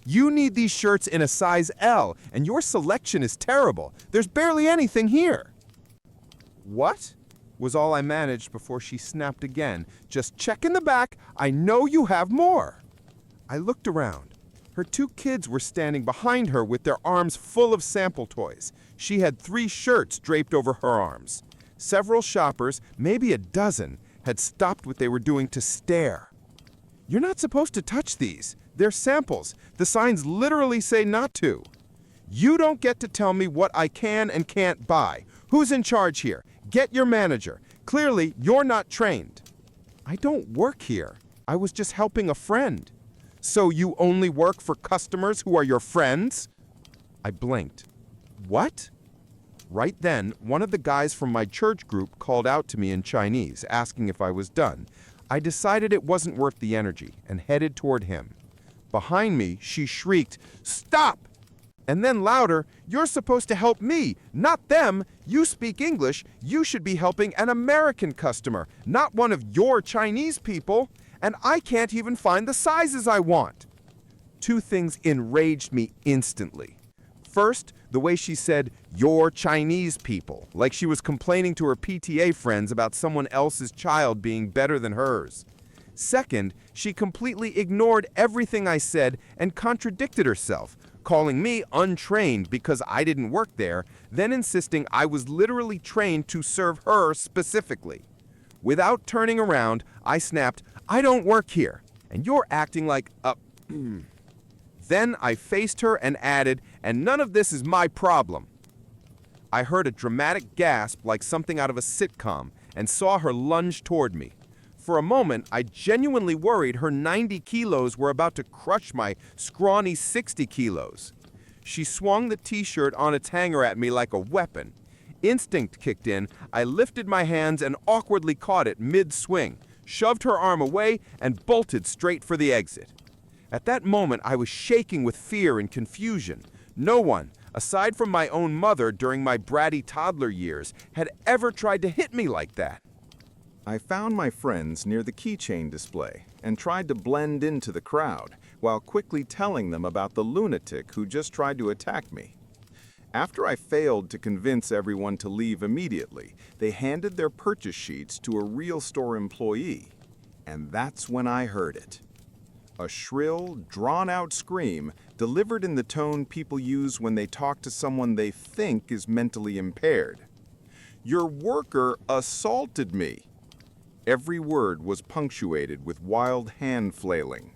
Speaker 4: "You need these shirts in a size L, and your selection is terrible. There's barely anything here." "What?" was all I managed before she snapped again. "Just check in the back. I know you have more." I looked around. Her 2 kids were standing behind her with their arms full of sample toys. She had 3 shirts draped over her arms. Several shoppers, maybe a dozen, had stopped what they were doing to stare. "You're not supposed to touch these. They're samples. The signs literally say not to." "You don't get to tell me what I can and can't buy. Who's in charge here? Get your manager. Clearly, you're not trained." "I don't work here. I was just helping a friend." "So you only work for customers who are your friends?" I blinked. "What?" Right then, one of the guys from my church group called out to me in Chinese, asking if I was done. I decided it wasn't worth the energy and headed toward him. Behind me, she shrieked, "Stop!" And then louder, "You're supposed to help me, not them. You speak English. You should be helping an American customer, not one of your Chinese people. And I can't even find the sizes I want." 2 things enraged me instantly.
Speaker 1: First, the way she said, "You're Chinese people," like she was complaining to her PTA friends about someone else's child being better than hers. Second, she completely ignored everything I said and contradicted herself, calling me untrained because I didn't work there, then insisting I was literally trained to serve her specifically. Without turning around, I snapped, "I don't work here, and you're acting like a..." Then I faced her and added, "And none of this is my problem." I heard a dramatic gasp like something out of a sitcom and saw her lunge toward me. For a moment, I genuinely worried her 90 kilos were about to crush my scrawny 60 kilos. She swung the t-shirt on its hanger at me like a weapon. Instinct kicked in. I lifted my hands and awkwardly caught it mid-swing, shoved her arm away, and bolted straight for the exit. At that moment, I was shaking with fear and confusion. No one, aside from my own mother during my bratty toddler years, had ever tried to hit me like that.
Speaker 4: I found my friends near the keychain display and tried to blend into the crowd while quickly telling them about the lunatic who just tried to attack me. After I failed to convince everyone to leave immediately, they handed their purchase sheets to a real store employee. And that's when I heard it. A shrill, drawn-out scream delivered in the tone people use when they talk to someone they think is mentally impaired. "Your worker assaulted me." Every word was punctuated with wild hand flailing.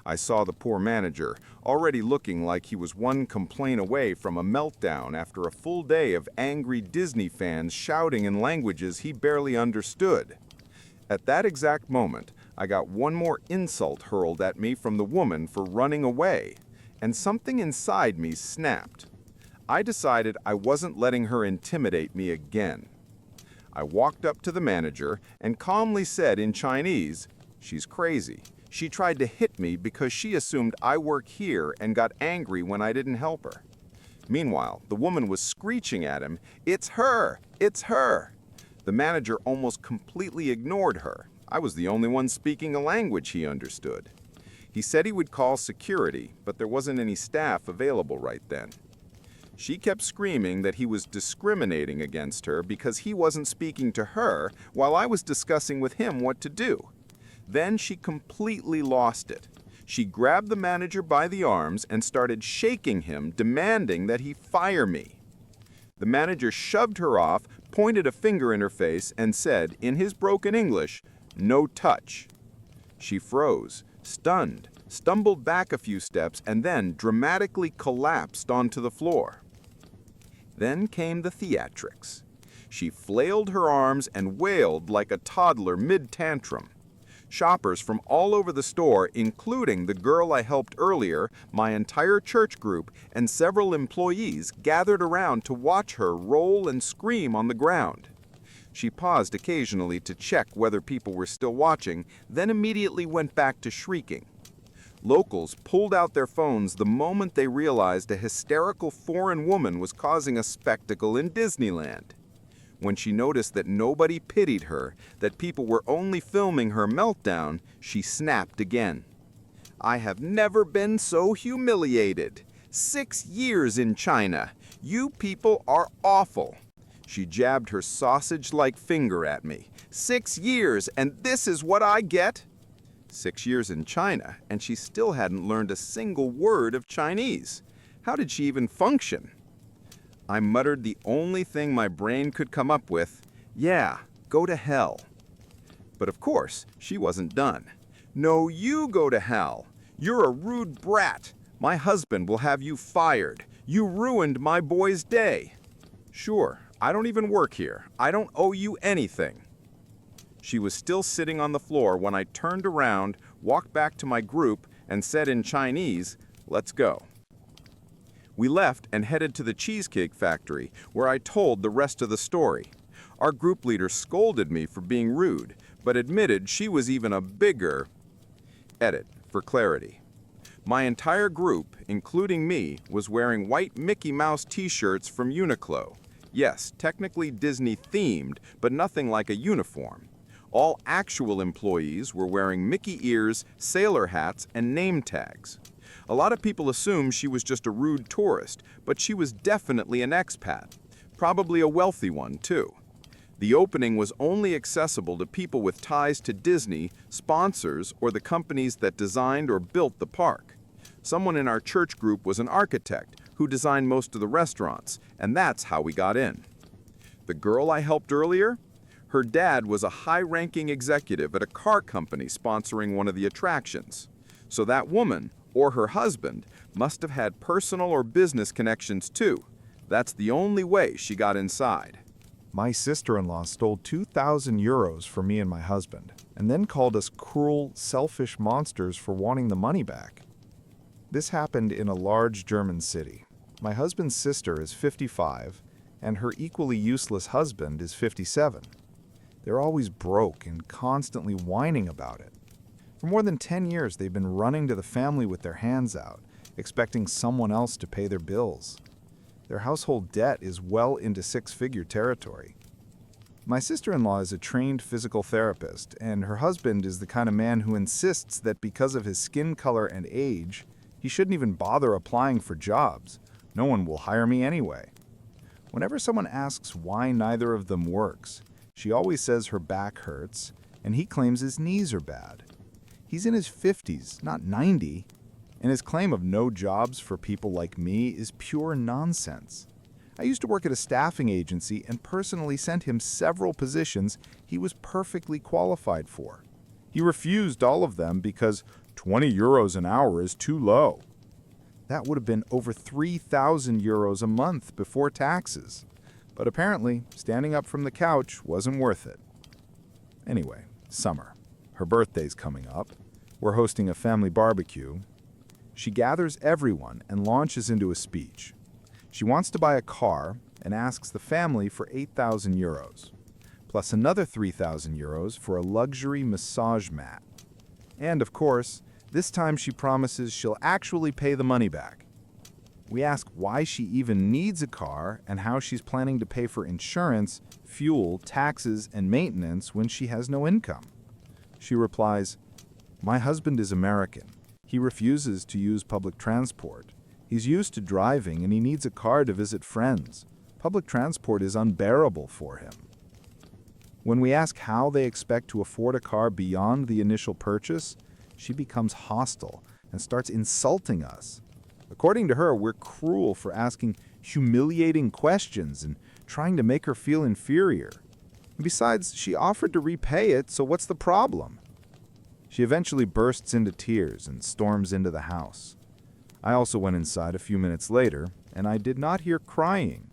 Speaker 4: I saw the poor manager, already looking like he was one complaint away from a meltdown after a full day of angry Disney fans shouting in languages he barely understood. At that exact moment, I got one more insult hurled at me from the woman for running away, and something inside me snapped. I decided I wasn't letting her intimidate me again. I walked up to the manager and calmly said in Chinese, "She's crazy. She tried to hit me because she assumed I work here and got angry when I didn't help her." Meanwhile, the woman was screeching at him, "It's her! It's her!" The manager almost completely ignored her. I was the only one speaking a language he understood. He said he would call security, but there wasn't any staff available right then. She kept screaming that he was discriminating against her because he wasn't speaking to her while I was discussing with him what to do. Then she completely lost it. She grabbed the manager by the arms and started shaking him, demanding that he fire me. The manager shoved her off, pointed a finger in her face, and said, in his broken English, "No touch." She froze, stunned, stumbled back a few steps, and then dramatically collapsed onto the floor. Then came the theatrics. She flailed her arms and wailed like a toddler mid-tantrum. Shoppers from all over the store, including the girl I helped earlier, my entire church group, and several employees gathered around to watch her roll and scream on the ground. She paused occasionally to check whether people were still watching, then immediately went back to shrieking. Locals pulled out their phones the moment they realized a hysterical foreign woman was causing a spectacle in Disneyland. When she noticed that nobody pitied her, that people were only filming her meltdown, she snapped again. "I have never been so humiliated. 6 years in China. You people are awful." She jabbed her sausage-like finger at me. 6 years, and this is what I get? 6 years in China, and she still hadn't learned a single word of Chinese. How did she even function? I muttered the only thing my brain could come up with, "Yeah, go to hell." But of course, she wasn't done. "No, you go to hell. You're a rude brat. My husband will have you fired. You ruined my boy's day." "Sure, I don't even work here. I don't owe you anything." She was still sitting on the floor when I turned around, walked back to my group, and said in Chinese, "Let's go." We left and headed to the Cheesecake Factory, where I told the rest of the story. Our group leader scolded me for being rude, but admitted she was even a bigger... Edit, for clarity. My entire group, including me, was wearing white Mickey Mouse t-shirts from Uniqlo. Yes, technically Disney-themed, but nothing like a uniform. All actual employees were wearing Mickey ears, sailor hats, and name tags. A lot of people assume she was just a rude tourist, but she was definitely an expat. Probably a wealthy one, too. The opening was only accessible to people with ties to Disney, sponsors, or the companies that designed or built the park. Someone in our church group was an architect who designed most of the restaurants, and that's how we got in. The girl I helped earlier? Her dad was a high-ranking executive at a car company sponsoring one of the attractions. So that woman, or her husband, must have had personal or business connections too. That's the only way she got inside.
Speaker 2: My sister-in-law stole 2,000 euros from me and my husband, and then called us cruel, selfish monsters for wanting the money back. This happened in a large German city. My husband's sister is 55, and her equally useless husband is 57. They're always broke and constantly whining about it. For more than 10 years, they've been running to the family with their hands out, expecting someone else to pay their bills. Their household debt is well into six-figure territory. My sister-in-law is a trained physical therapist, and her husband is the kind of man who insists that because of his skin color and age, he shouldn't even bother applying for jobs. No one will hire me anyway. Whenever someone asks why neither of them works, she always says her back hurts, and he claims his knees are bad. He's in his 50s, not 90, and his claim of no jobs for people like me is pure nonsense. I used to work at a staffing agency and personally sent him several positions he was perfectly qualified for. He refused all of them because 20 euros an hour is too low. That would have been over 3,000 euros a month before taxes. But apparently, standing up from the couch wasn't worth it. Anyway, summer. Her birthday's coming up. We're hosting a family barbecue. She gathers everyone and launches into a speech. She wants to buy a car and asks the family for 8,000 euros, plus another 3,000 euros for a luxury massage mat. And of course, this time she promises she'll actually pay the money back. We ask why she even needs a car and how she's planning to pay for insurance, fuel, taxes, and maintenance when she has no income. She replies, "My husband is American. He refuses to use public transport. He's used to driving and he needs a car to visit friends. Public transport is unbearable for him." When we ask how they expect to afford a car beyond the initial purchase, she becomes hostile and starts insulting us. According to her, we're cruel for asking humiliating questions and trying to make her feel inferior. And besides, she offered to repay it, so what's the problem? She eventually bursts into tears and storms into the house. I also went inside a few minutes later, and I did not hear crying.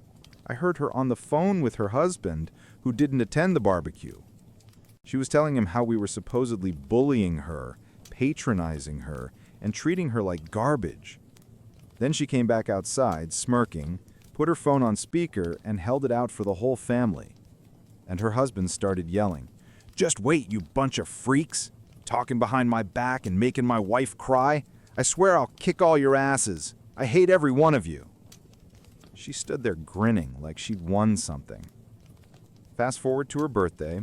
Speaker 2: I heard her on the phone with her husband, who didn't attend the barbecue. She was telling him how we were supposedly bullying her, patronizing her, and treating her like garbage. Then she came back outside, smirking, put her phone on speaker, and held it out for the whole family. And her husband started yelling, "Just wait, you bunch of freaks! Talking behind my back and making my wife cry. I swear I'll kick all your asses. I hate every one of you." She stood there grinning like she'd won something. Fast forward to her birthday,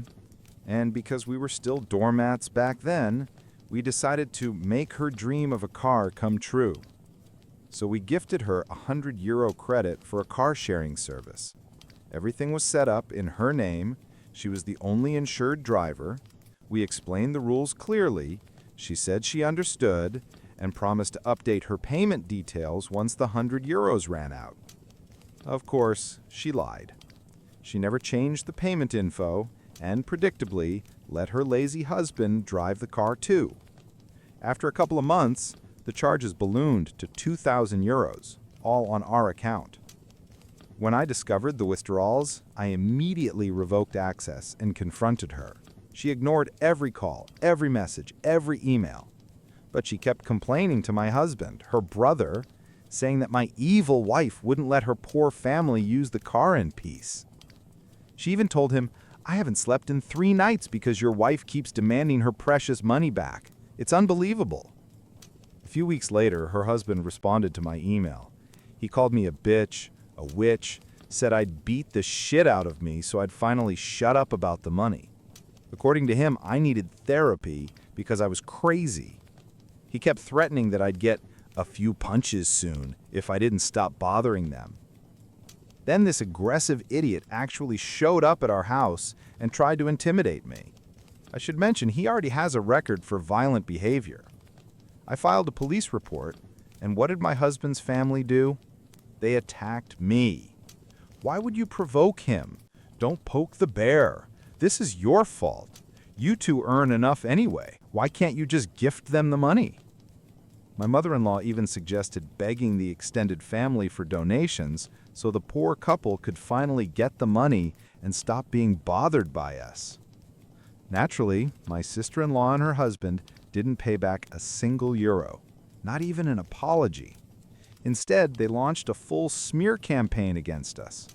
Speaker 2: and because we were still doormats back then, we decided to make her dream of a car come true. So we gifted her a €100 credit for a car-sharing service. Everything was set up in her name. She was the only insured driver. We explained the rules clearly. She said she understood and promised to update her payment details once the €100 ran out. Of course, she lied. She never changed the payment info and, predictably, let her lazy husband drive the car too. After a couple of months, the charges ballooned to €2,000, all on our account. When I discovered the withdrawals, I immediately revoked access and confronted her. She ignored every call, every message, every email. But she kept complaining to my husband, her brother, saying that my evil wife wouldn't let her poor family use the car in peace. She even told him, "I haven't slept in 3 nights because your wife keeps demanding her precious money back. It's unbelievable." A few weeks later, her husband responded to my email. He called me a bitch, a witch, said I'd beat the shit out of me so I'd finally shut up about the money. According to him, I needed therapy because I was crazy. He kept threatening that I'd get a few punches soon if I didn't stop bothering them. Then this aggressive idiot actually showed up at our house and tried to intimidate me. I should mention he already has a record for violent behavior. I filed a police report, and what did my husband's family do? They attacked me. Why would you provoke him? Don't poke the bear. This is your fault. You two earn enough anyway. Why can't you just gift them the money? My mother-in-law even suggested begging the extended family for donations so the poor couple could finally get the money and stop being bothered by us. Naturally, my sister-in-law and her husband didn't pay back a single euro, not even an apology. Instead, they launched a full smear campaign against us.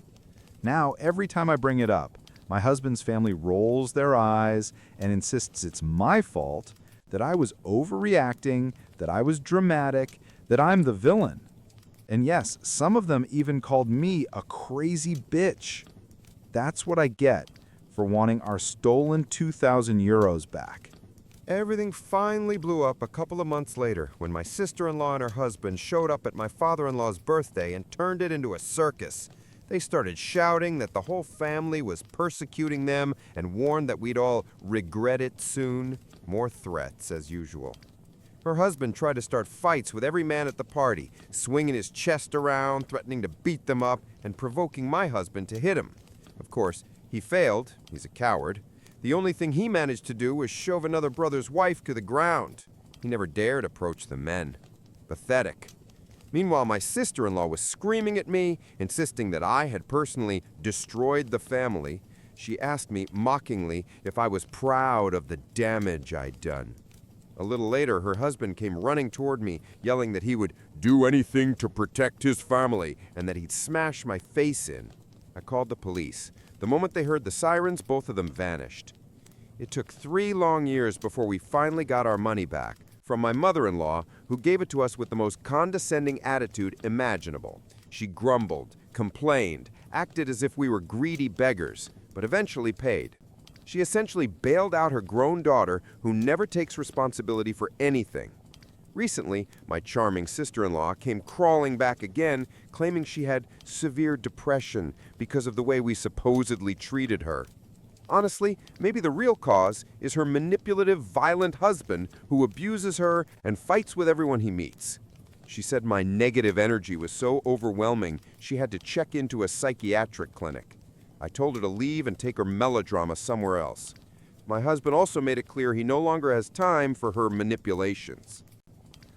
Speaker 2: Now, every time I bring it up, my husband's family rolls their eyes and insists it's my fault, that I was overreacting, that I was dramatic, that I'm the villain. And yes, some of them even called me a crazy bitch. That's what I get for wanting our stolen 2,000 euros back.
Speaker 5: Everything finally blew up a couple of months later when my sister-in-law and her husband showed up at my father-in-law's birthday and turned it into a circus. They started shouting that the whole family was persecuting them and warned that we'd all regret it soon. More threats, as usual. Her husband tried to start fights with every man at the party, swinging his chest around, threatening to beat them up, and provoking my husband to hit him. Of course, he failed. He's a coward. The only thing he managed to do was shove another brother's wife to the ground. He never dared approach the men. Pathetic. Meanwhile, my sister-in-law was screaming at me, insisting that I had personally destroyed the family. She asked me mockingly if I was proud of the damage I'd done. A little later, her husband came running toward me, yelling that he would do anything to protect his family and that he'd smash my face in. I called the police. The moment they heard the sirens, both of them vanished. It took 3 long years before we finally got our money back from my mother-in-law, who gave it to us with the most condescending attitude imaginable. She grumbled, complained, acted as if we were greedy beggars, but eventually paid. She essentially bailed out her grown daughter, who never takes responsibility for anything. Recently, my charming sister-in-law came crawling back again, claiming she had severe depression because of the way we supposedly treated her. Honestly, maybe the real cause is her manipulative, violent husband who abuses her and fights with everyone he meets. She said my negative energy was so overwhelming she had to check into a psychiatric clinic. I told her to leave and take her melodrama somewhere else. My husband also made it clear he no longer has time for her manipulations.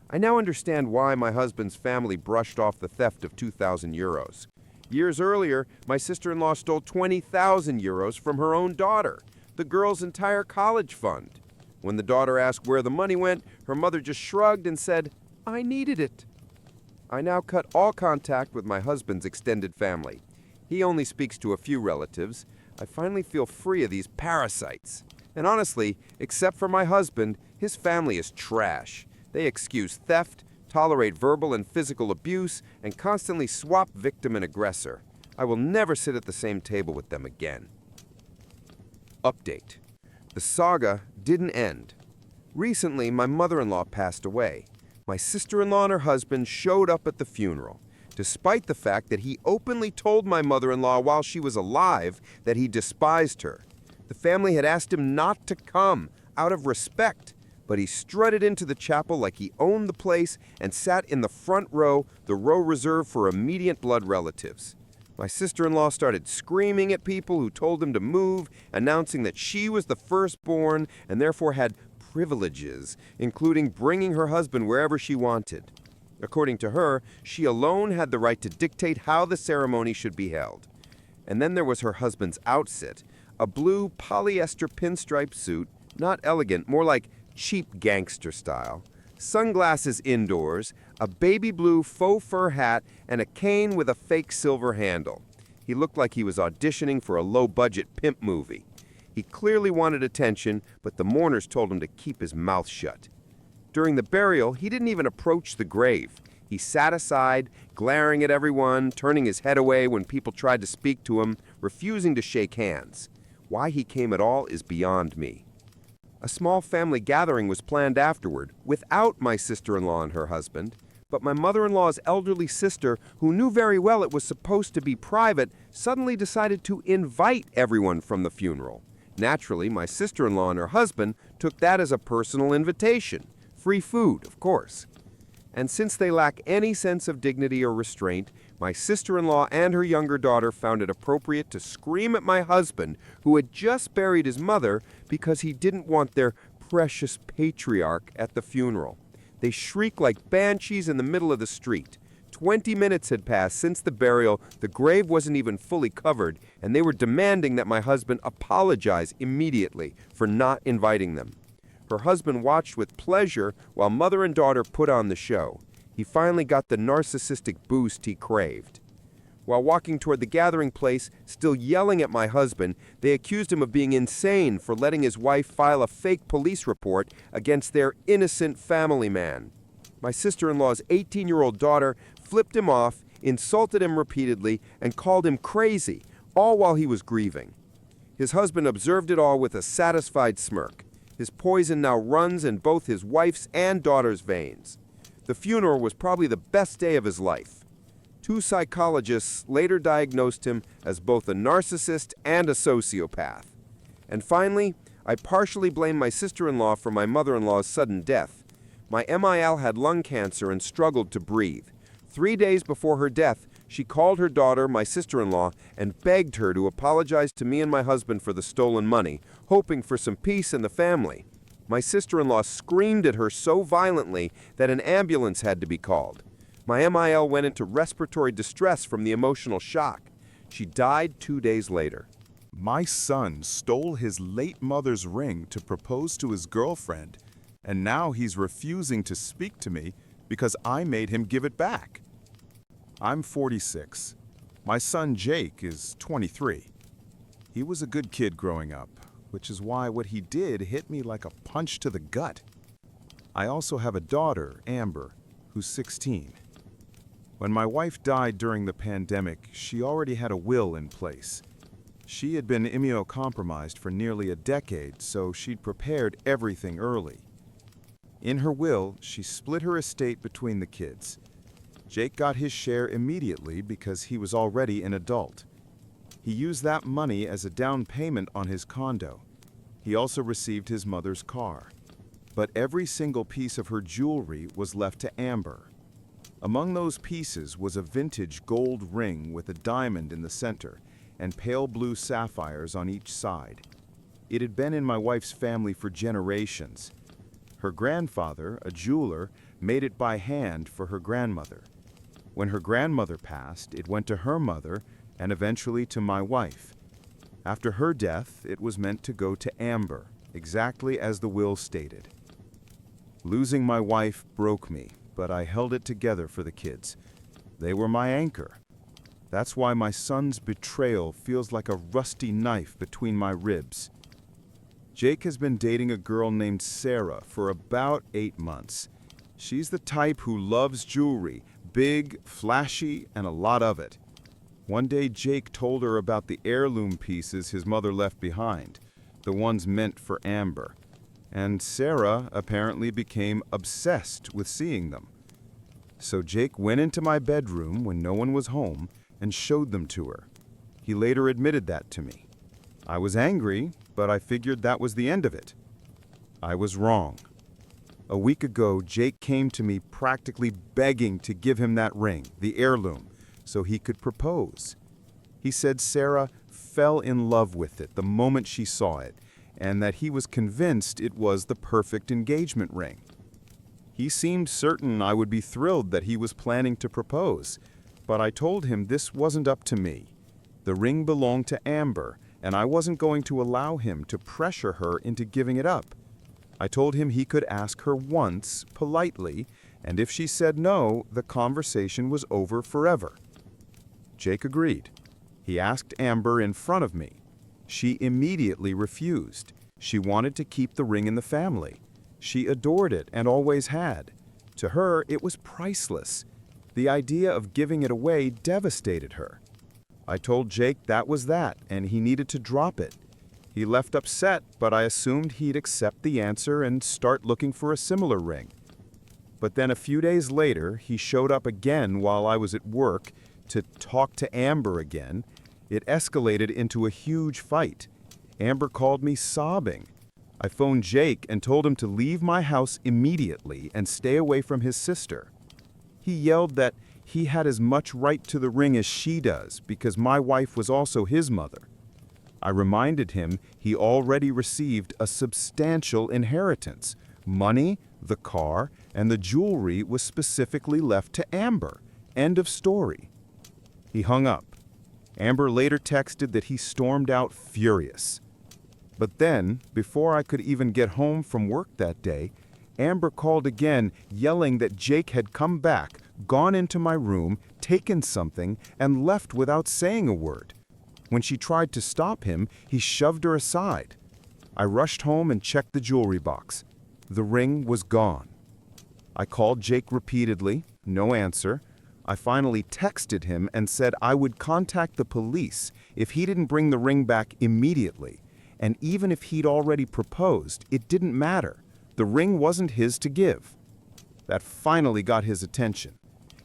Speaker 5: I now understand why my husband's family brushed off the theft of 2,000 euros. Years earlier, my sister-in-law stole 20,000 euros from her own daughter, the girl's entire college fund. When the daughter asked where the money went, her mother just shrugged and said, "I needed it." I now cut all contact with my husband's extended family. He only speaks to a few relatives. I finally feel free of these parasites. And honestly, except for my husband, his family is trash. They excuse theft, tolerate verbal and physical abuse, and constantly swap victim and aggressor. I will never sit at the same table with them again. Update. The saga didn't end. Recently, my mother-in-law passed away. My sister-in-law and her husband showed up at the funeral, despite the fact that he openly told my mother-in-law while she was alive that he despised her. The family had asked him not to come, out of respect, but he strutted into the chapel like he owned the place and sat in the front row, the row reserved for immediate blood relatives. My sister-in-law started screaming at people who told him to move, announcing that she was the firstborn and therefore had privileges, including bringing her husband wherever she wanted. According to her, she alone had the right to dictate how the ceremony should be held. And then there was her husband's outfit, a blue polyester pinstripe suit, not elegant, more like cheap gangster style, sunglasses indoors, a baby blue faux fur hat, and a cane with a fake silver handle. He looked like he was auditioning for a low-budget pimp movie. He clearly wanted attention, but the mourners told him to keep his mouth shut. During the burial, he didn't even approach the grave. He sat aside, glaring at everyone, turning his head away when people tried to speak to him, refusing to shake hands. Why he came at all is beyond me. A small family gathering was planned afterward, without my sister-in-law and her husband.
Speaker 1: But my mother-in-law's elderly sister, who knew very well it was supposed to be private, suddenly decided to invite everyone from the funeral. Naturally, my sister-in-law and her husband took that as a personal invitation. Free food, of course. And since they lack any sense of dignity or restraint, my sister-in-law and her younger daughter found it appropriate to scream at my husband, who had just buried his mother, because he didn't want their precious patriarch at the funeral. They shrieked like banshees in the middle of the street. 20 minutes had passed since the burial, the grave wasn't even fully covered, and they were demanding that my husband apologize immediately for not inviting them. Her husband watched with pleasure while mother and daughter put on the show. He finally got the narcissistic boost he craved. While walking toward the gathering place, still yelling at my husband, they accused him of being insane for letting his wife file a fake police report against their innocent family man. My sister-in-law's 18-year-old daughter flipped him off, insulted him repeatedly, and called him crazy, all while he was grieving. His husband observed it all with a satisfied smirk. His poison now runs in both his wife's and daughter's veins. The funeral was probably the best day of his life. 2 psychologists later diagnosed him as both a narcissist and a sociopath. And finally, I partially blame my sister-in-law for my mother-in-law's sudden death. My MIL had lung cancer and struggled to breathe. 3 days before her death, she called her daughter, my sister-in-law, and begged her to apologize to me and my husband for the stolen money, hoping for some peace in the family. My sister-in-law screamed at her so violently that an ambulance had to be called. My MIL went into respiratory distress from the emotional shock. She died 2 days later.
Speaker 2: My son stole his late mother's ring to propose to his girlfriend, and now he's refusing to speak to me because I made him give it back. I'm 46. My son Jake is 23. He was a good kid growing up, which is why what he did hit me like a punch to the gut. I also have a daughter, Amber, who's 16. When my wife died during the pandemic, she already had a will in place. She had been immunocompromised for nearly a decade, so she'd prepared everything early. In her will, she split her estate between the kids. Jake got his share immediately because he was already an adult. He used that money as a down payment on his condo. He also received his mother's car. But every single piece of her jewelry was left to Amber. Among those pieces was a vintage gold ring with a diamond in the center and pale blue sapphires on each side. It had been in my wife's family for generations. Her grandfather, a jeweler, made it by hand for her grandmother. When her grandmother passed, it went to her mother and eventually to my wife. After her death, it was meant to go to Amber, exactly as the will stated. Losing my wife broke me, but I held it together for the kids. They were my anchor. That's why my son's betrayal feels like a rusty knife between my ribs. Jake has been dating a girl named Sarah for about 8 months. She's the type who loves jewelry, big, flashy, and a lot of it. One day Jake told her about the heirloom pieces his mother left behind, the ones meant for Amber. And Sarah apparently became obsessed with seeing them. So Jake went into my bedroom when no one was home and showed them to her. He later admitted that to me. I was angry, but I figured that was the end of it. I was wrong. A week ago, Jake came to me practically begging to give him that ring, the heirloom, so he could propose. He said Sarah fell in love with it the moment she saw it, and that he was convinced it was the perfect engagement ring. He seemed certain I would be thrilled that he was planning to propose, but I told him this wasn't up to me. The ring belonged to Amber, and I wasn't going to allow him to pressure her into giving it up. I told him he could ask her once, politely, and if she said no, the conversation was over forever. Jake agreed. He asked Amber in front of me. She immediately refused. She wanted to keep the ring in the family. She adored it and always had. To her, it was priceless. The idea of giving it away devastated her. I told Jake that was that, and he needed to drop it. He left upset, but I assumed he'd accept the answer and start looking for a similar ring.
Speaker 4: But then a few days later, he showed up again while I was at work to talk to Amber again. It escalated into a huge fight. Amber called me sobbing. I phoned Jake and told him to leave my house immediately and stay away from his sister. He yelled that he had as much right to the ring as she does because my wife was also his mother. I reminded him he already received a substantial inheritance. Money, the car, and the jewelry was specifically left to Amber. End of story. He hung up. Amber later texted that he stormed out furious. But then, before I could even get home from work that day, Amber called again, yelling that Jake had come back, gone into my room, taken something, and left without saying a word. When she tried to stop him, he shoved her aside. I rushed home and checked the jewelry box. The ring was gone. I called Jake repeatedly, no answer. I finally texted him and said I would contact the police if he didn't bring the ring back immediately. And even if he'd already proposed, it didn't matter. The ring wasn't his to give. That finally got his attention.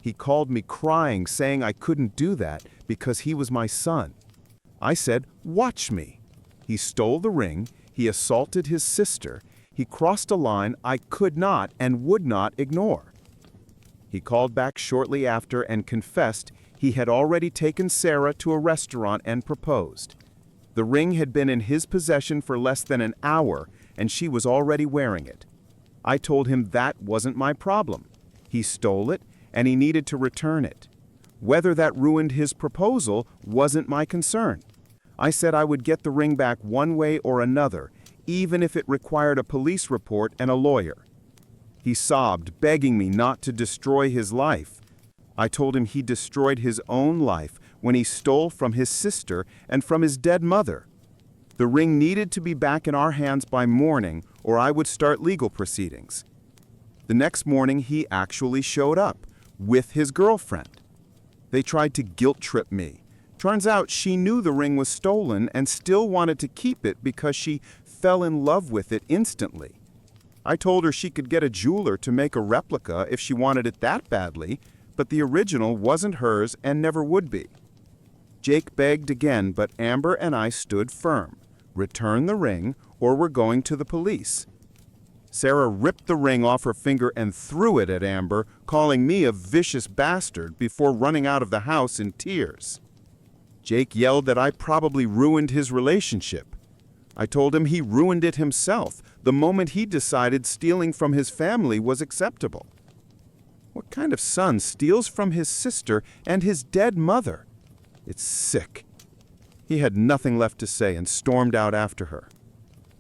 Speaker 4: He called me crying, saying I couldn't do that because he was my son. I said, "Watch me." He stole the ring, he assaulted his sister, he crossed a line I could not and would not ignore. He called back shortly after and confessed he had already taken Sarah to a restaurant and proposed. The ring had been in his possession for less than an hour, and she was already wearing it. I told him that wasn't my problem. He stole it, and he needed to return it. Whether that ruined his proposal wasn't my concern. I said I would get the ring back one way or another, even if it required a police report and a lawyer. He sobbed, begging me not to destroy his life. I told him he destroyed his own life when he stole from his sister and from his dead mother. The ring needed to be back in our hands by morning, or I would start legal proceedings. The next morning, he actually showed up with his girlfriend. They tried to guilt trip me. Turns out she knew the ring was stolen and still wanted to keep it because she fell in love with it instantly. I told her she could get a jeweler to make a replica if she wanted it that badly, but the original wasn't hers and never would be. Jake begged again, but Amber and I stood firm. Return the ring, or we're going to the police. Sarah ripped the ring off her finger and threw it at Amber, calling me a vicious bastard before running out of the house in tears. Jake yelled that I probably ruined his relationship. I told him he ruined it himself the moment he decided stealing from his family was acceptable. What kind of son steals from his sister and his dead mother? It's sick. He had nothing left to say and stormed out after her.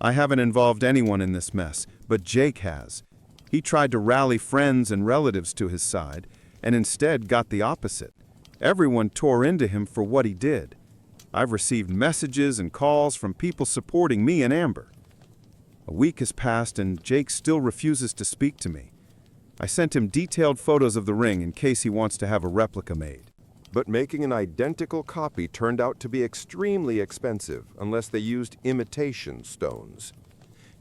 Speaker 4: I haven't involved anyone in this mess, but Jake has. He tried to rally friends and relatives to his side, and instead got the opposite. Everyone tore into him for what he did. I've received messages and calls from people supporting me and Amber. A week has passed and Jake still refuses to speak to me. I sent him detailed photos of the ring in case he wants to have a replica made.
Speaker 5: But making an identical copy turned out to be extremely expensive unless they used imitation stones.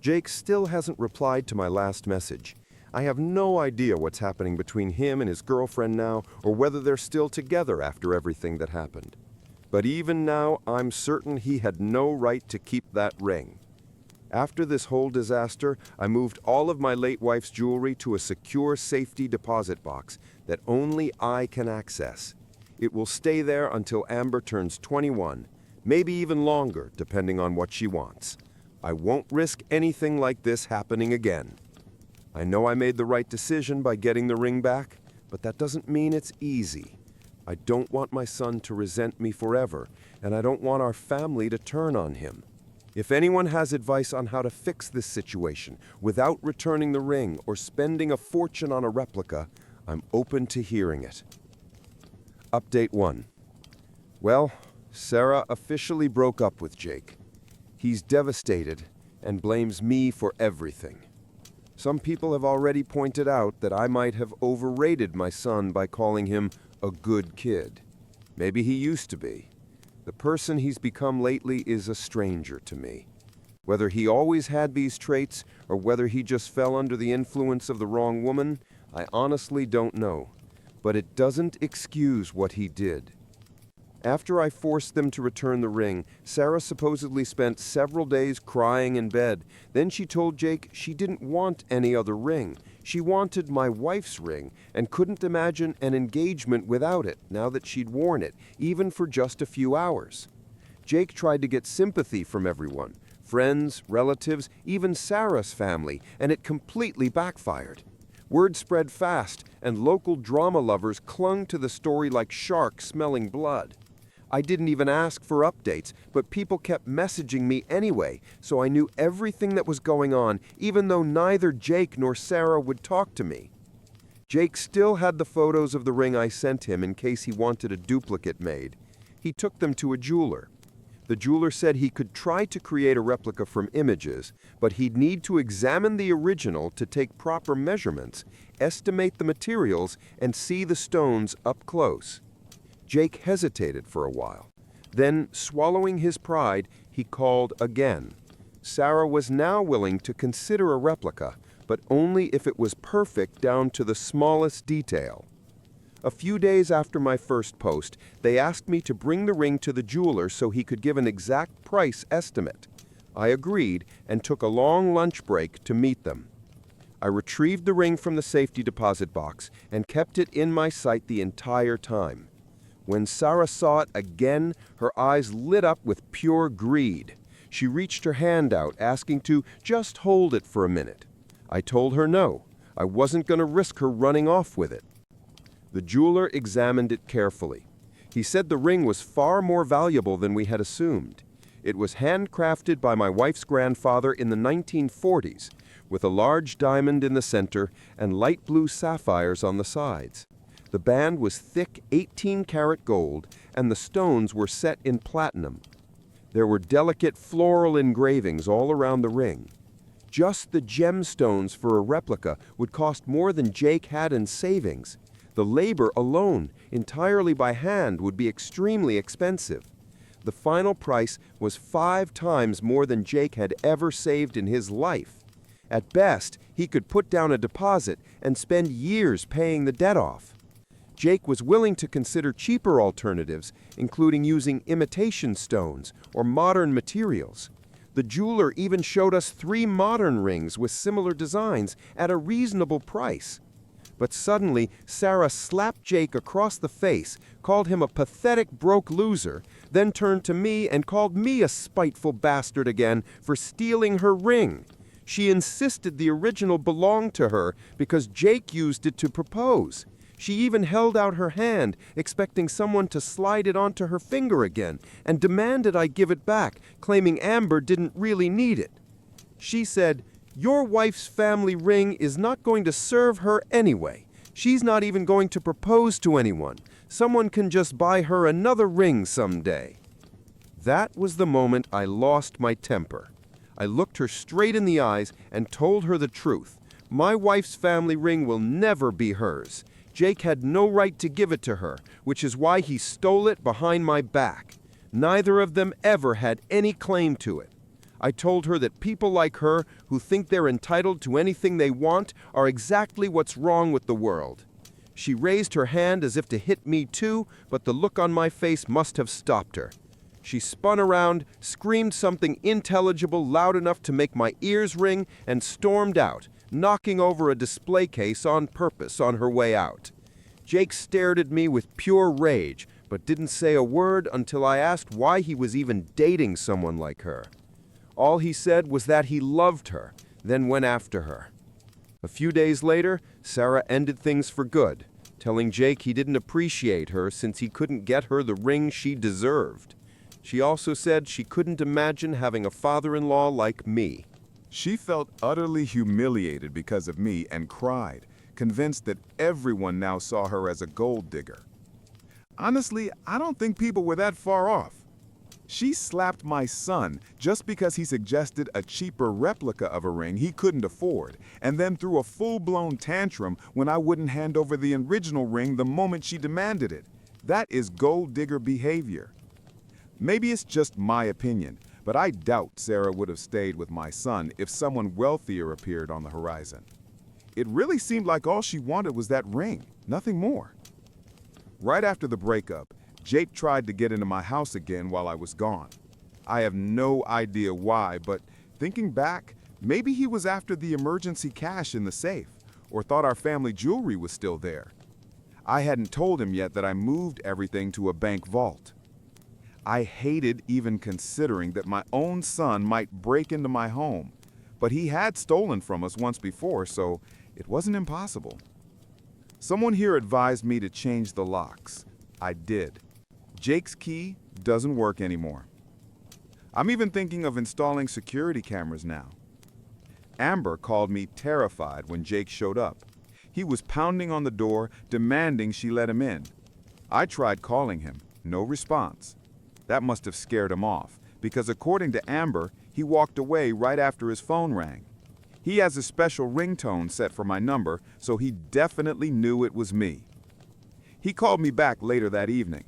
Speaker 5: Jake still hasn't replied to my last message. I have no idea what's happening between him and his girlfriend now, or whether they're still together after everything that happened. But even now, I'm certain he had no right to keep that ring. After this whole disaster, I moved all of my late wife's jewelry to a secure safety deposit box that only I can access. It will stay there until Amber turns 21, maybe even longer, depending on what she wants. I won't risk anything like this happening again. I know I made the right decision by getting the ring back, but that doesn't mean it's easy. I don't want my son to resent me forever, and I don't want our family to turn on him. If anyone has advice on how to fix this situation without returning the ring or spending a fortune on a replica, I'm open to hearing it. Update 1. Well, Sarah officially broke up with Jake. He's devastated and blames me for everything. Some people have already pointed out that I might have overrated my son by calling him a good kid. Maybe he used to be. The person he's become lately is a stranger to me. Whether he always had these traits or whether he just fell under the influence of the wrong woman, I honestly don't know, but it doesn't excuse what he did. After I forced them to return the ring, Sarah supposedly spent several days crying in bed. Then she told Jake she didn't want any other ring. She wanted my wife's ring and couldn't imagine an engagement without it now that she'd worn it, even for just a few hours. Jake tried to get sympathy from everyone, friends, relatives, even Sarah's family, and it completely backfired. Word spread fast, and local drama lovers clung to the story like sharks smelling blood. I didn't even ask for updates, but people kept messaging me anyway, so I knew everything that was going on, even though neither Jake nor Sarah would talk to me. Jake still had the photos of the ring I sent him in case he wanted a duplicate made. He took them to a jeweler. The jeweler said he could try to create a replica from images, but he'd need to examine the original to take proper measurements, estimate the materials, and see the stones up close. Jake hesitated for a while. Then, swallowing his pride, he called again. Sarah was now willing to consider a replica, but only if it was perfect down to the smallest detail. A few days after my first post, they asked me to bring the ring to the jeweler so he could give an exact price estimate. I agreed and took a long lunch break to meet them. I retrieved the ring from the safety deposit box and kept it in my sight the entire time. When Sarah saw it again, her eyes lit up with pure greed. She reached her hand out, asking to just hold it for a minute. I told her no, I wasn't going to risk her running off with it. The jeweler examined it carefully. He said the ring was far more valuable than we had assumed. It was handcrafted by my wife's grandfather in the 1940s, with a large diamond in the center and light blue sapphires on the sides. The band was thick 18-karat gold, and the stones were set in platinum. There were delicate floral engravings all around the ring. Just the gemstones for a replica would cost more than Jake had in savings. The labor alone, entirely by hand, would be extremely expensive. The final price was 5 times more than Jake had ever saved in his life. At best, he could put down a deposit and spend years paying the debt off. Jake was willing to consider cheaper alternatives, including using imitation stones or modern materials. The jeweler even showed us 3 modern rings with similar designs at a reasonable price. But suddenly, Sarah slapped Jake across the face, called him a pathetic broke loser, then turned to me and called me a spiteful bastard again for stealing her ring. She insisted the original belonged to her because Jake used it to propose. She even held out her hand, expecting someone to slide it onto her finger again, and demanded I give it back, claiming Amber didn't really need it. She said, "Your wife's family ring is not going to serve her anyway. She's not even going to propose to anyone. Someone can just buy her another ring someday." That was the moment I lost my temper. I looked her straight in the eyes and told her the truth. My wife's family ring will never be hers. Jake had no right to give it to her, which is why he stole it behind my back. Neither of them ever had any claim to it. I told her that people like her, who think they're entitled to anything they want, are exactly what's wrong with the world. She raised her hand as if to hit me too, but the look on my face must have stopped her. She spun around, screamed something intelligible loud enough to make my ears ring, and stormed out, knocking over a display case on purpose on her way out. Jake stared at me with pure rage, but didn't say a word until I asked why he was even dating someone like her. All he said was that he loved her, then went after her. A few days later, Sarah ended things for good, telling Jake he didn't appreciate her since he couldn't get her the ring she deserved. She also said she couldn't imagine having a father-in-law like me.
Speaker 4: She felt utterly humiliated because of me and cried, convinced that everyone now saw her as a gold digger. Honestly, I don't think people were that far off. She slapped my son just because he suggested a cheaper replica of a ring he couldn't afford, and then threw a full-blown tantrum when I wouldn't hand over the original ring the moment she demanded it. That is gold digger behavior. Maybe it's just my opinion, but I doubt Sarah would have stayed with my son if someone wealthier appeared on the horizon.
Speaker 2: It really seemed like all she wanted was that ring, nothing more. Right after the breakup, Jake tried to get into my house again while I was gone. I have no idea why, but thinking back, maybe he was after the emergency cash in the safe, or thought our family jewelry was still there. I hadn't told him yet that I moved everything to a bank vault. I hated even considering that my own son might break into my home, but he had stolen from us once before, so it wasn't impossible. Someone here advised me to change the locks. I did. Jake's key doesn't work anymore. I'm even thinking of installing security cameras now. Amber called me terrified when Jake showed up. He was pounding on the door, demanding she let him in. I tried calling him, no response. That must have scared him off, because according to Amber, he walked away right after his phone rang. He has a special ringtone set for my number, so he definitely knew it was me. He called me back later that evening.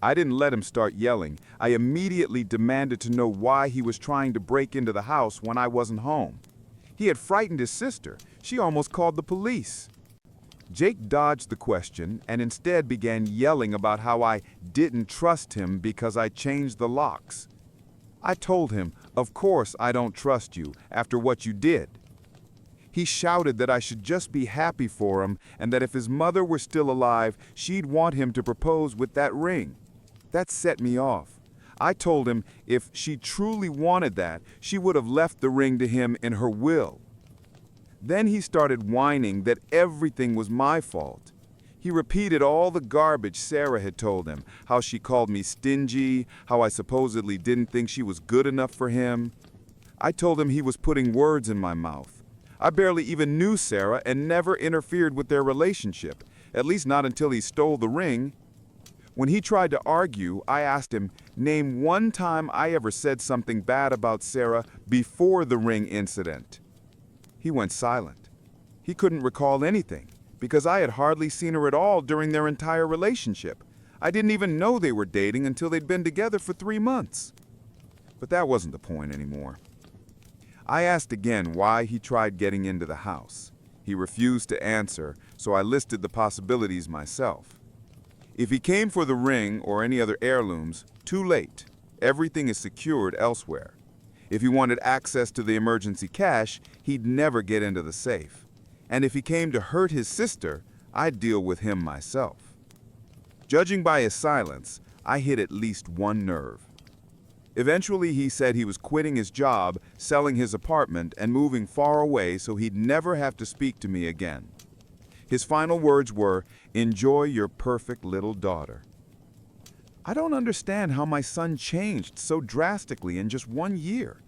Speaker 2: I didn't let him start yelling. I immediately demanded to know why he was trying to break into the house when I wasn't home. He had frightened his sister. She almost called the police. Jake dodged the question and instead began yelling about how I didn't trust him because I changed the locks. I told him, of course I don't trust you after what you did. He shouted that I should just be happy for him and that if his mother were still alive, she'd want him to propose with that ring. That set me off. I told him if she truly wanted that, she would have left the ring to him in her will. Then he started whining that everything was my fault. He repeated all the garbage Sarah had told him, how she called me stingy, how I supposedly didn't think she was good enough for him. I told him he was putting words in my mouth. I barely even knew Sarah and never interfered with their relationship, at least not until he stole the ring. When he tried to argue, I asked him, name one time I ever said something bad about Sarah before the ring incident. He went silent. He couldn't recall anything, because I had hardly seen her at all during their entire relationship. I didn't even know they were dating until they'd been together for 3 months. But that wasn't the point anymore. I asked again why he tried getting into the house. He refused to answer, so I listed the possibilities myself. If he came for the ring or any other heirlooms, too late. Everything is secured elsewhere. If he wanted access to the emergency cash, he'd never get into the safe. And if he came to hurt his sister, I'd deal with him myself. Judging by his silence, I hit at least one nerve. Eventually, he said he was quitting his job, selling his apartment, and moving far away so he'd never have to speak to me again. His final words were, "Enjoy your perfect little daughter." I don't understand how my son changed so drastically in just 1 year.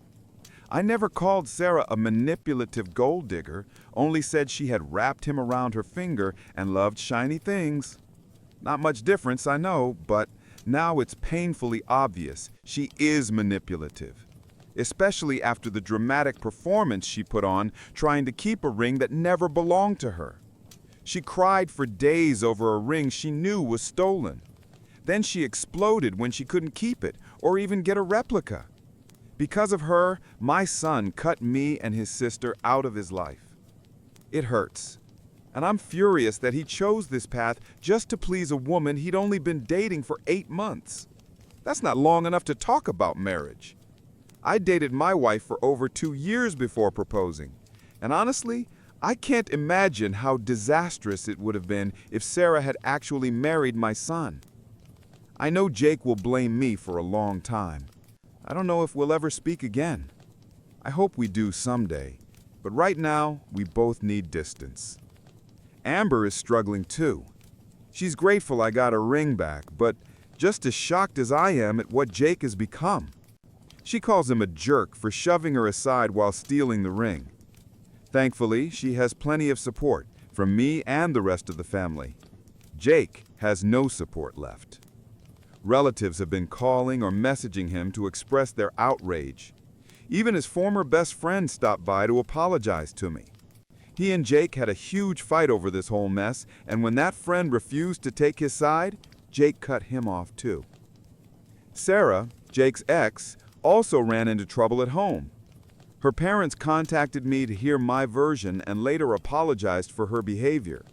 Speaker 2: I never called Sarah a manipulative gold digger, only said she had wrapped him around her finger and loved shiny things. Not much difference, I know, but now it's painfully obvious she is manipulative, especially after the dramatic performance she put on trying to keep a ring that never belonged to her. She cried for days over a ring she knew was stolen. Then she exploded when she couldn't keep it or even get a replica. Because of her, my son cut me and his sister out of his life. It hurts. And I'm furious that he chose this path just to please a woman he'd only been dating for 8 months. That's not long enough to talk about marriage. I dated my wife for over 2 years before proposing. And honestly, I can't imagine how disastrous it would have been if Sarah had actually married my son. I know Jake will blame me for a long time. I don't know if we'll ever speak again. I hope we do someday, but right now, we both need distance. Amber is struggling too. She's grateful I got her ring back, but just as shocked as I am at what Jake has become. She calls him a jerk for shoving her aside while stealing the ring. Thankfully, she has plenty of support from me and the rest of the family. Jake has no support left. Relatives have been calling or messaging him to express their outrage. Even his former best friend stopped by to apologize to me. He and Jake had a huge fight over this whole mess, and when that friend refused to take his side, Jake cut him off too. Sarah, Jake's ex, also ran into trouble at home. Her parents contacted me to hear my version and later apologized for her behavior.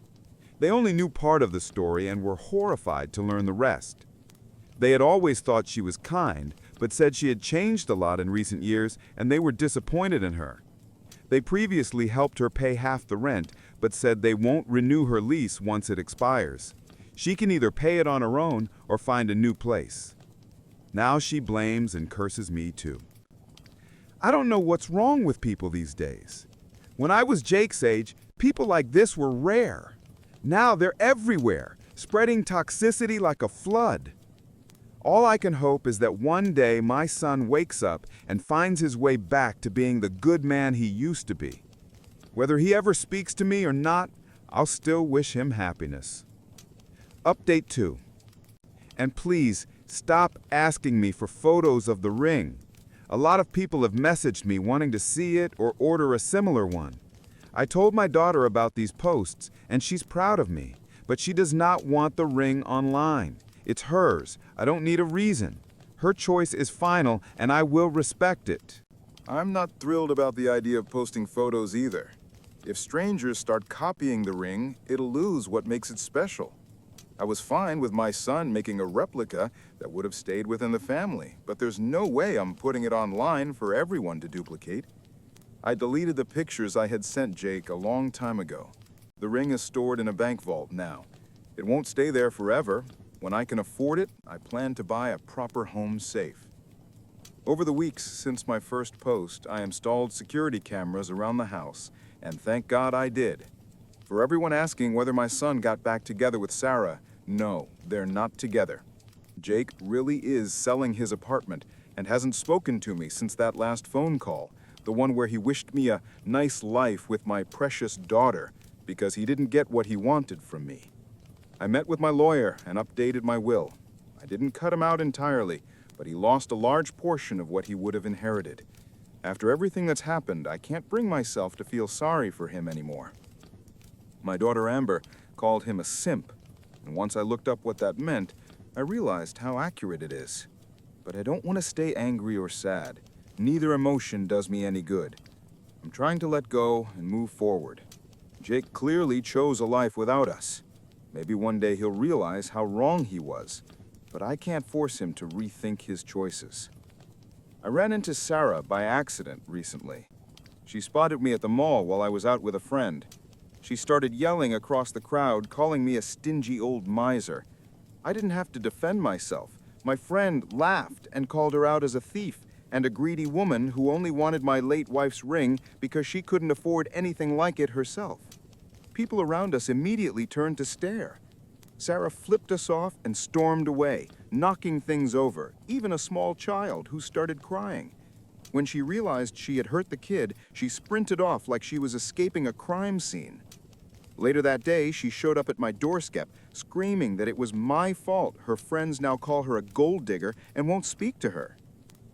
Speaker 2: They only knew part of the story and were horrified to learn the rest. They had always thought she was kind, but said she had changed a lot in recent years and they were disappointed in her. They previously helped her pay half the rent, but said they won't renew her lease once it expires. She can either pay it on her own or find a new place. Now she blames and curses me too. I don't know what's wrong with people these days. When I was Jake's age, people like this were rare. Now they're everywhere, spreading toxicity like a flood. All I can hope is that one day my son wakes up and finds his way back to being the good man he used to be. Whether he ever speaks to me or not, I'll still wish him happiness. Update 2. And please, stop asking me for photos of the ring. A lot of people have messaged me wanting to see it or order a similar one. I told my daughter about these posts, and she's proud of me, but she does not want the ring online. It's hers. I don't need a reason. Her choice is final, and I will respect it.
Speaker 7: I'm not thrilled about the idea of posting photos either. If strangers start copying the ring, it'll lose what makes it special. I was fine with my son making a replica that would have stayed within the family, but there's no way I'm putting it online for everyone to duplicate. I deleted the pictures I had sent Jake a long time ago. The ring is stored in a bank vault now. It won't stay there forever. When I can afford it, I plan to buy a proper home safe. Over the weeks since my first post, I installed security cameras around the house, and thank God I did. For everyone asking whether my son got back together with Sarah, no, they're not together. Jake really is selling his apartment and hasn't spoken to me since that last phone call, the one where he wished me a nice life with my precious daughter because he didn't get what he wanted from me. I met with my lawyer and updated my will. I didn't cut him out entirely, but he lost a large portion of what he would have inherited. After everything that's happened, I can't bring myself to feel sorry for him anymore. My daughter Amber called him a simp, and once I looked up what that meant, I realized how accurate it is. But I don't want to stay angry or sad. Neither emotion does me any good. I'm trying to let go and move forward. Jake clearly chose a life without us. Maybe one day he'll realize how wrong he was, but I can't force him to rethink his choices. I ran into Sarah by accident recently. She spotted me at the mall while I was out with a friend. She started yelling across the crowd, calling me a stingy old miser. I didn't have to defend myself. My friend laughed and called her out as a thief and a greedy woman who only wanted my late wife's ring because she couldn't afford anything like it herself. People around us immediately turned to stare. Sarah flipped us off and stormed away, knocking things over, even a small child who started crying. When she realized she had hurt the kid, she sprinted off like she was escaping a crime scene. Later that day, she showed up at my doorstep, screaming that it was my fault her friends now call her a gold digger and won't speak to her.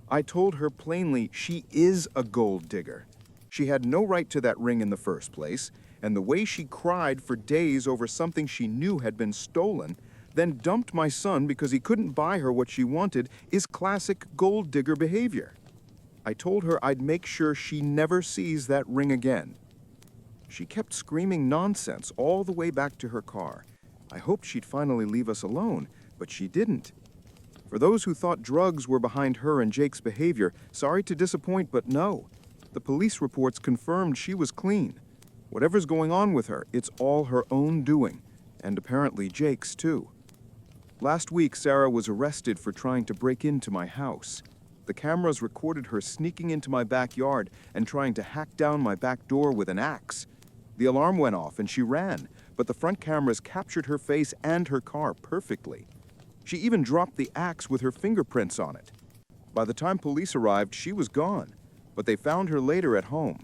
Speaker 7: I told her plainly she is a gold digger. She had no right to that ring in the first place, and the way she cried for days over something she knew had been stolen, then dumped my son because he couldn't buy her what she wanted, is classic gold digger behavior. I told her I'd make sure she never sees that ring again. She kept screaming nonsense all the way back to her car. I hoped she'd finally leave us alone, but she didn't. For those who thought drugs were behind her and Jake's behavior, sorry to disappoint, but no. The police reports confirmed she was clean. Whatever's going on with her, it's all her own doing, and apparently Jake's too. Last week, Sarah was arrested for trying to break into my house. The cameras recorded her sneaking into my backyard and trying to hack down my back door with an axe. The alarm went off and she ran, but the front cameras captured her face and her car perfectly. She even dropped the axe with her fingerprints on it. By the time police arrived, she was gone, but they found her later at home.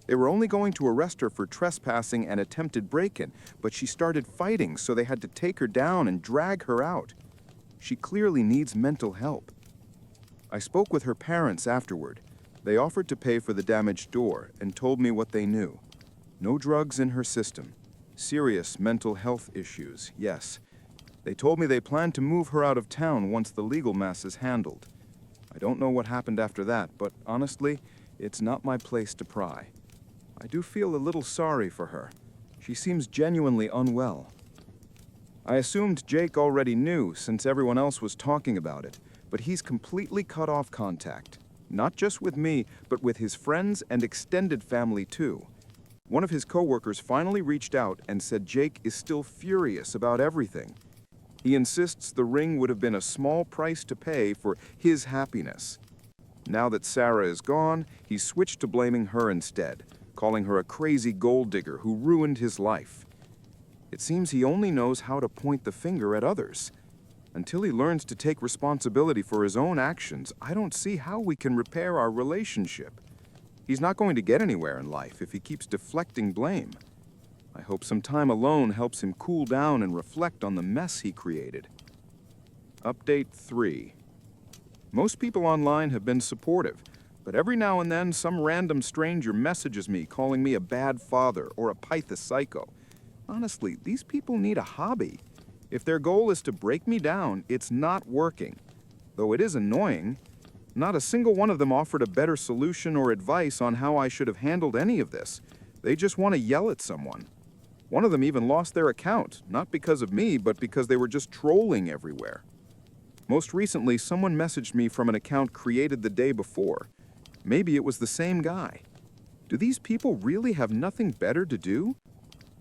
Speaker 7: They were only going to arrest her for trespassing and attempted break-in, but she started fighting, so they had to take her down and drag her out. She clearly needs mental help. I spoke with her parents afterward. They offered to pay for the damaged door and told me what they knew. No drugs in her system. Serious mental health issues, yes. They told me they planned to move her out of town once the legal mess is handled. I don't know what happened after that, but honestly, it's not my place to pry. I do feel a little sorry for her. She seems genuinely unwell. I assumed Jake already knew since everyone else was talking about it, but he's completely cut off contact. Not just with me, but with his friends and extended family too. One of his coworkers finally reached out and said Jake is still furious about everything. He insists the ring would have been a small price to pay for his happiness. Now that Sarah is gone, he switched to blaming her instead, calling her a crazy gold digger who ruined his life. It seems he only knows how to point the finger at others. Until he learns to take responsibility for his own actions, I don't see how we can repair our relationship. He's not going to get anywhere in life if he keeps deflecting blame. I hope some time alone helps him cool down and reflect on the mess he created. Update 3. Most people online have been supportive, but every now and then some random stranger messages me calling me a bad father or a Python psycho. Honestly, these people need a hobby. If their goal is to break me down, it's not working. Though it is annoying, not a single one of them offered a better solution or advice on how I should have handled any of this. They just want to yell at someone. One of them even lost their account, not because of me, but because they were just trolling everywhere. Most recently, someone messaged me from an account created the day before. Maybe it was the same guy. Do these people really have nothing better to do?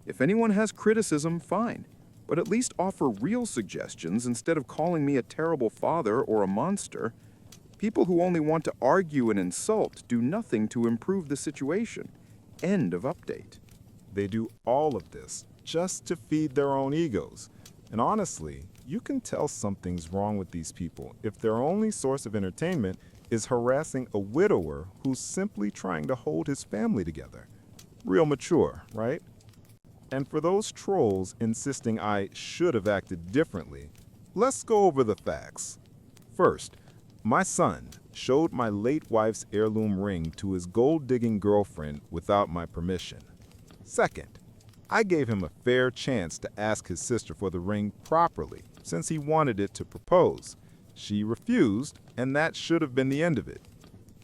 Speaker 7: If anyone has criticism, fine, but at least offer real suggestions instead of calling me a terrible father or a monster. People who only want to argue and insult do nothing to improve the situation. End of update.
Speaker 2: They do all of this just to feed their own egos. And honestly, you can tell something's wrong with these people if their only source of entertainment is harassing a widower who's simply trying to hold his family together. Real mature, right? And for those trolls insisting I should have acted differently, let's go over the facts. First, my son showed my late wife's heirloom ring to his gold-digging girlfriend without my permission. Second, I gave him a fair chance to ask his sister for the ring properly, since he wanted it to propose. She refused, and that should have been the end of it.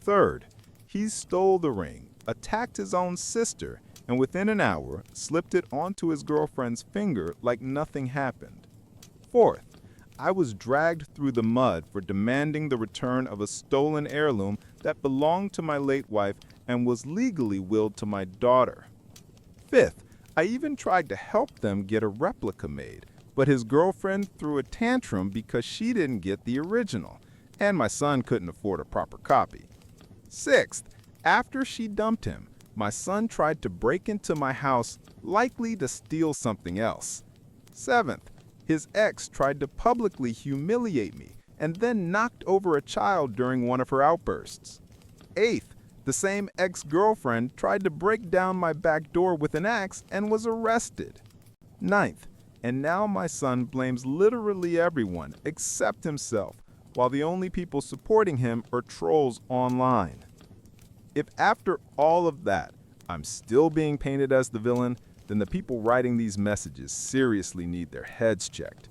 Speaker 2: Third, he stole the ring, attacked his own sister, and within an hour slipped it onto his girlfriend's finger like nothing happened. Fourth, I was dragged through the mud for demanding the return of a stolen heirloom that belonged to my late wife and was legally willed to my daughter. Fifth, I even tried to help them get a replica made, but his girlfriend threw a tantrum because she didn't get the original, and my son couldn't afford a proper copy. Sixth, after she dumped him, my son tried to break into my house, likely to steal something else. Seventh, his ex tried to publicly humiliate me and then knocked over a child during one of her outbursts. Eighth, the same ex-girlfriend tried to break down my back door with an axe and was arrested. Ninth, and now my son blames literally everyone except himself, while the only people supporting him are trolls online. If after all of that, I'm still being painted as the villain, then the people writing these messages seriously need their heads checked.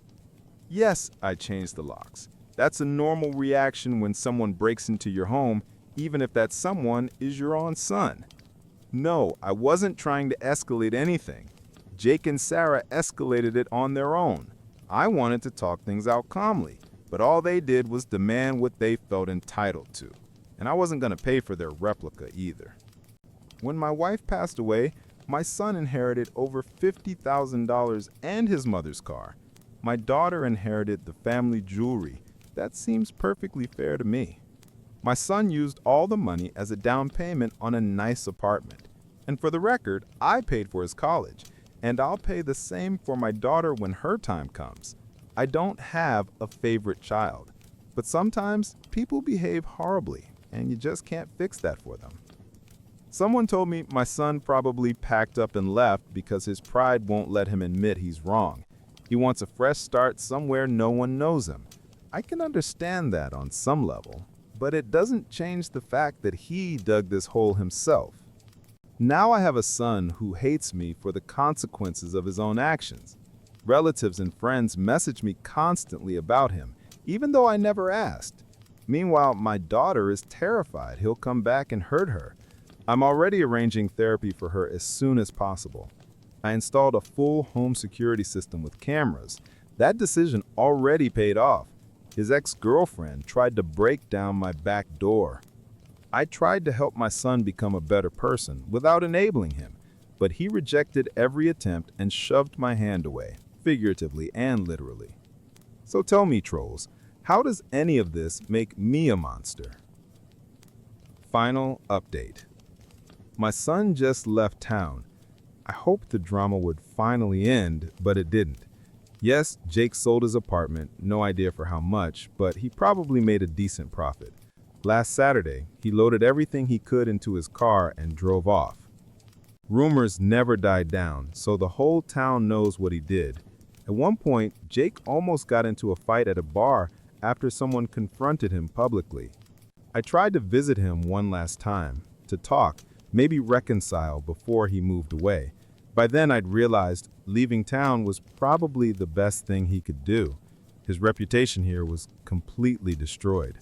Speaker 2: Yes, I changed the locks. That's a normal reaction when someone breaks into your home, even if that someone is your own son. No, I wasn't trying to escalate anything. Jake and Sarah escalated it on their own. I wanted to talk things out calmly, but all they did was demand what they felt entitled to. And I wasn't going to pay for their replica either. When my wife passed away, my son inherited over $50,000 and his mother's car. My daughter inherited the family jewelry. That seems perfectly fair to me. My son used all the money as a down payment on a nice apartment. And for the record, I paid for his college, and I'll pay the same for my daughter when her time comes. I don't have a favorite child, but sometimes people behave horribly, and you just can't fix that for them. Someone told me my son probably packed up and left because his pride won't let him admit he's wrong. He wants a fresh start somewhere no one knows him. I can understand that on some level, but it doesn't change the fact that he dug this hole himself. Now I have a son who hates me for the consequences of his own actions. Relatives and friends message me constantly about him, even though I never asked. Meanwhile, my daughter is terrified he'll come back and hurt her. I'm already arranging therapy for her as soon as possible. I installed a full home security system with cameras. That decision already paid off. His ex-girlfriend tried to break down my back door. I tried to help my son become a better person without enabling him, but he rejected every attempt and shoved my hand away, figuratively and literally. So tell me, trolls, how does any of this make me a monster? Final update. My son just left town. I hoped the drama would finally end, but it didn't. Yes, Jake sold his apartment, no idea for how much, but he probably made a decent profit. Last Saturday, he loaded everything he could into his car and drove off. Rumors never died down, so the whole town knows what he did. At one point, Jake almost got into a fight at a bar after someone confronted him publicly. I tried to visit him one last time, to talk, maybe reconcile before he moved away. By then I'd realized leaving town was probably the best thing he could do. His reputation here was completely destroyed.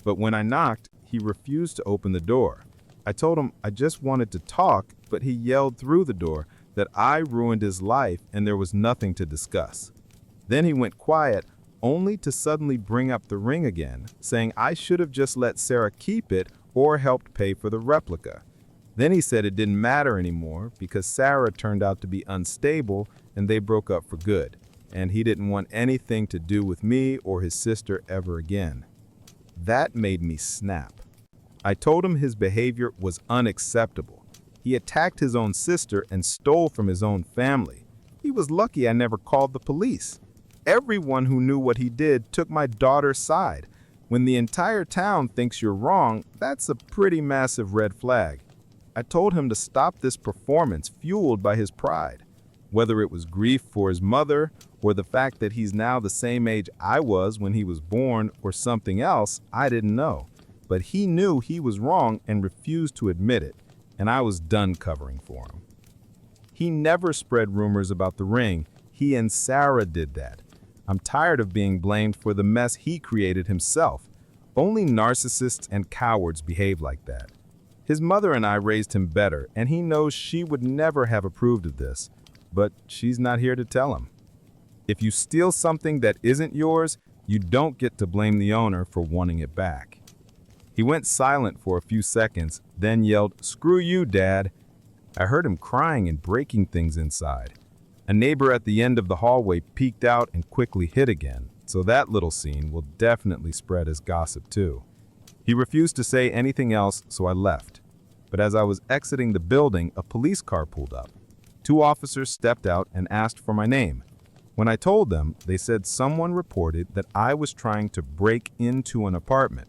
Speaker 2: But when I knocked, he refused to open the door. I told him I just wanted to talk, but he yelled through the door that I ruined his life and there was nothing to discuss. Then he went quiet, only to suddenly bring up the ring again, saying I should have just let Sarah keep it or helped pay for the replica. Then he said it didn't matter anymore because Sarah turned out to be unstable and they broke up for good, and he didn't want anything to do with me or his sister ever again. That made me snap. I told him his behavior was unacceptable. He attacked his own sister and stole from his own family. He was lucky I never called the police. Everyone who knew what he did took my daughter's side. When the entire town thinks you're wrong, that's a pretty massive red flag. I told him to stop this performance fueled by his pride. Whether it was grief for his mother, or the fact that he's now the same age I was when he was born, or something else, I didn't know. But he knew he was wrong and refused to admit it, and I was done covering for him. He never spread rumors about the ring. He and Sarah did that. I'm tired of being blamed for the mess he created himself. Only narcissists and cowards behave like that. His mother and I raised him better, and he knows she would never have approved of this, but she's not here to tell him. If you steal something that isn't yours, you don't get to blame the owner for wanting it back. He went silent for a few seconds, then yelled, "Screw you, Dad." I heard him crying and breaking things inside. A neighbor at the end of the hallway peeked out and quickly hid again, so that little scene will definitely spread as gossip too. He refused to say anything else, so I left. But as I was exiting the building, a police car pulled up. 2 officers stepped out and asked for my name. When I told them, they said someone reported that I was trying to break into an apartment.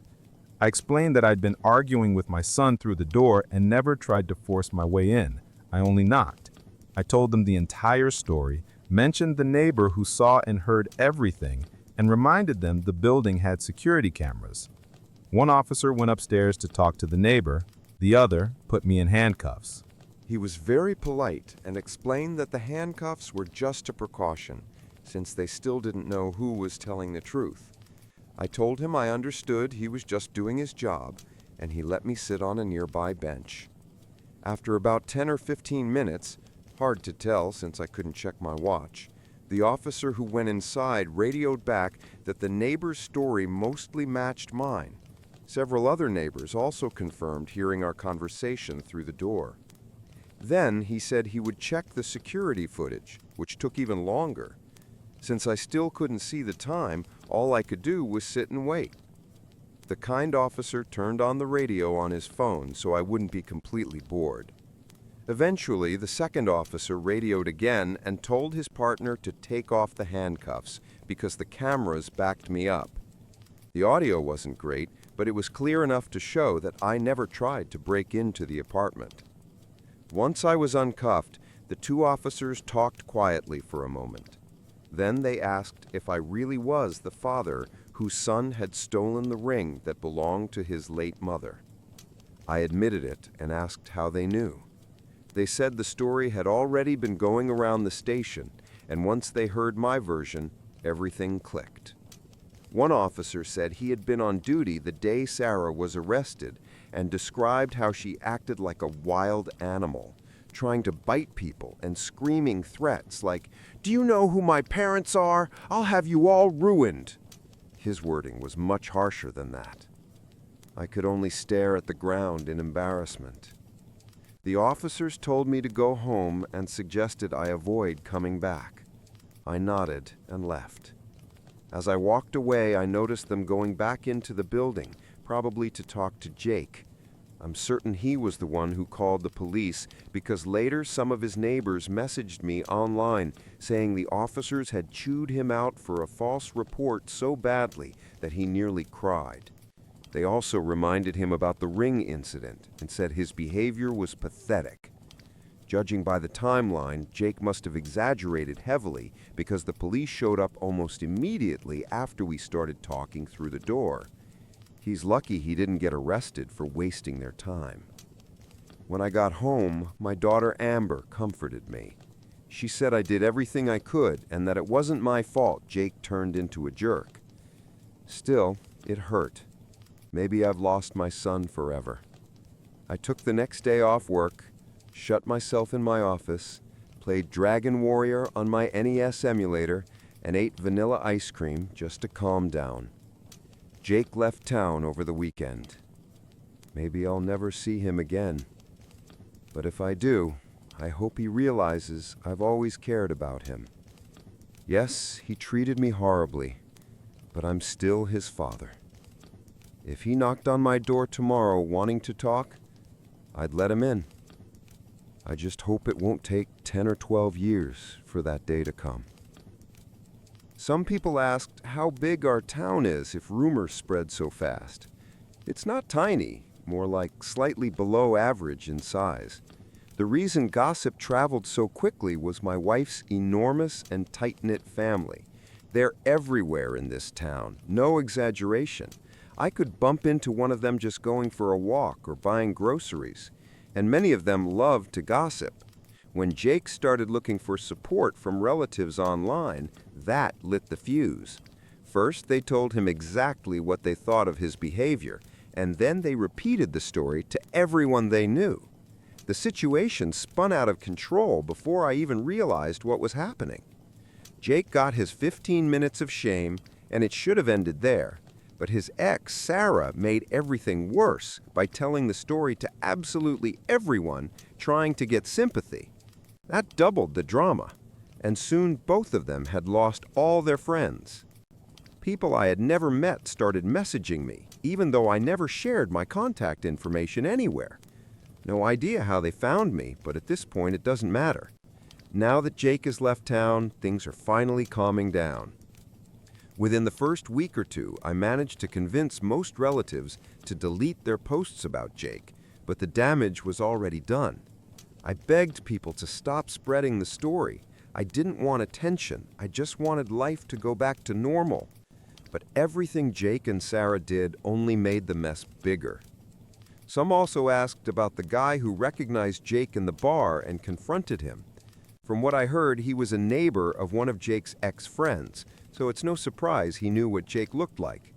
Speaker 2: I explained that I'd been arguing with my son through the door and never tried to force my way in. I only knocked. I told them the entire story, mentioned the neighbor who saw and heard everything, and reminded them the building had security cameras. One officer went upstairs to talk to the neighbor. The other put me in handcuffs.
Speaker 5: He was very polite and explained that the handcuffs were just a precaution, since they still didn't know who was telling the truth. I told him I understood he was just doing his job, and he let me sit on a nearby bench. After about 10 or 15 minutes, hard to tell since I couldn't check my watch, the officer who went inside radioed back that the neighbor's story mostly matched mine. Several other neighbors also confirmed hearing our conversation through the door. Then he said he would check the security footage, which took even longer. Since I still couldn't see the time, all I could do was sit and wait. The kind officer turned on the radio on his phone so I wouldn't be completely bored. Eventually, the second officer radioed again and told his partner to take off the handcuffs because the cameras backed me up. The audio wasn't great, but it was clear enough to show that I never tried to break into the apartment. Once I was uncuffed, the 2 officers talked quietly for a moment. Then they asked if I really was the father whose son had stolen the ring that belonged to his late mother. I admitted it and asked how they knew. They said the story had already been going around the station, and once they heard my version, everything clicked. One officer said he had been on duty the day Sarah was arrested and described how she acted like a wild animal, trying to bite people and screaming threats like, "Do you know who my parents are? I'll have you all ruined." His wording was much harsher than that. I could only stare at the ground in embarrassment. The officers told me to go home and suggested I avoid coming back. I nodded and left. As I walked away, I noticed them going back into the building, probably to talk to Jake. I'm certain he was the one who called the police because later some of his neighbors messaged me online saying the officers had chewed him out for a false report so badly that he nearly cried. They also reminded him about the ring incident and said his behavior was pathetic. Judging by the timeline, Jake must have exaggerated heavily because the police showed up almost immediately after we started talking through the door. He's lucky he didn't get arrested for wasting their time. When I got home, my daughter Amber comforted me. She said I did everything I could and that it wasn't my fault Jake turned into a jerk. Still, it hurt. Maybe I've lost my son forever. I took the next day off work, shut myself in my office, played Dragon Warrior on my NES emulator, and ate vanilla ice cream just to calm down. Jake left town over the weekend. Maybe I'll never see him again. But if I do, I hope he realizes I've always cared about him. Yes, he treated me horribly, but I'm still his father. If he knocked on my door tomorrow wanting to talk, I'd let him in. I just hope it won't take 10 or 12 years for that day to come. Some people asked how big our town is if rumors spread so fast. It's not tiny, more like slightly below average in size. The reason gossip traveled so quickly was my wife's enormous and tight-knit family. They're everywhere in this town, no exaggeration. I could bump into one of them just going for a walk or buying groceries, and many of them loved to gossip. When Jake started looking for support from relatives online, that lit the fuse. First, they told him exactly what they thought of his behavior, and then they repeated the story to everyone they knew. The situation spun out of control before I even realized what was happening. Jake got his 15 minutes of shame, and it should have ended there. But his ex, Sarah, made everything worse by telling the story to absolutely everyone trying to get sympathy. That doubled the drama, and soon both of them had lost all their friends. People I had never met started messaging me, even though I never shared my contact information anywhere. No idea how they found me, but at this point it doesn't matter. Now that Jake has left town, things are finally calming down. Within the first week or two, I managed to convince most relatives to delete their posts about Jake, but the damage was already done. I begged people to stop spreading the story. I didn't want attention. I just wanted life to go back to normal. But everything Jake and Sarah did only made the mess bigger. Some also asked about the guy who recognized Jake in the bar and confronted him. From what I heard, he was a neighbor of one of Jake's ex-friends, so it's no surprise he knew what Jake looked like.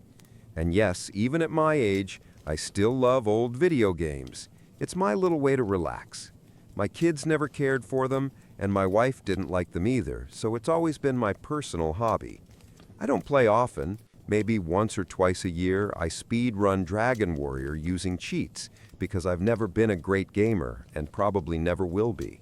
Speaker 5: And yes, even at my age, I still love old video games. It's my little way to relax. My kids never cared for them, and my wife didn't like them either, so it's always been my personal hobby. I don't play often. Maybe once or twice a year, I speed run Dragon Warrior using cheats, because I've never been a great gamer and probably never will be.